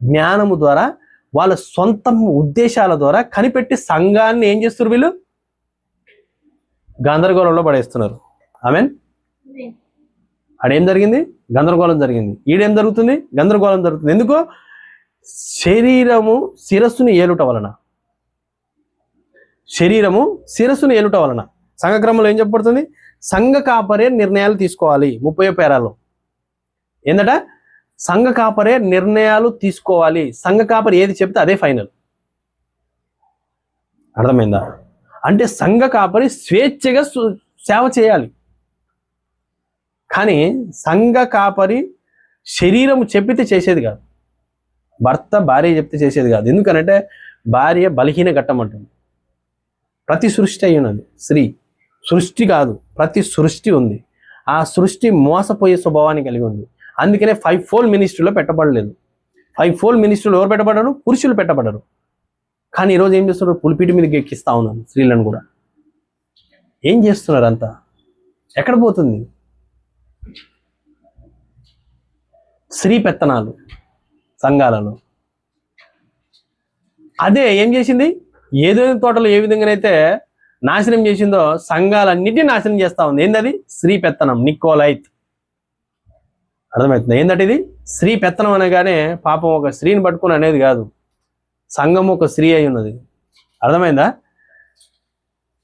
జ్ఞానము ద్వారా, వాళ్ళ సొంత ఉద్దేశాల ద్వారా కనిపెట్టి సంఘాన్ని ఏం చేస్తున్నారు వీళ్ళు? గందరగోళంలో పడేస్తున్నారు. ఆమేన్. ఆడేం జరిగింది? గందరగోళం జరిగింది. ఈడేం జరుగుతుంది? గందరగోళం జరుగుతుంది. ఎందుకు? శరీరము శిరస్సుని ఏలుట వలన. శరీరము శిరస్సుని ఏలుట వలన. సంఘక్రమంలో ఏం చెప్పబడుతుంది? సంఘ కాపరే నిర్ణయాలు తీసుకోవాలి. 30వ పేరాలో ఏందట? సంఘ కాపరే నిర్ణయాలు తీసుకోవాలి. సంఘ కాపరి ఏది చెప్తే అదే ఫైనల్. అర్థమైందా? అంటే సంఘ కాపరి స్వేచ్ఛగా సేవ చేయాలి. కానీ సంఘ కాపరి శరీరము చెప్పితే చేసేది కాదు, భర్త భార్య చెప్తే చేసేది కాదు. ఎందుకనంటే భార్య బలహీన ఘట్టమంటుంది. ప్రతి సృష్టి అయి ఉన్నది స్త్రీ. సృష్టి కాదు, ప్రతి సృష్టి ఉంది. ఆ సృష్టి మోసపోయే స్వభావాన్ని కలిగి ఉంది. అందుకనే 5 ఫోల్డ్ మినిస్ట్రీలో పెట్టబడలేదు. 5 ఫోల్డ్ మినిస్ట్రీలో ఎవరు పెట్టబడరు? పురుషులు పెట్టబడరు. కానీ ఈరోజు ఏం చేస్తున్నారు? పులిపీటి మీదకి ఎక్కిస్తా ఉన్నాను స్త్రీలను కూడా. ఏం చేస్తున్నారు అంతా? ఎక్కడ పోతుంది? స్త్రీ పెత్తనాలు సంఘాలలో. అదే ఏం చేసింది? ఏదైనా తోటలో ఏ విధంగానైతే నాశనం చేసిందో సంఘాలన్నిటినీ నాశనం చేస్తా ఉంది. ఏందది? స్త్రీ పెత్తనం, నికోలైత్. అర్థమవుతుంది? ఏందట ఇది? స్త్రీ పెత్తనం అనగానే పాపం ఒక స్త్రీని పట్టుకుని అనేది కాదు, సంఘం ఒక స్త్రీ అయి ఉన్నది. అర్థమైందా?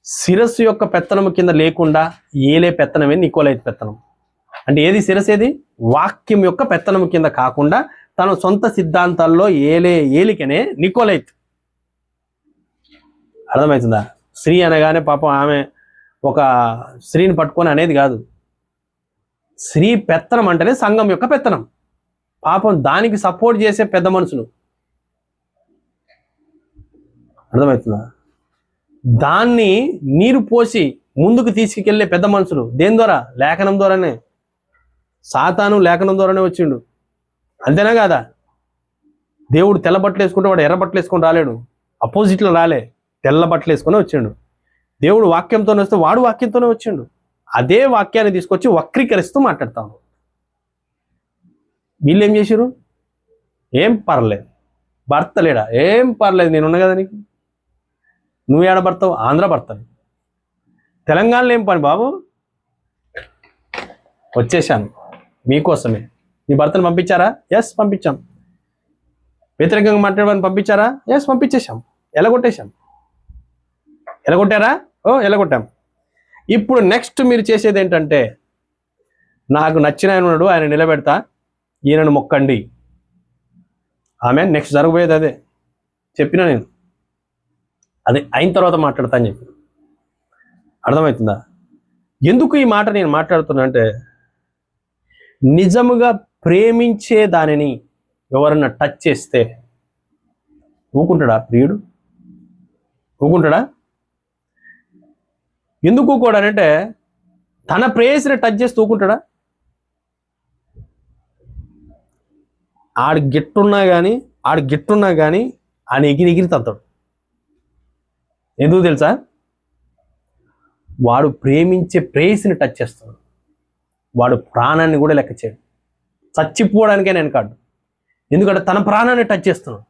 శిరస్సు యొక్క పెత్తనము కింద లేకుండా ఏలే పెత్తనమే నికోలైత్ పెత్తనం. అంటే ఏది శిరస్సు? ఏది? వాక్యం యొక్క పెత్తనము కింద కాకుండా తన సొంత సిద్ధాంతాల్లో ఏలికనే నికోలైత్. అర్థమవుతుందా? స్త్రీ అనగానే పాపం ఆమె ఒక స్త్రీని పట్టుకొని అనేది కాదు. స్త్రీ పెత్తనం అంటేనే సంఘం యొక్క పెత్తనం. పాపం దానికి సపోర్ట్ చేసే పెద్ద మనుషులు. అర్థమవుతుందా? దాన్ని నీరు పోసి ముందుకు తీసుకెళ్లే పెద్ద మనుషులు దేని ద్వారా? లేఖనం ద్వారానే. సాతాను లేఖనం ద్వారానే వచ్చిండు. అంతేనా కాదా? దేవుడు తెల్ల బట్టలు వేసుకుంటే వాడు ఎర్ర బట్టలు వేసుకొని రాలేడు. అపోజిట్లో రాలే, తెల్ల బట్టలు వేసుకొని వచ్చిండు. దేవుడు వాక్యంతోనే వస్తే వాడు వాక్యంతోనే వచ్చిండు. అదే వాక్యాన్ని తీసుకొచ్చి వక్రీకరిస్తూ మాట్లాడతాను. వీళ్ళు ఏం చేశారు? ఏం పర్లేదు, భర్త లేడా? ఏం పర్లేదు, నేనున్నా కదా నీకు. నువ్వు ఏడ భర్తవు? ఆంధ్ర భర్తని. తెలంగాణలో ఏం పని బాబు? వచ్చేసాను మీకోసమే. మీ భర్తను పంపించారా? ఎస్ పంపించాం. వ్యతిరేకంగా మాట్లాడమని పంపించారా? ఎస్ పంపించేశాం. ఎలగొట్టేశాం. ఎలగొట్టారా? ఎలగొట్టాం. ఇప్పుడు నెక్స్ట్ మీరు చేసేది ఏంటంటే, నాకు నచ్చిన ఆయన ఉన్నాడు, ఆయన నిలబెడతా, ఈయనను మొక్కండి. ఆమె నెక్స్ట్ జరగబోయేది అదే చెప్పినా నేను. అదే అయిన తర్వాత మాట్లాడతా అని చెప్పి. అర్థమవుతుందా? ఎందుకు ఈ మాట నేను మాట్లాడుతున్నా అంటే, నిజముగా ప్రేమించే దానిని ఎవరన్నా టచ్ చేస్తే ఊకుంటాడా ప్రియుడు? ఊకుంటాడా? ఎందుకు ఊకోడానంటే, తన ప్రేయసిని టచ్ చేస్తూ ఊకుంటాడా? ఆడు గిట్టున్నా కానీ ఆయన ఎగిరి తంతాడు. ఎందుకు తెలుసా? వాడు ప్రేమించే ప్రేయసిని టచ్ చేస్తాడు. వాడు ప్రాణాన్ని కూడా లెక్క చేయడు. చచ్చిపోవడానికే నేను కాదు, ఎందుకంటే తన ప్రాణాన్ని టచ్ చేస్తున్నాడు.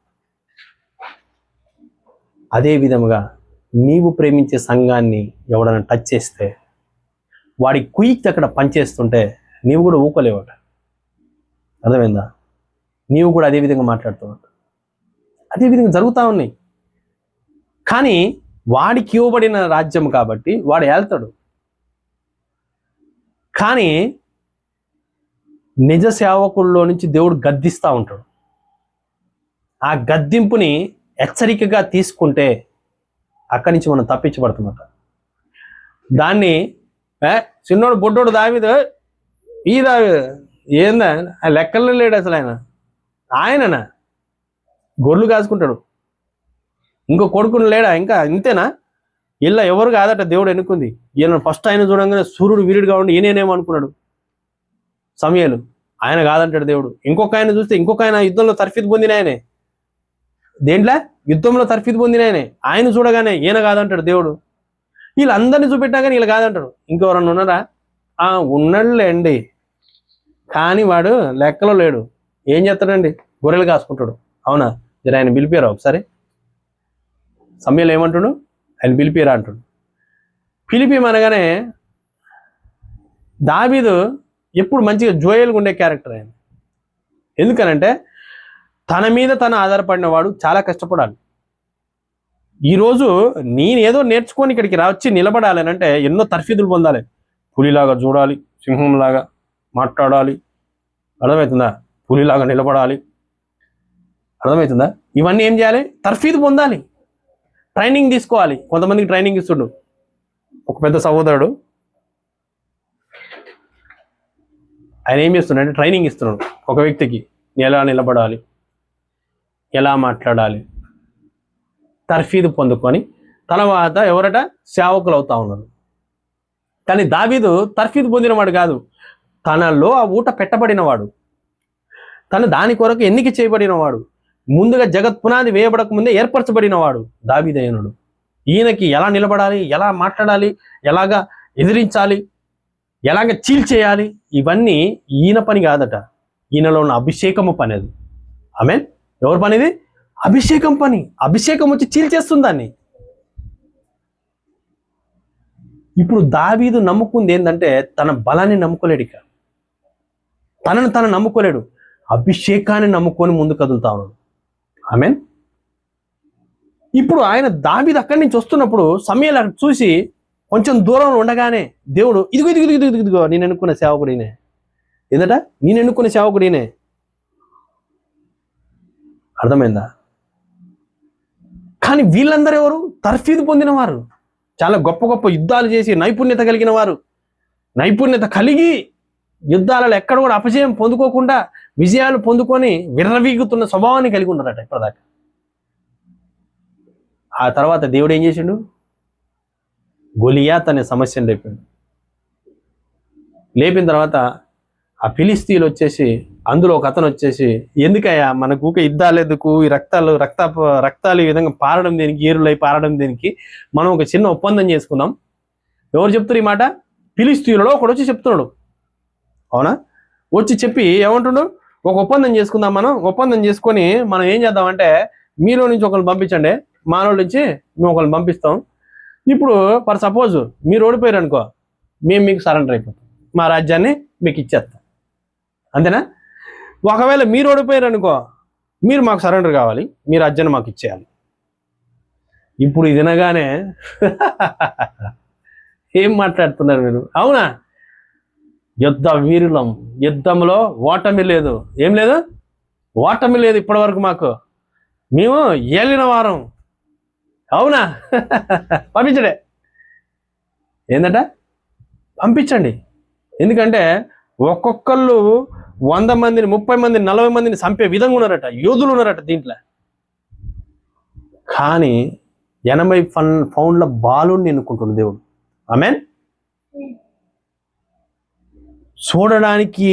అదే విధముగా నీవు ప్రేమించే సంఘాన్ని ఎవడన్నా టచ్ చేస్తే, వాడి కుయిక్ అక్కడ పనిచేస్తుంటే నీవు కూడా ఊకోలేవట. అర్థమైందా? నీవు కూడా అదే విధంగా మాట్లాడుతున్నావు. అదే విధంగా జరుగుతూ ఉన్నాయి. కానీ వాడికి ఇవ్వబడిన రాజ్యం కాబట్టి వాడు ఏళ్తాడు. కానీ నిజ సేవకుల్లో నుంచి దేవుడు గద్దిస్తూ ఉంటాడు. ఆ గద్దింపుని హెచ్చరికగా తీసుకుంటే అక్కడి నుంచి మనం తప్పించబడుతున్నమాట. దాన్ని చిన్నోడు బొడ్డోడు దావీదు ఈ దావీదు ఏందా లెక్కల్లో లేడు అసలు ఆయననా గొర్రెలు కాసుకుంటాడు. ఇంకో కొడుకుని లేడా? ఇంకా ఇంతేనా? ఇలా ఎవరు కాదట దేవుడు ఎన్నుకుంది. ఈయన ఫస్ట్ ఆయన చూడంగానే సూర్యుడు వీరుడుగా ఉండి ఈయనేమో అనుకున్నాడు సమూయేలు. ఆయన కాదంటాడు దేవుడు. ఇంకొక ఆయన చూస్తే ఇంకొక ఆయన యుద్ధంలో తర్ఫీదు పొందిన ఆయనే. దేంట్లో? యుద్ధంలో తర్ఫీదు పొందిన ఆయనే. ఆయన చూడగానే ఈయన కాదంటాడు దేవుడు. వీళ్ళందరినీ చూపెట్టినా కానీ వీళ్ళు కాదంటాడు. ఇంకెవరన్నా ఉన్నారా? ఉన్నాడులేండి, కానీ వాడు లెక్కలో లేడు. ఏం చేస్తాడండి? గొర్రెలు కాసుకుంటాడు. అవునా? జర ఆయన పిలిపారా ఒకసారి? సమూయేలు ఏమంటాడు? ఆయన పిలిపిరా అంటాడు. పిలిపిమనగానే దావీదు ఎప్పుడు మంచిగా జోయల్గా ఉండే క్యారెక్టర్ ఆయన. ఎందుకనంటే తన మీద తను ఆధారపడిన వాడు చాలా కష్టపడాలి. ఈరోజు నేనేదో నేర్చుకొని ఇక్కడికి వచ్చి నిలబడాలి అంటే ఎన్నో తర్ఫీదులు పొందాలి. పులిలాగా చూడాలి, సింహంలాగా మాట్లాడాలి, అర్థమవుతుందా? పులిలాగా నిలబడాలి, అర్థమవుతుందా? ఇవన్నీ ఏం చేయాలి? తర్ఫీదు పొందాలి, ట్రైనింగ్ తీసుకోవాలి. కొంతమందికి ట్రైనింగ్ ఇస్తుడు ఒక పెద్ద సహోదరుడు. ఆయన ఏం చేస్తున్నాడు? ట్రైనింగ్ ఇస్తున్నాడు ఒక వ్యక్తికి. ఎలా నిలబడాలి, ఎలా మాట్లాడాలి, తర్ఫీదు పొందుకొని తర్వాత ఎవరట సేవకులు అవుతా ఉన్నారు. కానీ దావీదు తర్ఫీదు పొందినవాడు కాదు. తనలో ఆ ఊట పెట్టబడినవాడు, తను దాని కొరకు ఎన్నిక చేయబడినవాడు, ముందుగా జగత్ పునాది వేయబడక ముందే ఏర్పరచబడినవాడు దావీదయనుడు. ఈయనకి ఎలా నిలబడాలి, ఎలా మాట్లాడాలి, ఎలాగా ఎదిరించాలి, ఎలాగ చీల్చేయాలి, ఇవన్నీ ఈయన పని కాదట. ఈయనలో ఉన్న అభిషేకము పని అది. ఆమేన్. ఎవరి పని ఇది? అభిషేకం పని. అభిషేకం వచ్చి చీల్చేస్తుంది దాన్ని. ఇప్పుడు దావీదు నమ్ముకుంది ఏంటంటే తన బలాన్ని నమ్ముకోలేడు, ఇక తనను నమ్ముకోలేడు, అభిషేకాన్ని నమ్ముకొని ముందు కదులుతా ఉన్నాడు. ఆమేన్. ఇప్పుడు ఆయన దావీదు అక్కడి నుంచి వస్తున్నప్పుడు సమూయేలు చూసి కొంచెం దూరంలో ఉండగానే దేవుడు ఇదిగో నేను ఎన్నుకున్న సేవకుడినే. ఏందట? నేను ఎన్నుకున్న సేవకుడినే. అర్థమైందా? కానీ వీళ్ళందరూ ఎవరు? తర్ఫీదు పొందిన వారు, చాలా గొప్ప గొప్ప యుద్ధాలు చేసి నైపుణ్యత కలిగిన వారు, నైపుణ్యత కలిగి యుద్ధాలలో ఎక్కడ కూడా అపజయం పొందుకోకుండా విజయాలు పొందుకొని విర్రవీగుతున్న స్వభావాన్ని కలిగి ఉన్నారట ఇప్పటిదాకా. ఆ తర్వాత దేవుడు ఏం చేసిండు? గొలియాత్ అనే సమస్యను లేపిన తర్వాత ఆ ఫిలిస్తీన్లు వచ్చేసి అందులో ఒక అతను వచ్చేసి, ఎందుకయ్యా మనకు ఊక యుద్ధాలు ఎందుకు, ఈ రక్తాలు ఈ విధంగా పారడం దేనికి, ఏరులై పారడం దేనికి, మనం ఒక చిన్న ఒప్పందం చేసుకుందాం. ఎవరు చెప్తారు ఈ మాట? ఫిలిస్తీన్లలో ఒకడు వచ్చి చెప్తున్నాడు. అవునా? వచ్చి చెప్పి ఏమంటున్నాడు? ఒక ఒప్పందం చేసుకుందాం, మనం ఒప్పందం చేసుకొని మనం ఏం చేద్దామంటే మీలో నుంచి ఒకరిని పంపించండి, మానవుల నుంచి మేము ఒకరిని పంపిస్తాం. ఇప్పుడు ఫర్ సపోజ్ మీరు ఓడిపోయారు అనుకో, మేము మీకు సరెండర్ అయిపోతాం, మా రాజ్యాన్ని మీకు ఇచ్చేస్తాం. అంతేనా? ఒకవేళ మీరు ఓడిపోయారు అనుకో, మీరు మాకు సరెండర్ కావాలి, మీ రాజ్యాన్ని మాకు ఇచ్చేయాలి. ఇప్పుడు ఇది వినగానే ఏం మాట్లాడుతున్నారు మీరు? అవునా? యుద్ధ వీరులం, యుద్ధంలో ఓటమి లేదు. ఏం లేదు? ఓటమి లేదు ఇప్పటి వరకు మాకు, మేము ఏలిన వారం. అవునా? పంపించడే. ఏందట? పంపించండి. ఎందుకంటే ఒక్కొక్కళ్ళు 100 మందిని, 30 మందిని, 40 మందిని చంపే విధంగా ఉన్నారట, యోధులు ఉన్నారట దీంట్లో. కానీ 80 పౌండ్ల బాలుని ఎన్నుకుంటున్నాడు దేవుడు. ఆమేన్. చూడడానికి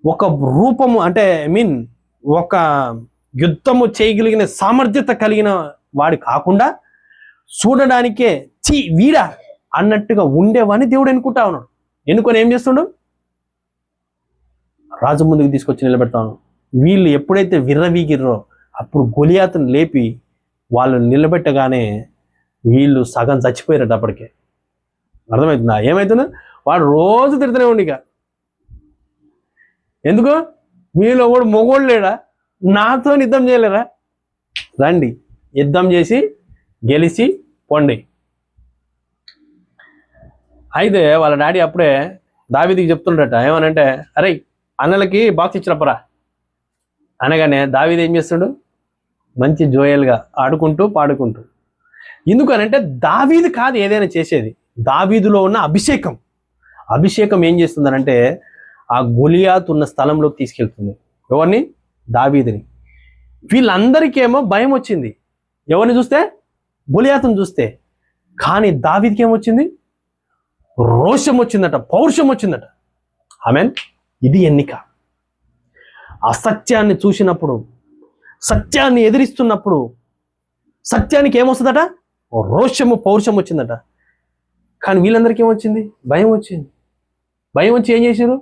ఒక రూపము అంటే ఒక యుద్ధము చేయగలిగిన సామర్థ్యత కలిగిన వాడి కాకుండా చూడడానికే వీడా అన్నట్టుగా ఉండేవాడిని దేవుడు ఎన్నుకుంటా ఉన్నాడు. ఎన్నుకొని ఏం చేస్తుండు? రాజు ముందుకు తీసుకొచ్చి నిలబెడతాను. వీళ్ళు ఎప్పుడైతే విర్రవీగిర్రో అప్పుడు గొలియాతును లేపి వాళ్ళు నిలబెట్టగానే వీళ్ళు సగం చచ్చిపోయారట అప్పటికే. అర్థమవుతుందా? ఏమవుతుందో? వాడు రోజు తిడుతూనే ఉండి, ఇక ఎందుకు మీలో కూడా మొగోళ్ళు లేడా, నాతో యుద్ధం చేయలేరా, రండి యుద్ధం చేసి గెలిచి పొండి. అయితే వాళ్ళ డాడీ అప్పుడే దావీదుకి చెప్తుండట, ఏమనంటే అరే అన్నలకి బాక్స్ ఇచ్చినప్పురా అనగానే దావీదు ఏం చేస్తుండు? మంచి జోయల్గా ఆడుకుంటూ పాడుకుంటూ. ఎందుకనంటే దావీదు కాదు ఏదైనా చేసేది, దావీదులో ఉన్న అభిషేకం ఏం చేస్తుందనంటే ఆ గొలియాతు ఉన్న స్థలంలోకి తీసుకెళ్తుంది. ఎవరిని? దావీదుని. వీళ్ళందరికేమో భయం వచ్చింది. ఎవరిని చూస్తే? గొలియాతుని చూస్తే. కానీ దావీదుకి ఏమొచ్చింది? రోషం వచ్చిందట, పౌరుషం వచ్చిందట. ఆమేన్. ఇది ఎన్నిక. అసత్యాన్ని చూసినప్పుడు, సత్యాన్ని ఎదిరిస్తున్నప్పుడు సత్యానికి ఏమొస్తుందట? రోషము, పౌరుషం వచ్చిందట. కానీ వీళ్ళందరికీ ఏమొచ్చింది? భయం వచ్చింది. భయం వచ్చి ఏం చేశారు?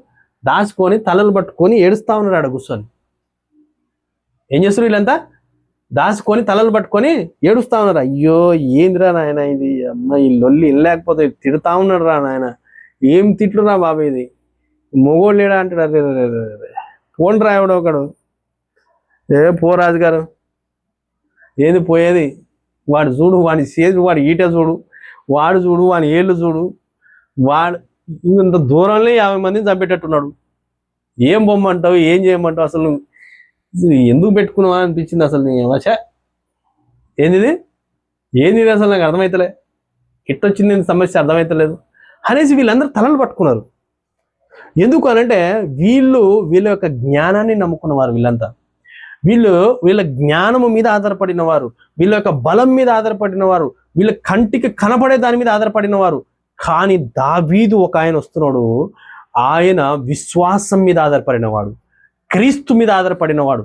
దాచుకొని తలలు పట్టుకొని ఏడుస్తా ఉన్నాడు ఆడ కూర్చొని. ఏం చేస్తారు వీళ్ళంతా? దాచుకొని తలలు పట్టుకొని ఏడుస్తా ఉన్నారు. అయ్యో ఏందిరా నాయన ఇది, అమ్మ ఈ లొల్లి లేకపోతే తిడతా ఉన్నాడు రా నాయన, ఏం తిట్లు రా బాబు ఇది, మొగోళ్ళు లేడా అంటాడు. అరే పోండి రా ఎవడో ఒకడు, పో రాజుగారు, ఏది పోయేది, వాడు చూడు, వాడి చేసి వాడి ఈట చూడు, వాడు చూడు, వాడి ఏళ్ళు చూడు, వాడు ఇంత దూరంలో 50 మందిని చంపేటట్టున్నాడు. ఏం బొమ్మంటావు, ఏం చేయమంటావు, అసలు ఎందుకు పెట్టుకున్నావా అనిపించింది. అసలు నీ వశ ఏంది అసలు నాకు అర్థమవుతలే, కిట్టొచ్చింది సమస్య అర్థమవుతలేదు అనేసి వీళ్ళందరూ తలలు పట్టుకున్నారు. ఎందుకు అనంటే వీళ్ళ యొక్క జ్ఞానాన్ని నమ్ముకున్నవారు. వీళ్ళ జ్ఞానము మీద ఆధారపడిన వారు, వీళ్ళ యొక్క బలం మీద ఆధారపడిన వారు, వీళ్ళ కంటికి కనపడే దాని మీద ఆధారపడిన వారు. కానీ దావీదు ఒక ఆయన వస్తున్నాడు, ఆయన విశ్వాసం మీద ఆధారపడినవాడు, క్రీస్తు మీద ఆధారపడినవాడు,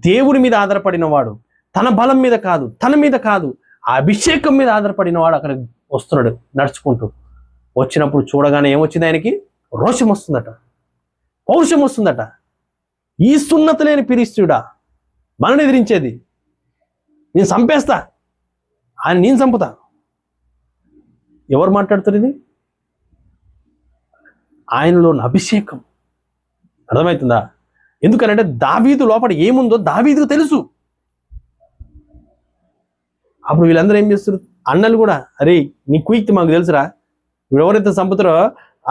దేవుడి మీద ఆధారపడినవాడు, తన బలం మీద కాదు, తన మీద కాదు, ఆ అభిషేకం మీద ఆధారపడినవాడు అక్కడ వస్తున్నాడు నడుచుకుంటూ. వచ్చినప్పుడు చూడగానే ఏమొచ్చింది? ఆయనకి రోషం వస్తుందట, పౌరుషం వస్తుందట. ఈ సున్నత లేని ఫిలిష్తీయుడా, మనని ఎదిరించేది, నేను చంపేస్తా, ఆయన నేను చంపుతా. ఎవరు మాట్లాడుతారు? ఇది ఆయనలో అభిషేకం. అర్థమవుతుందా? ఎందుకనంటే దావీదు లోపల ఏముందో దావీదుకు తెలుసు. అప్పుడు వీళ్ళందరూ ఏం చేస్తారు? అన్నలు కూడా, అరే నీ కుయిక్తి మాకు తెలుసురా, ఎవరైతే చంపుతారో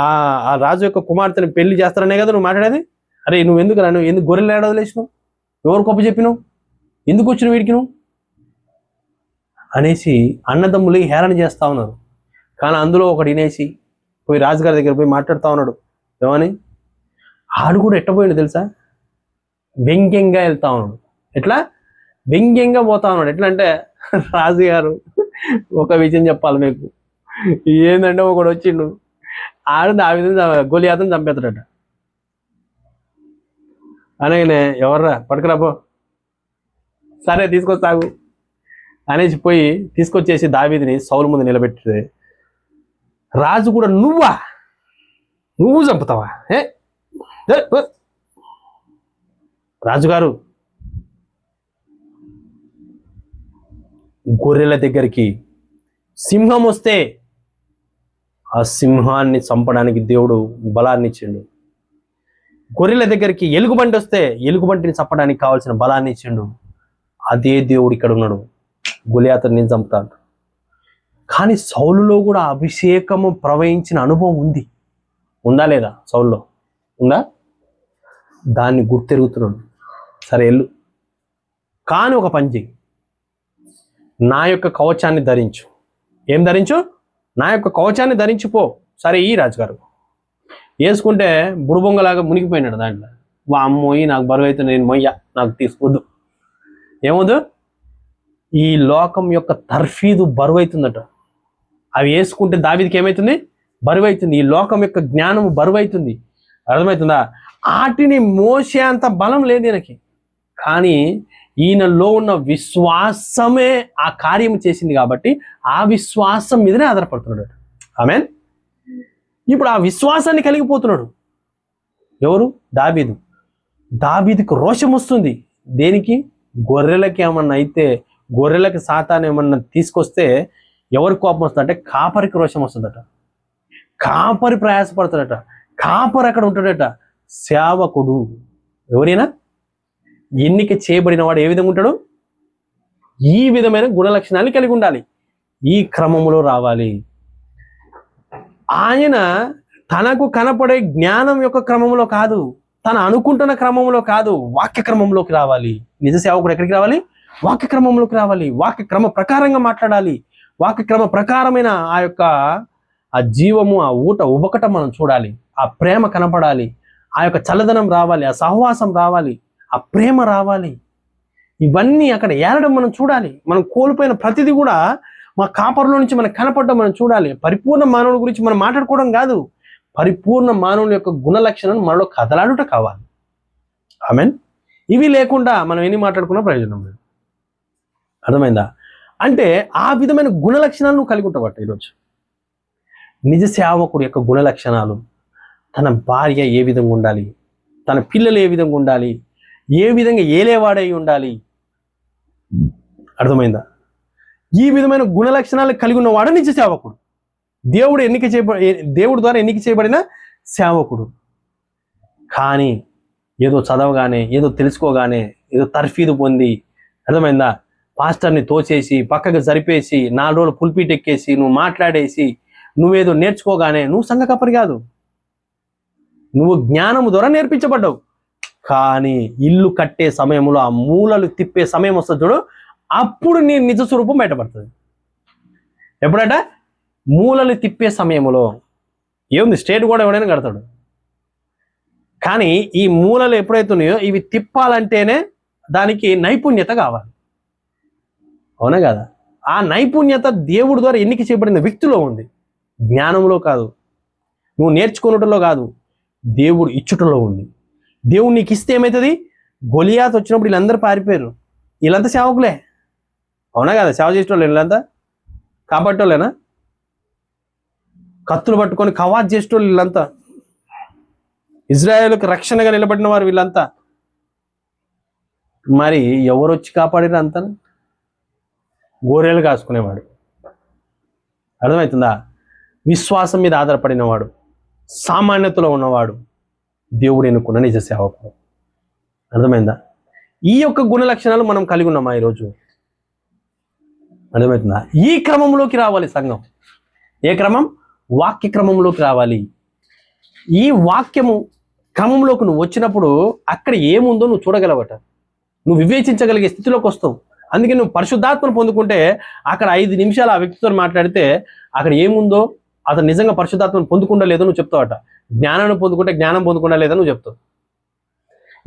ఆ రాజు యొక్క కుమార్తెని పెళ్లి చేస్తారనే కదా నువ్వు మాట్లాడేది. అరే నువ్వు ఎందుకు గొర్రెలు ఏడ వదిలేసినావు, ఎవరు గొప్ప చెప్పినావు, ఎందుకు వచ్చినావు వీడికి నువ్వు అనేసి అన్నదమ్ములు హేళన చేస్తా ఉన్నారు. కానీ అందులో ఒకటి వినేసి పోయి రాజుగారి దగ్గర పోయి మాట్లాడుతూ ఉన్నాడు. ఏమని? ఆడు కూడా ఎట్టపోయాడు తెలుసా? వ్యంగ్యంగా వెళ్తా ఉన్నాడు. ఎట్లా? వ్యంగ్యంగా పోతా ఉన్నాడు. ఎట్లా అంటే, రాజుగారు ఒక విషయం చెప్పాలి మీకు, ఏంటంటే ఒకడు వచ్చిండు, ఆడు గొలియాతుని చంపేస్తాడట. అనగానే ఎవర్రా పట్టుకురాపో, సరే తీసుకొస్తాగు అనేసి పోయి తీసుకొచ్చేసి దావీదుని సౌలు ముందు నిలబెట్టితే రాజు కూడా నువ్వు చంపుతావా? రాజుగారు గొర్రెల దగ్గరికి సింహం వస్తే ఆ సింహాన్ని చంపడానికి దేవుడు బలాన్ని ఇచ్చిండు. గొర్రెల దగ్గరికి ఎలుగుబంటి వస్తే ఎలుగుబంటిని చంపడానికి కావాల్సిన బలాన్ని ఇచ్చిండు. అదే దేవుడు ఇక్కడ ఉన్నాడు, గొలియాతుని నేను చంపుతాడు. కానీ సౌలులో కూడా అభిషేకము ప్రవహించిన అనుభవం ఉందా లేదా? సౌలులో ఉందా? దాన్ని గుర్తెరుగుతున్నాడు. సరే వెళ్ళు, కానీ ఒక పని చెయ్యి, నా యొక్క కవచాన్ని ధరించు. ఏం ధరించు? నా యొక్క కవచాన్ని ధరించిపో. సరే ఈ రాజుగారు వేసుకుంటే బుడుబొంగలాగా మునిగిపోయినాడు దాంట్లో. అమ్మోయి నాకు బరువు అయితే నేను మొయ్య, నాకు తీసుకోవద్దు. ఏమొద్దు? ఈ లోకం యొక్క తర్ఫీదు బరువు అవుతుందట. అవి వేసుకుంటే దావీదుకి ఏమవుతుంది? బరువు అవుతుంది. ఈ లోకం యొక్క జ్ఞానము బరువు అవుతుంది. అర్థమవుతుందా? వాటిని మోసే అంత బలం లేదు ఈయనకి. కానీ ఈయనలో ఉన్న విశ్వాసమే ఆ కార్యం చేసింది కాబట్టి ఆ విశ్వాసం మీదనే ఆధారపడుతున్నాడు. ఆమేన్. ఇప్పుడు ఆ విశ్వాసాన్ని కలిగిపోతున్నాడు. ఎవరు? దావీదుకు రోషం వస్తుంది. దేనికి? గొర్రెలకి ఏమన్నా అయితే, గొర్రెలకి సాతాను ఏమన్నా తీసుకొస్తే ఎవరికి కోపం వస్తుంది అంటే కాపరికి రోషం వస్తుందట. కాపరి ప్రయాసపడతాడట, కాపరి అక్కడ ఉంటాడట. సేవకుడు ఎవరైనా ఎన్నిక చేయబడిన వాడు ఏ విధంగా ఉంటాడు? ఈ విధమైన గుణ లక్షణాలు కలిగి ఉండాలి. ఈ క్రమంలో రావాలి. ఆయన తనకు కనపడే జ్ఞానం యొక్క క్రమంలో కాదు, తను అనుకుంటున్న క్రమంలో కాదు, వాక్య క్రమంలోకి రావాలి. నిజ సేవకుడు ఎక్కడికి రావాలి? వాక్య క్రమంలోకి రావాలి. వాక్య క్రమ ప్రకారంగా మాట్లాడాలి. వాక్య క్రమ ప్రకారమైన ఆ యొక్క ఆ జీవము, ఆ ఊట ఉబకటం మనం చూడాలి, ఆ ప్రేమ కనపడాలి, ఆ యొక్క చల్లదనం రావాలి, ఆ సహవాసం రావాలి, ఆ ప్రేమ రావాలి. ఇవన్నీ అక్కడ ఏరడం మనం చూడాలి. మనం కోల్పోయిన ప్రతిదీ కూడా మా కాపర్లో నుంచి మనకు కనపడడం మనం చూడాలి. పరిపూర్ణ మానవుడి గురించి మనం మాట్లాడుకోవడం కాదు, పరిపూర్ణ మానవుని యొక్క గుణ లక్షణాలను మనలో కదలాడుట కావాలి. ఆమెన్. ఇవి లేకుండా మనం ఎన్ని మాట్లాడుకున్నా ప్రయోజనం లేదు. అర్థమైందా? అంటే ఆ విధమైన గుణ లక్షణాలు నువ్వు కలిగి ఉంటావట ఈరోజు. నిజ సేవకుడు యొక్క గుణ లక్షణాలు, తన భార్య ఏ విధంగా ఉండాలి, తన పిల్లలు ఏ విధంగా ఉండాలి, ఏ విధంగా ఏలేవాడై ఉండాలి. అర్థమైందా? ఈ విధమైన గుణ లక్షణాలు కలిగి ఉన్నవాడు నిజ సేవకుడు. దేవుడు ద్వారా ఎన్నిక చేయబడిన సేవకుడు. కానీ ఏదో చదవగానే, ఏదో తెలుసుకోగానే, ఏదో తర్ఫీదు పొంది, అర్థమైందా, పాస్టర్ని తోచేసి పక్కకు జరిపేసి 4 రోజులు పుల్పీట్ ఎక్కేసి నువ్వు మాట్లాడేసి నువ్వేదో నేర్చుకోగానే నువ్వు సంఘ కాపరి కాదు. నువ్వు జ్ఞానము ద్వారా నేర్పించబడ్డావు. కానీ ఇల్లు కట్టే సమయంలో, ఆ మూలలు తిప్పే సమయం వస్తుంది చూడు, అప్పుడు నీ నిజ స్వరూపం బయటపడుతుంది. ఎప్పుడట? మూలలు తిప్పే సమయంలో. ఏముంది, స్టేట్ కూడా ఎవడైనా కడతాడు. కానీ ఈ మూలలు ఎప్పుడైతున్నాయో ఇవి తిప్పాలంటేనే దానికి నైపుణ్యత కావాలి. అవునా కదా? ఆ నైపుణ్యత దేవుడి ద్వారా ఎన్నిక చేయబడిన వ్యక్తిలో ఉంది, జ్ఞానంలో కాదు, నువ్వు నేర్చుకున్నటలో కాదు, దేవుడు ఇచ్చుటలో ఉంది. దేవుడు నీకు ఇస్తే ఏమవుతుంది? గొలియాత్ వచ్చినప్పుడు వీళ్ళందరూ పారిపోయారు. వీళ్ళంతా సేవకులే. అవునా కదా? సేవ చేసేటోళ్ళు వీళ్ళంతా కాపాడేటోళ్ళేనా? కత్తులు పట్టుకొని కవాత్ చేసేటోళ్ళు వీళ్ళంతా, ఇజ్రాయేలుకు రక్షణగా నిలబడిన వారు వీళ్ళంతా. మరి ఎవరు వచ్చి కాపాడిన అంతా? గోరేలు కాసుకునేవాడు. అర్థమవుతుందా? విశ్వాసం మీద ఆధారపడినవాడు, సామాన్యతలో ఉన్నవాడు దేవుడు ఎన్నుకున్న నిజ సేవకుడు. అర్థమైందా? ఈ యొక్క గుణ లక్షణాలు మనం కలిగి ఉన్నామా ఈరోజు? అర్థమవుతుందా? ఈ క్రమంలోకి రావాలి సంఘం. ఏ క్రమం? వాక్య క్రమంలోకి రావాలి. ఈ వాక్యము క్రమంలోకి నువ్వు వచ్చినప్పుడు అక్కడ ఏముందో నువ్వు చూడగలవట, నువ్వు వివేచించగలిగే స్థితిలోకి వస్తావు. అందుకే నువ్వు పరిశుద్ధాత్మను పొందుకుంటే అక్కడ 5 నిమిషాలు ఆ వ్యక్తితో మాట్లాడితే అక్కడ ఏముందో, అతను నిజంగా పరిశుద్ధాత్మను పొందుకుండా లేదో నువ్వు చెప్తావట. జ్ఞానాన్ని పొందుకుంటే జ్ఞానం పొందుకుండా లేదో నువ్వు చెప్తావు.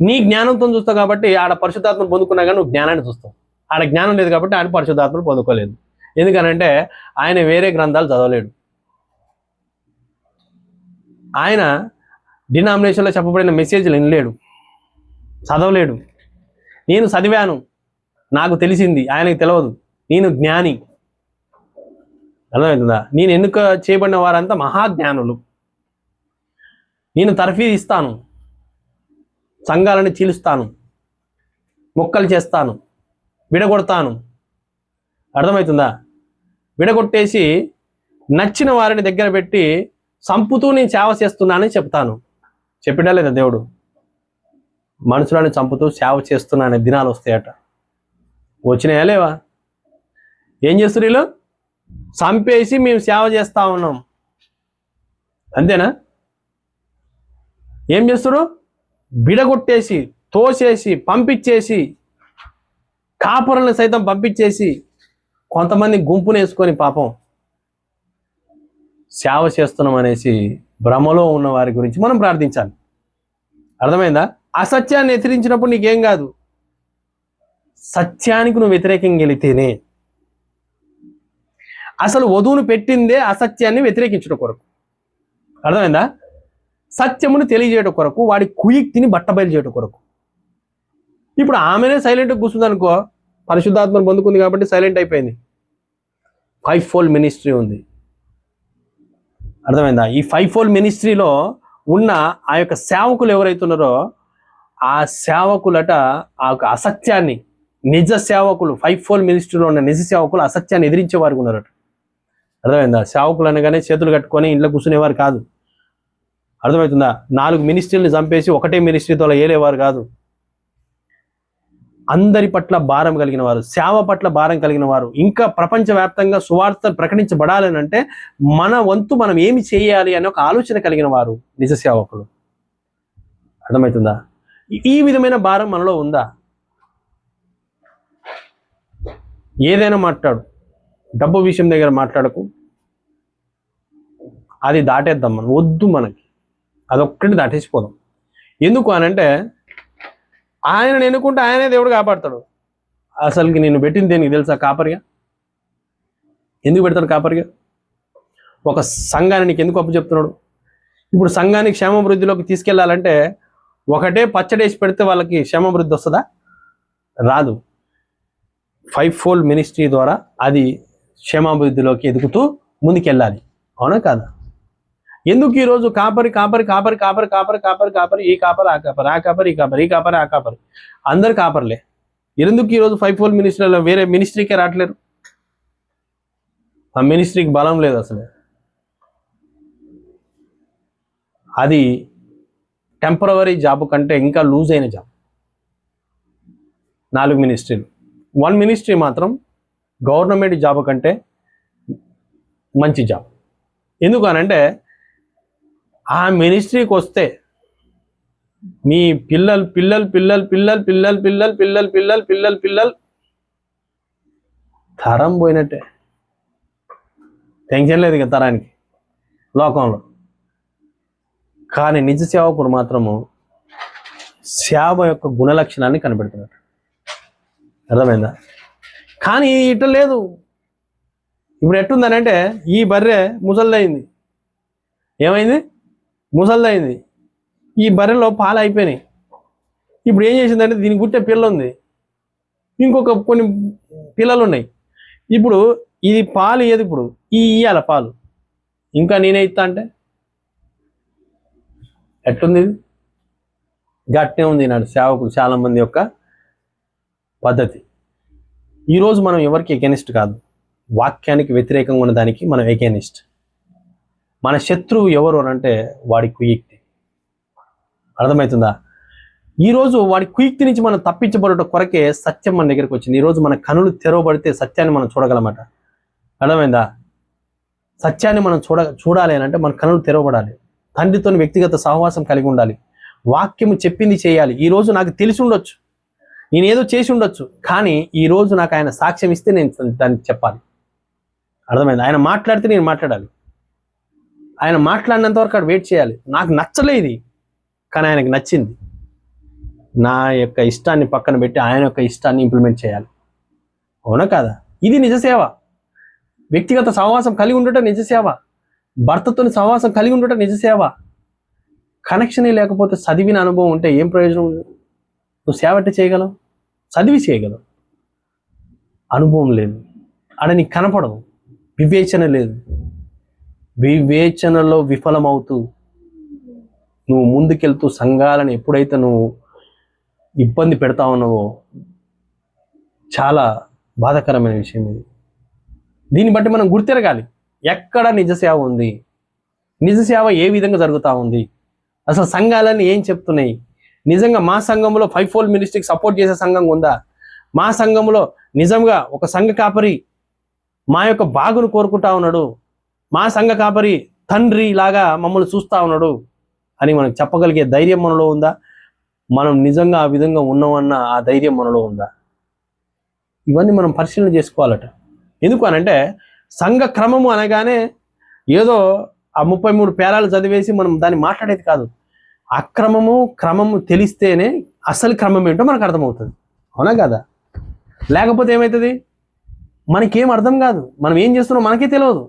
నీ జ్ఞానంతో చూస్తావు కాబట్టి ఆడ పరిశుద్ధాత్మను పొందుకున్నా కానీ నువ్వు జ్ఞానాన్ని చూస్తావు. ఆడ జ్ఞానం లేదు కాబట్టి ఆయన పరిశుద్ధాత్మను పొందుకోలేదు. ఎందుకనంటే ఆయన వేరే గ్రంథాలు చదవలేడు. ఆయన డినామినేషన్లో చెప్పబడిన మెసేజ్లు వినలేడు, చదవలేడు. నేను చదివాను, నాకు తెలిసింది, ఆయనకు తెలియదు. నేను జ్ఞాని. అర్థమవుతుందా? నేను ఎన్నుక చేయబడిన వారంతా మహాజ్ఞానులు. నేను తర్ఫీదు ఇస్తాను, సంఘాలను చీలుస్తాను, మొక్కలు చేస్తాను, విడగొడతాను. అర్థమవుతుందా? విడగొట్టేసి నచ్చిన వారిని దగ్గర పెట్టి చంపుతూ నేను సేవ చేస్తున్నానని చెప్తాను. చెప్పినా లేదా దేవుడు? మనుషులను చంపుతూ సేవ చేస్తున్నానే దినాలు వస్తాయట. వచ్చినాయా లేవా? ఏం చేస్తారు వీళ్ళు? చంపేసి మేము సేవ చేస్తా ఉన్నాం. అంతేనా? ఏం చేస్తారు? బిడగొట్టేసి, తోసేసి, పంపించేసి, కాపురలను సైతం పంపించేసి కొంతమంది గుంపునేసుకొని పాపం సేవ చేస్తున్నాం అనేసి భ్రమలో ఉన్న వారి గురించి మనం ప్రార్థించాలి. అర్థమైందా? అసత్యాన్ని ఎదిరించినప్పుడు నీకేం కాదు, సత్యానికి నువ్వు వ్యతిరేకంగా వెళితేనే. అసలు వధువును పెట్టిందే అసత్యాన్ని వ్యతిరేకించడం కొరకు. అర్థమైందా? సత్యమును తెలియజేయడం కొరకు, వాడి కుయుక్తిని బట్టబయలు చేయడం కొరకు. ఇప్పుడు ఆమెనే సైలెంట్గా కూర్చుంది అనుకో, పరిశుద్ధాత్మను పొందుకుంది కాబట్టి సైలెంట్ అయిపోయింది. 5-fold మినిస్ట్రీ ఉంది. అర్థమైందా? ఈ 5-fold మినిస్ట్రీలో ఉన్న ఆ యొక్క సేవకులు ఎవరైతున్నారో ఆ సేవకులట ఆ యొక్క అసత్యాన్ని, నిజ సేవకులు, 5-fold మినిస్ట్రీలో ఉన్న నిజ సేవకులు అసత్యాన్ని ఎదిరించే వారు ఉన్నారట. అర్థమైందా? సేవకులు అనగానే చేతులు కట్టుకొని ఇంట్లో కూర్చునేవారు కాదు. అర్థమవుతుందా? 4 మినిస్ట్రీలను చంపేసి ఒకటే మినిస్ట్రీతో ఏలేవారు కాదు. అందరి పట్ల భారం కలిగిన వారు, సేవ పట్ల భారం కలిగిన వారు. ఇంకా ప్రపంచవ్యాప్తంగా సువార్త ప్రకటించబడాలని అంటే మన వంతు మనం ఏమి చేయాలి అనే ఒక ఆలోచన కలిగిన వారు నిజ సేవకులు. అర్థమవుతుందా? ఈ విధమైన భారం మనలో ఉందా? ఏదైనా మాట్లాడు, డబ్బు విషయం దగ్గర మాట్లాడకు, అది దాటేద్దాం మనం, వద్దు మనకి, అదొక్కటి దాటేసిపోదాం. ఎందుకు అనంటే ఆయనను ఎన్నుకుంటే ఆయనే దేవుడు కాపాడతాడు. అసలుకి నేను పెట్టింది దేనికి తెలుసా? కాపరిగా. ఎందుకు పెడతాడు కాపరిగా? ఒక సంఘాన్ని నీకు ఎందుకు అప్పు చెప్తున్నాడు? ఇప్పుడు సంఘానికి క్షేమాభివృద్ధిలోకి తీసుకెళ్లాలంటే ఒకటే పచ్చడేసి పెడితే వాళ్ళకి క్షేమాభివృద్ధి వస్తుందా? రాదు. 5-fold మినిస్ట్రీ ద్వారా అది క్షేమాభివృద్ధిలోకి ఎదుగుతూ ముందుకెళ్ళాలి. అవునా కాదా? ఎందుకు ఈరోజు కాపరి కాపరి కాపరి కాపరి కాపరి కాపరి కాపరి ఈ కాపరి ఆ కాపరి ఆ కాపరి ఈ కాపరి ఈ కాపరి ఆ కాపరి అందరు కాపర్లే? ఎందుకు ఈరోజు 5-fold మినిస్ట్రీలో వేరే మినిస్ట్రీకే రావట్లేరు? ఆ మినిస్ట్రీకి బలం లేదు అసలు. అది టెంపరవరీ జాబ్ కంటే ఇంకా లూజ్ అయిన జాబ్. 4 మినిస్ట్రీలు, 1 మినిస్ట్రీ మాత్రం గవర్నమెంట్ జాబ్ కంటే మంచి జాబ్. ఎందుకు అనంటే ఆ మినిస్ట్రీకి వస్తే మీ పిల్లలు పిల్లలు పిల్లలు పిల్లలు పిల్లలు పిల్లలు పిల్లలు పిల్లలు పిల్లలు పిల్లలు తరం పోయినట్టే. టెన్షన్ లేదు ఇక తరానికి లోకంలో. కానీ నిజ సేవకుడు మాత్రము సేవ యొక్క గుణలక్షణాన్ని కనబెడుతున్నాడు. అర్థమైందా? కానీ ఇట్లా లేదు. ఇప్పుడు ఎట్టుందనంటే ఈ బర్రె ముసలిదైంది. ఏమైంది? ముసలిదైంది. ఈ బర్రెలో పాలు అయిపోయినాయి. ఇప్పుడు ఏం చేసిందంటే దీనికి పుట్టే పిల్ల ఉంది, ఇంకొక కొన్ని పిల్లలు ఉన్నాయి. ఇప్పుడు ఇది పాలు ఏది? ఇప్పుడు ఇయ్యాల పాలు ఇంకా నేనే ఇస్తా అంటే ఎట్లుంది? గట్టే ఉంది నాడు సేవకులు చాలా మంది యొక్క పద్ధతి. ఈరోజు మనం ఎవరికి ఎగెనిస్ట్ కాదు, వాక్యానికి వ్యతిరేకంగా ఉన్న దానికి మనం ఎగెనిస్ట్. మన శత్రువు ఎవరు అంటే వాడి కుయుక్తి. అర్థమవుతుందా? ఈరోజు వాడి కుయుక్తి నుంచి మనం తప్పించబడట కొరకే సత్యం మన దగ్గరికి వచ్చింది. ఈరోజు మన కనులు తెరవబడితే సత్యాన్ని మనం చూడగలమట. అర్థమైందా? సత్యాన్ని మనం చూడాలి అని అంటే మన కనులు తెరవబడాలి. తండ్రితో వ్యక్తిగత సహవాసం కలిగి ఉండాలి. వాక్యము చెప్పింది చేయాలి. ఈరోజు నాకు తెలిసి ఉండొచ్చు, నేనేదో చేసి ఉండొచ్చు, కానీ ఈరోజు నాకు ఆయన సాక్ష్యం ఇస్తే నేను దానికి చెప్పాలి. అర్థమైంది? ఆయన మాట్లాడితే నేను మాట్లాడాలి. ఆయన మాట్లాడినంత వరకు అక్కడ వెయిట్ చేయాలి. నాకు నచ్చలేదు కానీ ఆయనకు నచ్చింది. నా యొక్క ఇష్టాన్ని పక్కన పెట్టి ఆయన యొక్క ఇష్టాన్ని ఇంప్లిమెంట్ చేయాలి. అవునా కాదా? ఇది నిజ సేవ. వ్యక్తిగత సహవాసం కలిగి ఉండటం నిజ సేవ. భర్తతో సహవాసం కలిగి ఉండటం నిజ సేవ. కనెక్షనే లేకపోతే చదివిన అనుభవం ఉంటే ఏం ప్రయోజనం? నువ్వు సేవ అంటే చేయగలవు, చదివి చేయగలవు, అనుభవం లేదు, ఆడ నీకు కనపడవు, వివేచన లేదు. వివేచనలో విఫలమవుతూ నువ్వు ముందుకెళ్తూ సంఘాలను ఎప్పుడైతే నువ్వు ఇబ్బంది పెడతా ఉన్నావో చాలా బాధాకరమైన విషయం ఇది. దీన్ని బట్టి మనం గుర్తిరగాలి ఎక్కడ నిజ సేవ ఉంది, నిజ సేవ ఏ విధంగా జరుగుతూ ఉంది, అసలు సంఘాలన్నీ ఏం చెప్తున్నాయి. నిజంగా మా సంఘంలో 5-fold మినిస్ట్రీకి సపోర్ట్ చేసే సంఘం ఉందా? మా సంఘంలో నిజంగా ఒక సంఘ కాపరి మా యొక్క బాగును కోరుకుంటా ఉన్నాడు, మా సంఘ కాపరి తండ్రి లాగా మమ్మల్ని చూస్తూ ఉన్నాడు అని మనం చెప్పగలిగే ధైర్యం మనలో ఉందా? మనం నిజంగా ఆ విధంగా ఉన్నామన్న ఆ ధైర్యం మనలో ఉందా? ఇవన్నీ మనం పరిశీలన చేసుకోవాలట. ఎందుకు అనంటే సంఘ క్రమము అనగానే ఏదో ఆ 33 పేరాలు చదివేసి మనం దాన్ని మాట్లాడేది కాదు. అక్రమము క్రమము తెలిస్తేనే అసలు క్రమం ఏంటో మనకు అర్థమవుతుంది. అవునా కదా? లేకపోతే ఏమవుతుంది? మనకేం అర్థం కాదు, మనం ఏం చేస్తున్నాం మనకే తెలియదు.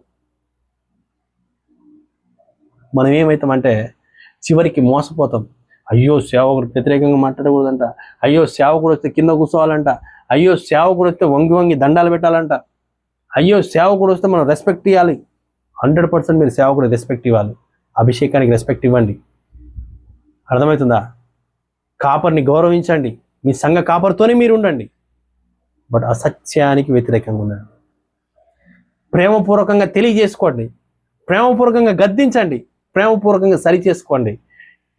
మనం ఏమవుతామంటే చివరికి మోసపోతాం. అయ్యో సేవకుడు వ్యతిరేకంగా మాట్లాడకూడదంట, అయ్యో సేవకుడు వస్తే కింద కూర్చోవాలంట, అయ్యో సేవకుడు వస్తే వంగి వంగి దండాలు పెట్టాలంట, అయ్యో సేవకుడు వస్తే మనం రెస్పెక్ట్ ఇవ్వాలి. 100% మీరు సేవకుడు రెస్పెక్ట్ ఇవ్వాలి, అభిషేకానికి రెస్పెక్ట్ ఇవ్వండి. అర్థమవుతుందా? కాపర్ని గౌరవించండి, మీ సంఘ కాపర్తోనే మీరు ఉండండి. బట్ అసత్యానికి వ్యతిరేకంగా ఉండండి. ప్రేమపూర్వకంగా తెలియజేసుకోండి, ప్రేమపూర్వకంగా గద్దించండి, ప్రేమపూర్వకంగా సరి చేసుకోండి.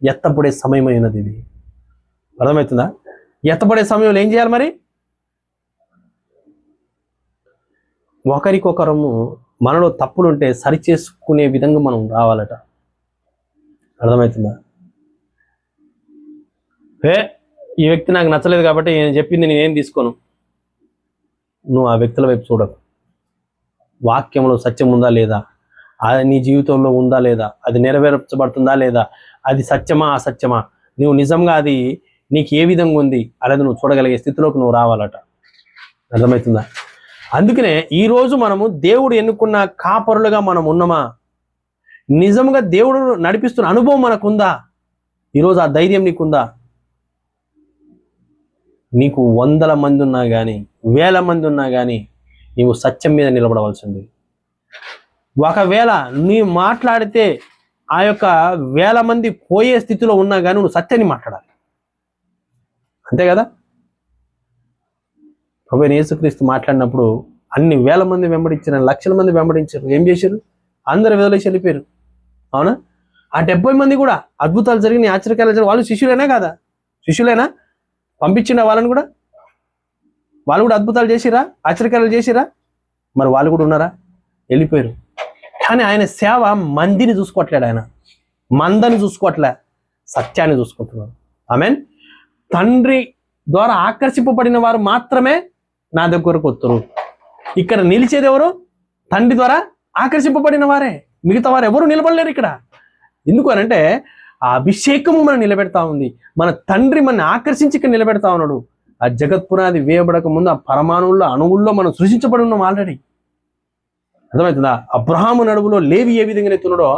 ఎత్తపడే సమయం అయినది ఇది. అర్థమవుతుందా? ఎత్తపడే సమయంలో ఏం చేయాలి మరి? ఒకరికొకరము మనలో తప్పులుంటే సరి చేసుకునే విధంగా మనం రావాలట. అర్థమవుతుందా? ఈ వ్యక్తి నాకు నచ్చలేదు కాబట్టి నేను చెప్పింది నేనేం తీసుకోను. నువ్వు ఆ వ్యక్తుల వైపు చూడకు. వాక్యంలో సత్యం ఉందా లేదా, అది నీ జీవితంలో ఉందా లేదా, అది నెరవేర్చబడుతుందా లేదా, అది సత్యమా అసత్యమా, నువ్వు నిజంగా అది నీకు ఏ విధంగా ఉంది అనేది నువ్వు చూడగలిగే స్థితిలోకి నువ్వు రావాలట. అర్థమవుతుందా? అందుకనే ఈరోజు మనము దేవుడు ఎన్నుకున్న కాపరులుగా మనం ఉన్నామా? నిజంగా దేవుడు నడిపిస్తున్న అనుభవం మనకుందా? ఈరోజు ఆ ధైర్యం నీకుందా? నీకు 100 మంది ఉన్నా కానీ 1000 మంది ఉన్నా కానీ నీవు సత్యం మీద నిలబడవలసింది. ఒకవేళ నీ మాట్లాడితే ఆ యొక్క 1000 మంది పోయే స్థితిలో ఉన్నా కానీ నువ్వు సత్యాన్ని మాట్లాడాలి. అంతే కదా? ప్రభువైన యేసుక్రీస్తు మాట్లాడినప్పుడు అన్ని 1000 మంది వెంబడించారు, లక్షల మంది వెంబడించారు. ఏం చేశారు? అందరు వదిలేసి వెళ్ళిపోయారు. అవునా? ఆ 70 మంది కూడా అద్భుతాలు జరిగినాయి, ఆశ్చర్యకార్యాలు జరిగినాయి. వాళ్ళు శిష్యులేనా కాదా? శిష్యులేనా? పంపించిన వాళ్ళని కూడా వాళ్ళు కూడా అద్భుతాలు చేసిరా, ఆశ్చర్యకార్యాలు చేసిరా? మరి వాళ్ళు కూడా ఉన్నారా? వెళ్ళిపోయారు. కానీ ఆయన సేవ మందిని చూసుకోవట్లేడు, ఆయన మందని చూసుకోవట్లే, సత్యాన్ని చూసుకుంటున్నాడు. ఆమేన్. తండ్రి ద్వారా ఆకర్షింపబడిన వారు మాత్రమే నా దగ్గరకు వస్తారు. ఇక్కడ నిలిచేది ఎవరు? తండ్రి ద్వారా ఆకర్షింపబడిన వారే. మిగతా వారు ఎవరు నిలబడలేరు ఇక్కడ. ఎందుకు అనంటే ఆ అభిషేకము మనం నిలబెడతా ఉంది. మన తండ్రి మన ఆకర్షించి ఇక్కడ నిలబెడతా ఉన్నాడు. ఆ జగత్పునాది వేయబడక ముందు ఆ పరమాణువుల్లో అణువుల్లో మనం సృష్టించబడి ఉన్నాం ఆల్రెడీ. అర్థమవుతుందా? అబ్రహాము నడువులో లేవి ఏ విధంగా ఎత్తున్నాడో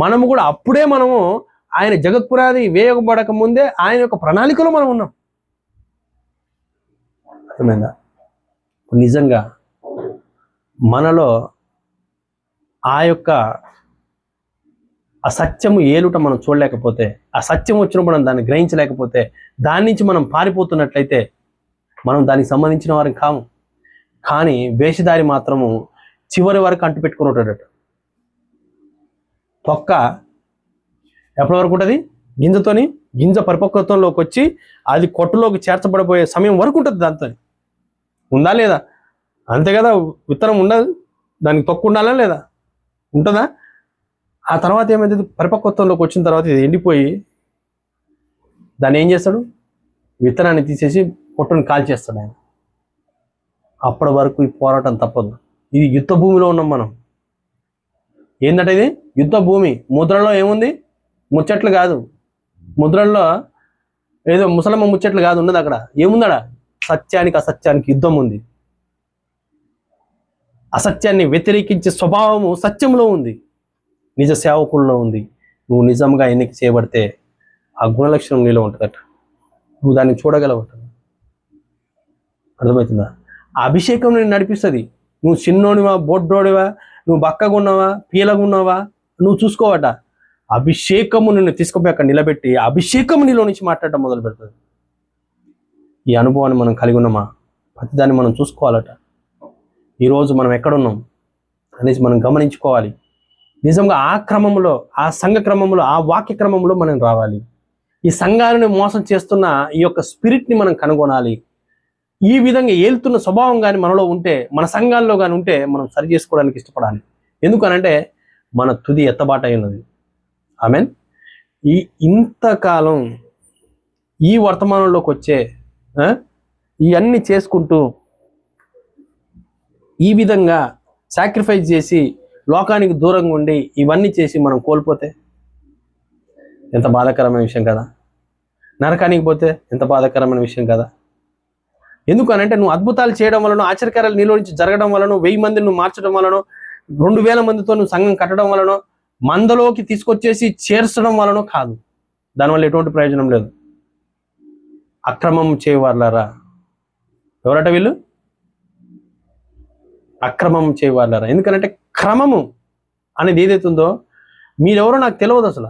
మనము కూడా అప్పుడే మనము ఆయన జగత్పునాది వేయబడక ముందే ఆయన యొక్క ప్రణాళికలో మనం ఉన్నాం. అర్థమైందా? నిజంగా మనలో ఆ యొక్క అసత్యము ఏలుట మనం చూడలేకపోతే, ఆ సత్యం వచ్చినప్పుడు మనం దాన్ని గ్రహించలేకపోతే, దాని నుంచి మనం పారిపోతున్నట్లయితే మనం దానికి సంబంధించిన వారం కాము. కానీ వేషధారి మాత్రము చివరి వరకు అంటు పెట్టుకుని ఉంటాడట. తొక్క ఎప్పటి వరకు ఉంటుంది? గింజతోని గింజ పరిపక్వతంలోకి వచ్చి అది కొట్టులోకి చేర్చబడిపోయే సమయం వరకు ఉంటుంది. దాంతో ఉందా లేదా? అంతే కదా. విత్తనం ఉండదు, దానికి తొక్కు ఉండాలా లేదా? ఉంటుందా? ఆ తర్వాత ఏమైతుంది? పరిపక్వత్వంలోకి వచ్చిన తర్వాత ఇది ఎండిపోయి దాన్ని ఏం చేస్తాడు? విత్తనాన్ని తీసేసి పొట్టుని కాల్చేస్తాడు ఆయన. అప్పటి వరకు ఈ పోరాటం తప్పదు. ఇది యుద్ధ భూమిలో ఉన్నాం మనం. ఏంటంటే ఇది యుద్ధ భూమి. ముద్రలో ఏముంది? ముచ్చట్లు కాదు. ముద్రల్లో ఏదో ముసలమ్మ ముచ్చట్లు కాదు ఉన్నది. అక్కడ ఏముందడా? సత్యానికి అసత్యానికి యుద్ధం ఉంది. అసత్యాన్ని వ్యతిరేకించే స్వభావము సత్యంలో ఉంది, నిజ సేవకుల్లో ఉంది. నువ్వు నిజంగా ఎన్నిక చేయబడితే ఆ గుణలక్షణం నీలో ఉంటుందట. నువ్వు దాన్ని చూడగలవట. అర్థమవుతుందా? ఆ అభిషేకం నేను నడిపిస్తుంది. నువ్వు చిన్నోడివా, బొడ్డోడివా, నువ్వు బక్కగున్నావా, పీలగున్నావా, నువ్వు చూసుకోవట. అభిషేకము నిన్ను తీసుకుపోయి అక్కడ నిలబెట్టి అభిషేకము నీలో నుంచి మాట్లాడటం మొదలు పెడుతుంది. ఈ అనుభవాన్ని మనం కలిగి ఉన్నామా? ప్రతిదాన్ని మనం చూసుకోవాలట. ఈరోజు మనం ఎక్కడున్నాం అనేసి మనం గమనించుకోవాలి. నిజంగా ఆ క్రమంలో, ఆ సంఘ క్రమంలో, ఆ వాక్య క్రమంలో మనం రావాలి. ఈ సంఘాలను మోసం చేస్తున్న ఈ యొక్క స్పిరిట్ని మనం కనుగొనాలి. ఈ విధంగా ఏలుతున్న స్వభావం కానీ మనలో ఉంటే, మన సంఘాల్లో కానీ ఉంటే మనం సరి చేసుకోవడానికి ఇష్టపడాలి. ఎందుకనంటే మన తుది ఎత్తబాట అయినది. ఆమేన్. ఇంతకాలం ఈ వర్తమానంలోకి వచ్చే ఇవన్నీ చేసుకుంటూ ఈ విధంగా సాక్రిఫైస్ చేసి లోకానికి దూరంగా ఉండి ఇవన్నీ చేసి మనం కోల్పోతే ఎంత బాధాకరమైన విషయం కదా. నరకానికి పోతే ఎంత బాధాకరమైన విషయం కదా. ఎందుకనంటే నువ్వు అద్భుతాలు చేయడం వలన, ఆశ్చర్యకార్యాలు నీలో నుంచి జరగడం వలన, 1000 మందిని నువ్వు మార్చడం వలన, 2000 మందితో నువ్వు సంఘం కట్టడం వలన, మందలోకి తీసుకొచ్చేసి చేర్చడం వలన కాదు. దానివల్ల ఎటువంటి ప్రయోజనం లేదు. అక్రమం చేయవాళ్ళారా? ఎవరట వీళ్ళు? అక్రమం చేయవాళ్ళారా? ఎందుకంటే క్రమము అనేది ఏదైతుందో మీరెవరో నాకు తెలియదు అసలు.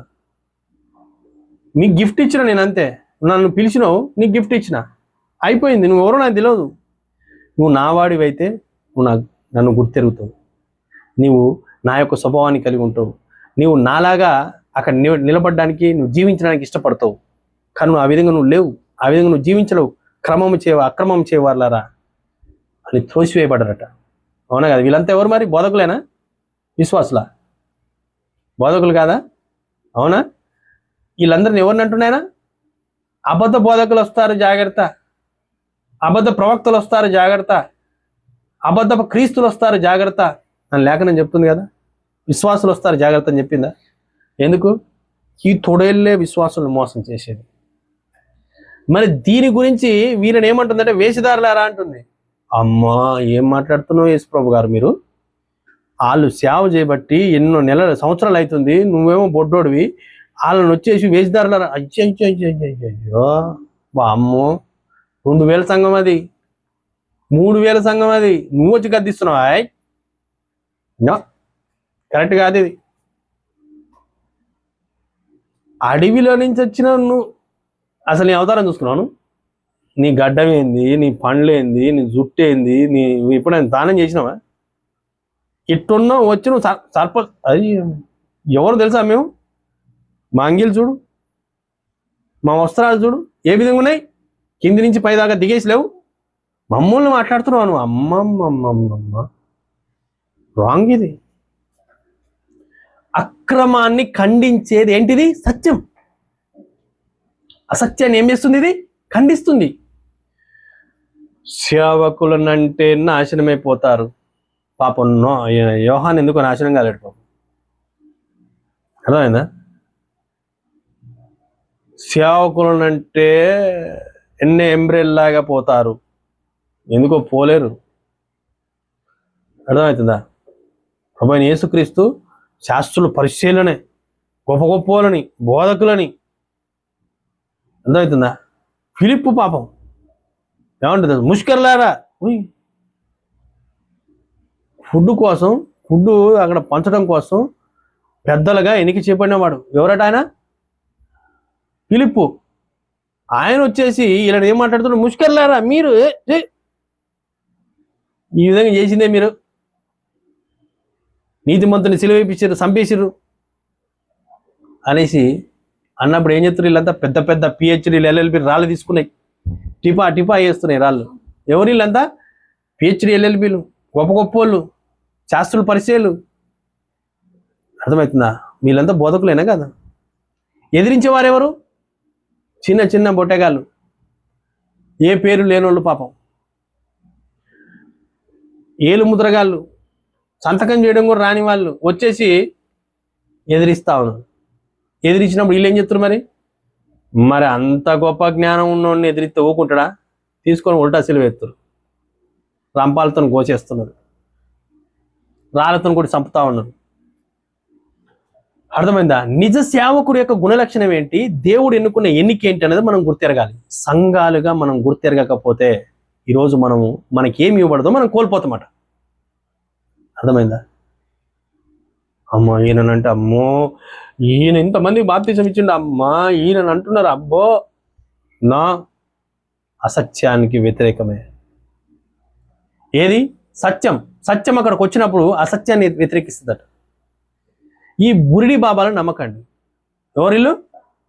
మీకు గిఫ్ట్ ఇచ్చిన నేను, అంతే. నన్ను పిలిచినావు, నీకు గిఫ్ట్ ఇచ్చిన, అయిపోయింది. నువ్వు ఎవరో నాకు తెలియదు. నువ్వు నా వాడివైతే నువ్వు నన్ను గుర్తెరుగుతావు. నీవు నా యొక్క స్వభావాన్ని కలిగి ఉంటావు. నీవు నాలాగా అక్కడ నిలబడడానికి, నువ్వు జీవించడానికి ఇష్టపడతావు. కానీ నువ్వు ఆ విధంగా నువ్వు లేవు, ఆ విధంగా నువ్వు జీవించలేవు. క్రమము అక్రమం చేయవాళ్ళారా అని త్రోసివేయబడరట. అవునా కదా? వీళ్ళంతా ఎవరు మరి? బోధకులేనా? విశ్వాసులా? బోధకులు కాదా? అవునా? వీళ్ళందరిని ఎవరిని అంటున్నాయనా? అబద్ధ బోధకులు వస్తారు జాగ్రత్త, అబద్ధ ప్రవక్తలు వస్తారు జాగ్రత్త, అబద్ధ క్రీస్తులు వస్తారు జాగ్రత్త అని లేఖనం చెప్తుంది కదా. విశ్వాసులు వస్తారు జాగ్రత్త అని చెప్పిందా? ఎందుకు? ఈ తొడేళ్ళే విశ్వాసులను మోసం చేసేది. మరి దీని గురించి వీళ్ళని ఏమంటుందంటే వేషధారులారా అంటుంది. అమ్మా, ఏం మాట్లాడుతున్నావు యేసుప్రభు గారు మీరు? వాళ్ళు సేవ చేయబట్టి ఎన్నో నెలల సంవత్సరాలు అవుతుంది, నువ్వేమో బొడ్డోడివి, వాళ్ళని వచ్చేసి వేషధారులారా. అయ్యో అమ్మో, 2000 సంఘం అది, 3000 సంఘం అది, నువ్వు వచ్చి గద్దిస్తున్నావా? కరెక్ట్ కాదు ఇది. అడవిలో నుంచి వచ్చిన నువ్వు అసలు నీ అవతారం చూసుకున్నాను. నీ గడ్డం ఏంది, నీ పండ్లు ఏంది, నీ జుట్టు ఏంది, నువ్వు ఎప్పుడైనా దానం చేసినావా? ఇట్టున్నావు వచ్చి నువ్వు అది ఎవరు తెలుసా? మేము మా అంగీలు చూడు, మా వస్త్రాలు చూడు ఏ విధంగా ఉన్నాయి, కింది నుంచి పైదాకా దిగేసి లేవు, మమ్మల్ని మాట్లాడుతున్నావు నువ్వు. అమ్మమ్మమ్మమ్మ, రాంగ్ ఇది. అక్రమాన్ని ఖండించేది ఏంటిది? సత్యం. అసత్యాన్ని ఏం చేస్తుంది? ఇది ఖండిస్తుంది. సేవకులనంటే నాశనమైపోతారు. పాపం యోహాన్ ఎందుకు నాశనం కాలేడు పాపం? అర్థమైందా? సేవకులనంటే ఎంబ్రెల్లాగా పోతారు, ఎందుకో పోలేరు. అర్థమవుతుందా? ప్రభువైన యేసుక్రీస్తు శాస్త్రులు పరిశీలనే గొప్ప గొప్పలని బోధకులని. అర్థమవుతుందా? ఫిలిప్పు పాపం ఏమంటుంది? ముష్కర్లారా, ఫుడ్ కోసం, ఫుడ్ అక్కడ పంచడం కోసం పెద్దలుగా ఎన్నిక చేపడినవాడు ఎవరట? ఆయన ఫిలిప్పు. ఆయన వచ్చేసి ఇలా ఏం మాట్లాడుతున్నాడు? ముష్కర్లారా, మీరు ఈ విధంగా చేసిందే మీరు, నీతిమంతుని సిలువైపించారు, చంపేసిర్రు అనేసి అన్నప్పుడు ఏం చెప్తారు? వీళ్ళంతా పెద్ద పెద్ద పిహెచ్డీలు ఎల్ఎల్బి రాళ్ళు తీసుకున్నాయి, టిపా టిపా వేస్తున్నాయి రాళ్ళు. ఎవరు వీళ్ళంతా? పిహెచ్డీ ఎల్ఎల్బీలు, గొప్ప గొప్ప వాళ్ళు, శాస్త్రుల పరిచయాలు. అర్థమవుతుందా? వీళ్ళంతా బోధకులేనా కదా? ఎదిరించేవారెవరు? చిన్న చిన్న బొట్టెగాళ్ళు, ఏ పేరు లేనోళ్ళు పాపం, ఏలు ముద్రగాళ్ళు, సంతకం చేయడం కూడా రాని వాళ్ళు వచ్చేసి ఎదిరిస్తా ఉన్నారు. ఎదిరించినప్పుడు వీళ్ళు ఏం చెప్తారు? మరి అంత గొప్ప జ్ఞానం ఉన్నోడిని ఎదిరిస్తే ఊకుంటాడా? తీసుకొని ఉల్టా సిలువ ఎత్తురు, రంపాలతో కోసేస్తున్నారు, రాళ్ళతో కూడా చంపుతా ఉన్నారు. అర్థమైందా? నిజ సేవకుడు యొక్క గుణలక్షణం ఏంటి, దేవుడు ఎన్నుకున్న ఎన్నిక ఏంటి అనేది మనం గుర్తెరగాలి. సంఘాలుగా మనం గుర్తెరగకపోతే ఈరోజు మనకి ఏమి ఇవ్వబడదో మనం కోల్పోతామట. అర్థమైందా? అమ్మా ఈయనంటే, అమ్మో ఈయన ఇంతమంది బాప్తిజం ఇచ్చిండు, అమ్మా ఈయన అంటున్నారు, అబ్బో నా అసత్యానికి వ్యతిరేకమే. ఏది సత్యం? సత్యం అక్కడికి వచ్చినప్పుడు అసత్యాన్ని వ్యతిరేకిస్తుందట. ఈ బురిడి బాబాలు నమ్మకండి. ఎవరిల్లు?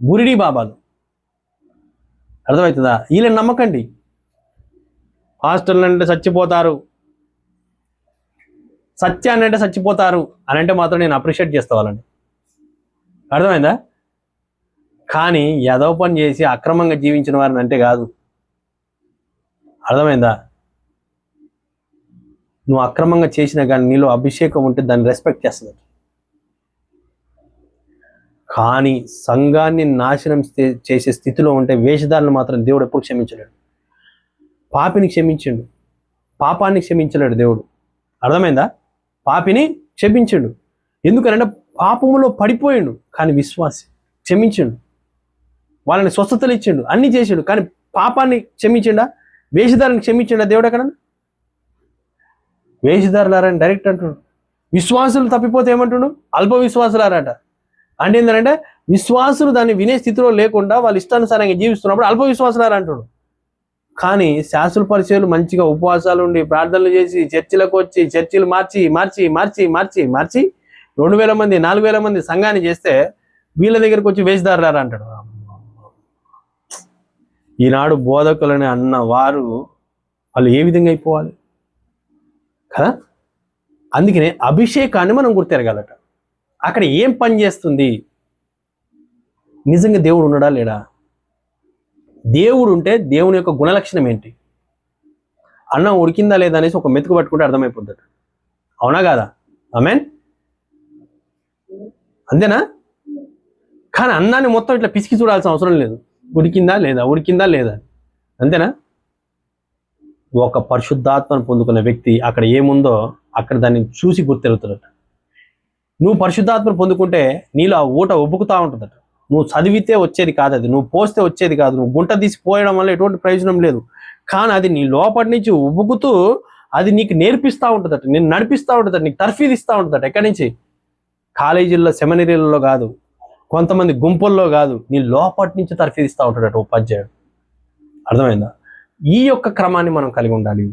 బురిడి బాబాలు. అర్థమవుతుందా? వీళ్ళని నమ్మకండి. హాస్టల్ అంటే చచ్చిపోతారు, సత్యాన్ని అంటే చచ్చిపోతారు అని అంటే మాత్రం నేను అప్రిషియేట్ చేస్తావాలండి. అర్థమైందా? కానీ ఏదో పని చేసి అక్రమంగా జీవించిన వారిని అంటే కాదు. అర్థమైందా? నువ్వు అక్రమంగా చేసినా కానీ నీలో అభిషేకం ఉంటే దాన్ని రెస్పెక్ట్ చేస్తుంది. కానీ సంఘాన్ని నాశనం చేసే స్థితిలో ఉంటే వేషధారులను మాత్రం దేవుడు ఎప్పుడు క్షమించలేడు. పాపిని క్షమించిండు, పాపాన్ని క్షమించలేడు దేవుడు. అర్థమైందా? పాపిని క్షమించిండు, ఎందుకనంటే పాపములో పడిపోయిండు, కానీ విశ్వాసి క్షమించిండు, వాళ్ళని స్వస్థతలు ఇచ్చిండు, అన్ని చేసిండు, కానీ పాపాన్ని క్షమించిండా? వేషధారుని క్షమించిండా దేవుడు? ఎక్కడ వేషధారులారని డైరెక్ట్ అంటున్నాడు. విశ్వాసులు తప్పిపోతే ఏమంటుడు? అల్ప విశ్వాసులారట. అంటే ఏంటంటే విశ్వాసులు దాన్ని వినే స్థితిలో లేకుండా వాళ్ళు ఇష్టానుసారంగా జీవిస్తున్నప్పుడు అల్ప విశ్వాసులారా అంటాడు. కానీ శాస్త్రుల పరిచయాలు మంచిగా ఉపవాసాలు ఉండి ప్రార్థనలు చేసి చర్చిలకు వచ్చి చర్చిలు మార్చి మార్చి మార్చి మార్చి మార్చి 2000 మంది 4000 మంది సంఘాన్ని చేస్తే వీళ్ళ దగ్గరకు వచ్చి వేషధారులారా అంటాడు. ఈనాడు బోధకులని అన్న వారు వాళ్ళు ఏ విధంగా అయిపోవాలి కదా? అందుకనే అభిషేకాన్ని మనం గుర్తెరగాలట. అక్కడ ఏం పని చేస్తుంది? నిజంగా దేవుడు ఉన్నాడా లేడా? దేవుడు ఉంటే దేవుని యొక్క గుణలక్షణం ఏంటి? అన్నం ఉడికిందా లేదా అనేసి ఒక మెతుకు పట్టుకుంటే అర్థమైపోద్ది. అవునా కాదా? ఆమేన్. అంతేనా? కానీ అన్నాన్ని మొత్తం ఇట్లా పిసికి చూడాల్సిన అవసరం లేదు. ఉడికిందా లేదా, అంతేనా? ఒక పరిశుద్ధాత్మను పొందుకున్న వ్యక్తి అక్కడ ఏముందో అక్కడ దాన్ని చూసి గుర్తెరుగుతాడట. నువ్వు పరిశుద్ధాత్మను పొందుకుంటే నీలో ఆ ఊట ఉబ్బుకుతా ఉంటుందట. నువ్వు చదివితే వచ్చేది కాదు, అది నువ్వు పోస్తే వచ్చేది కాదు, నువ్వు గుంట తీసి పోయడం వల్ల ఎటువంటి ప్రయోజనం లేదు. కానీ అది నీ లోపటి నుంచి ఉబ్బుకుతూ అది నీకు నేర్పిస్తూ ఉంటుందట, నేను నడిపిస్తూ ఉంటుందట, నీకు తర్ఫీదు ఇస్తూ ఉంటుందట. ఎక్కడి నుంచి? కాలేజీల్లో, సెమినరీలలో కాదు, కొంతమంది గుంపుల్లో కాదు, నీ లోపటి నుంచి తర్ఫీదు ఇస్తూ ఉంటాడట ఉపాధ్యాయుడు. అర్థమైందా? ఈ యొక్క క్రమాన్ని మనం కలిగి ఉండాలి.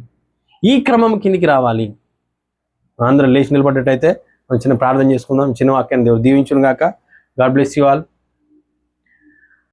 ఈ క్రమం కిందికి రావాలి. అందరం లేచి నిలబడ్డట్టయితే మనం చిన్న ప్రార్థన చేసుకుందాం. చిన్న వాక్యాన్ని దేవుడు దీవించును గాక. God bless you all.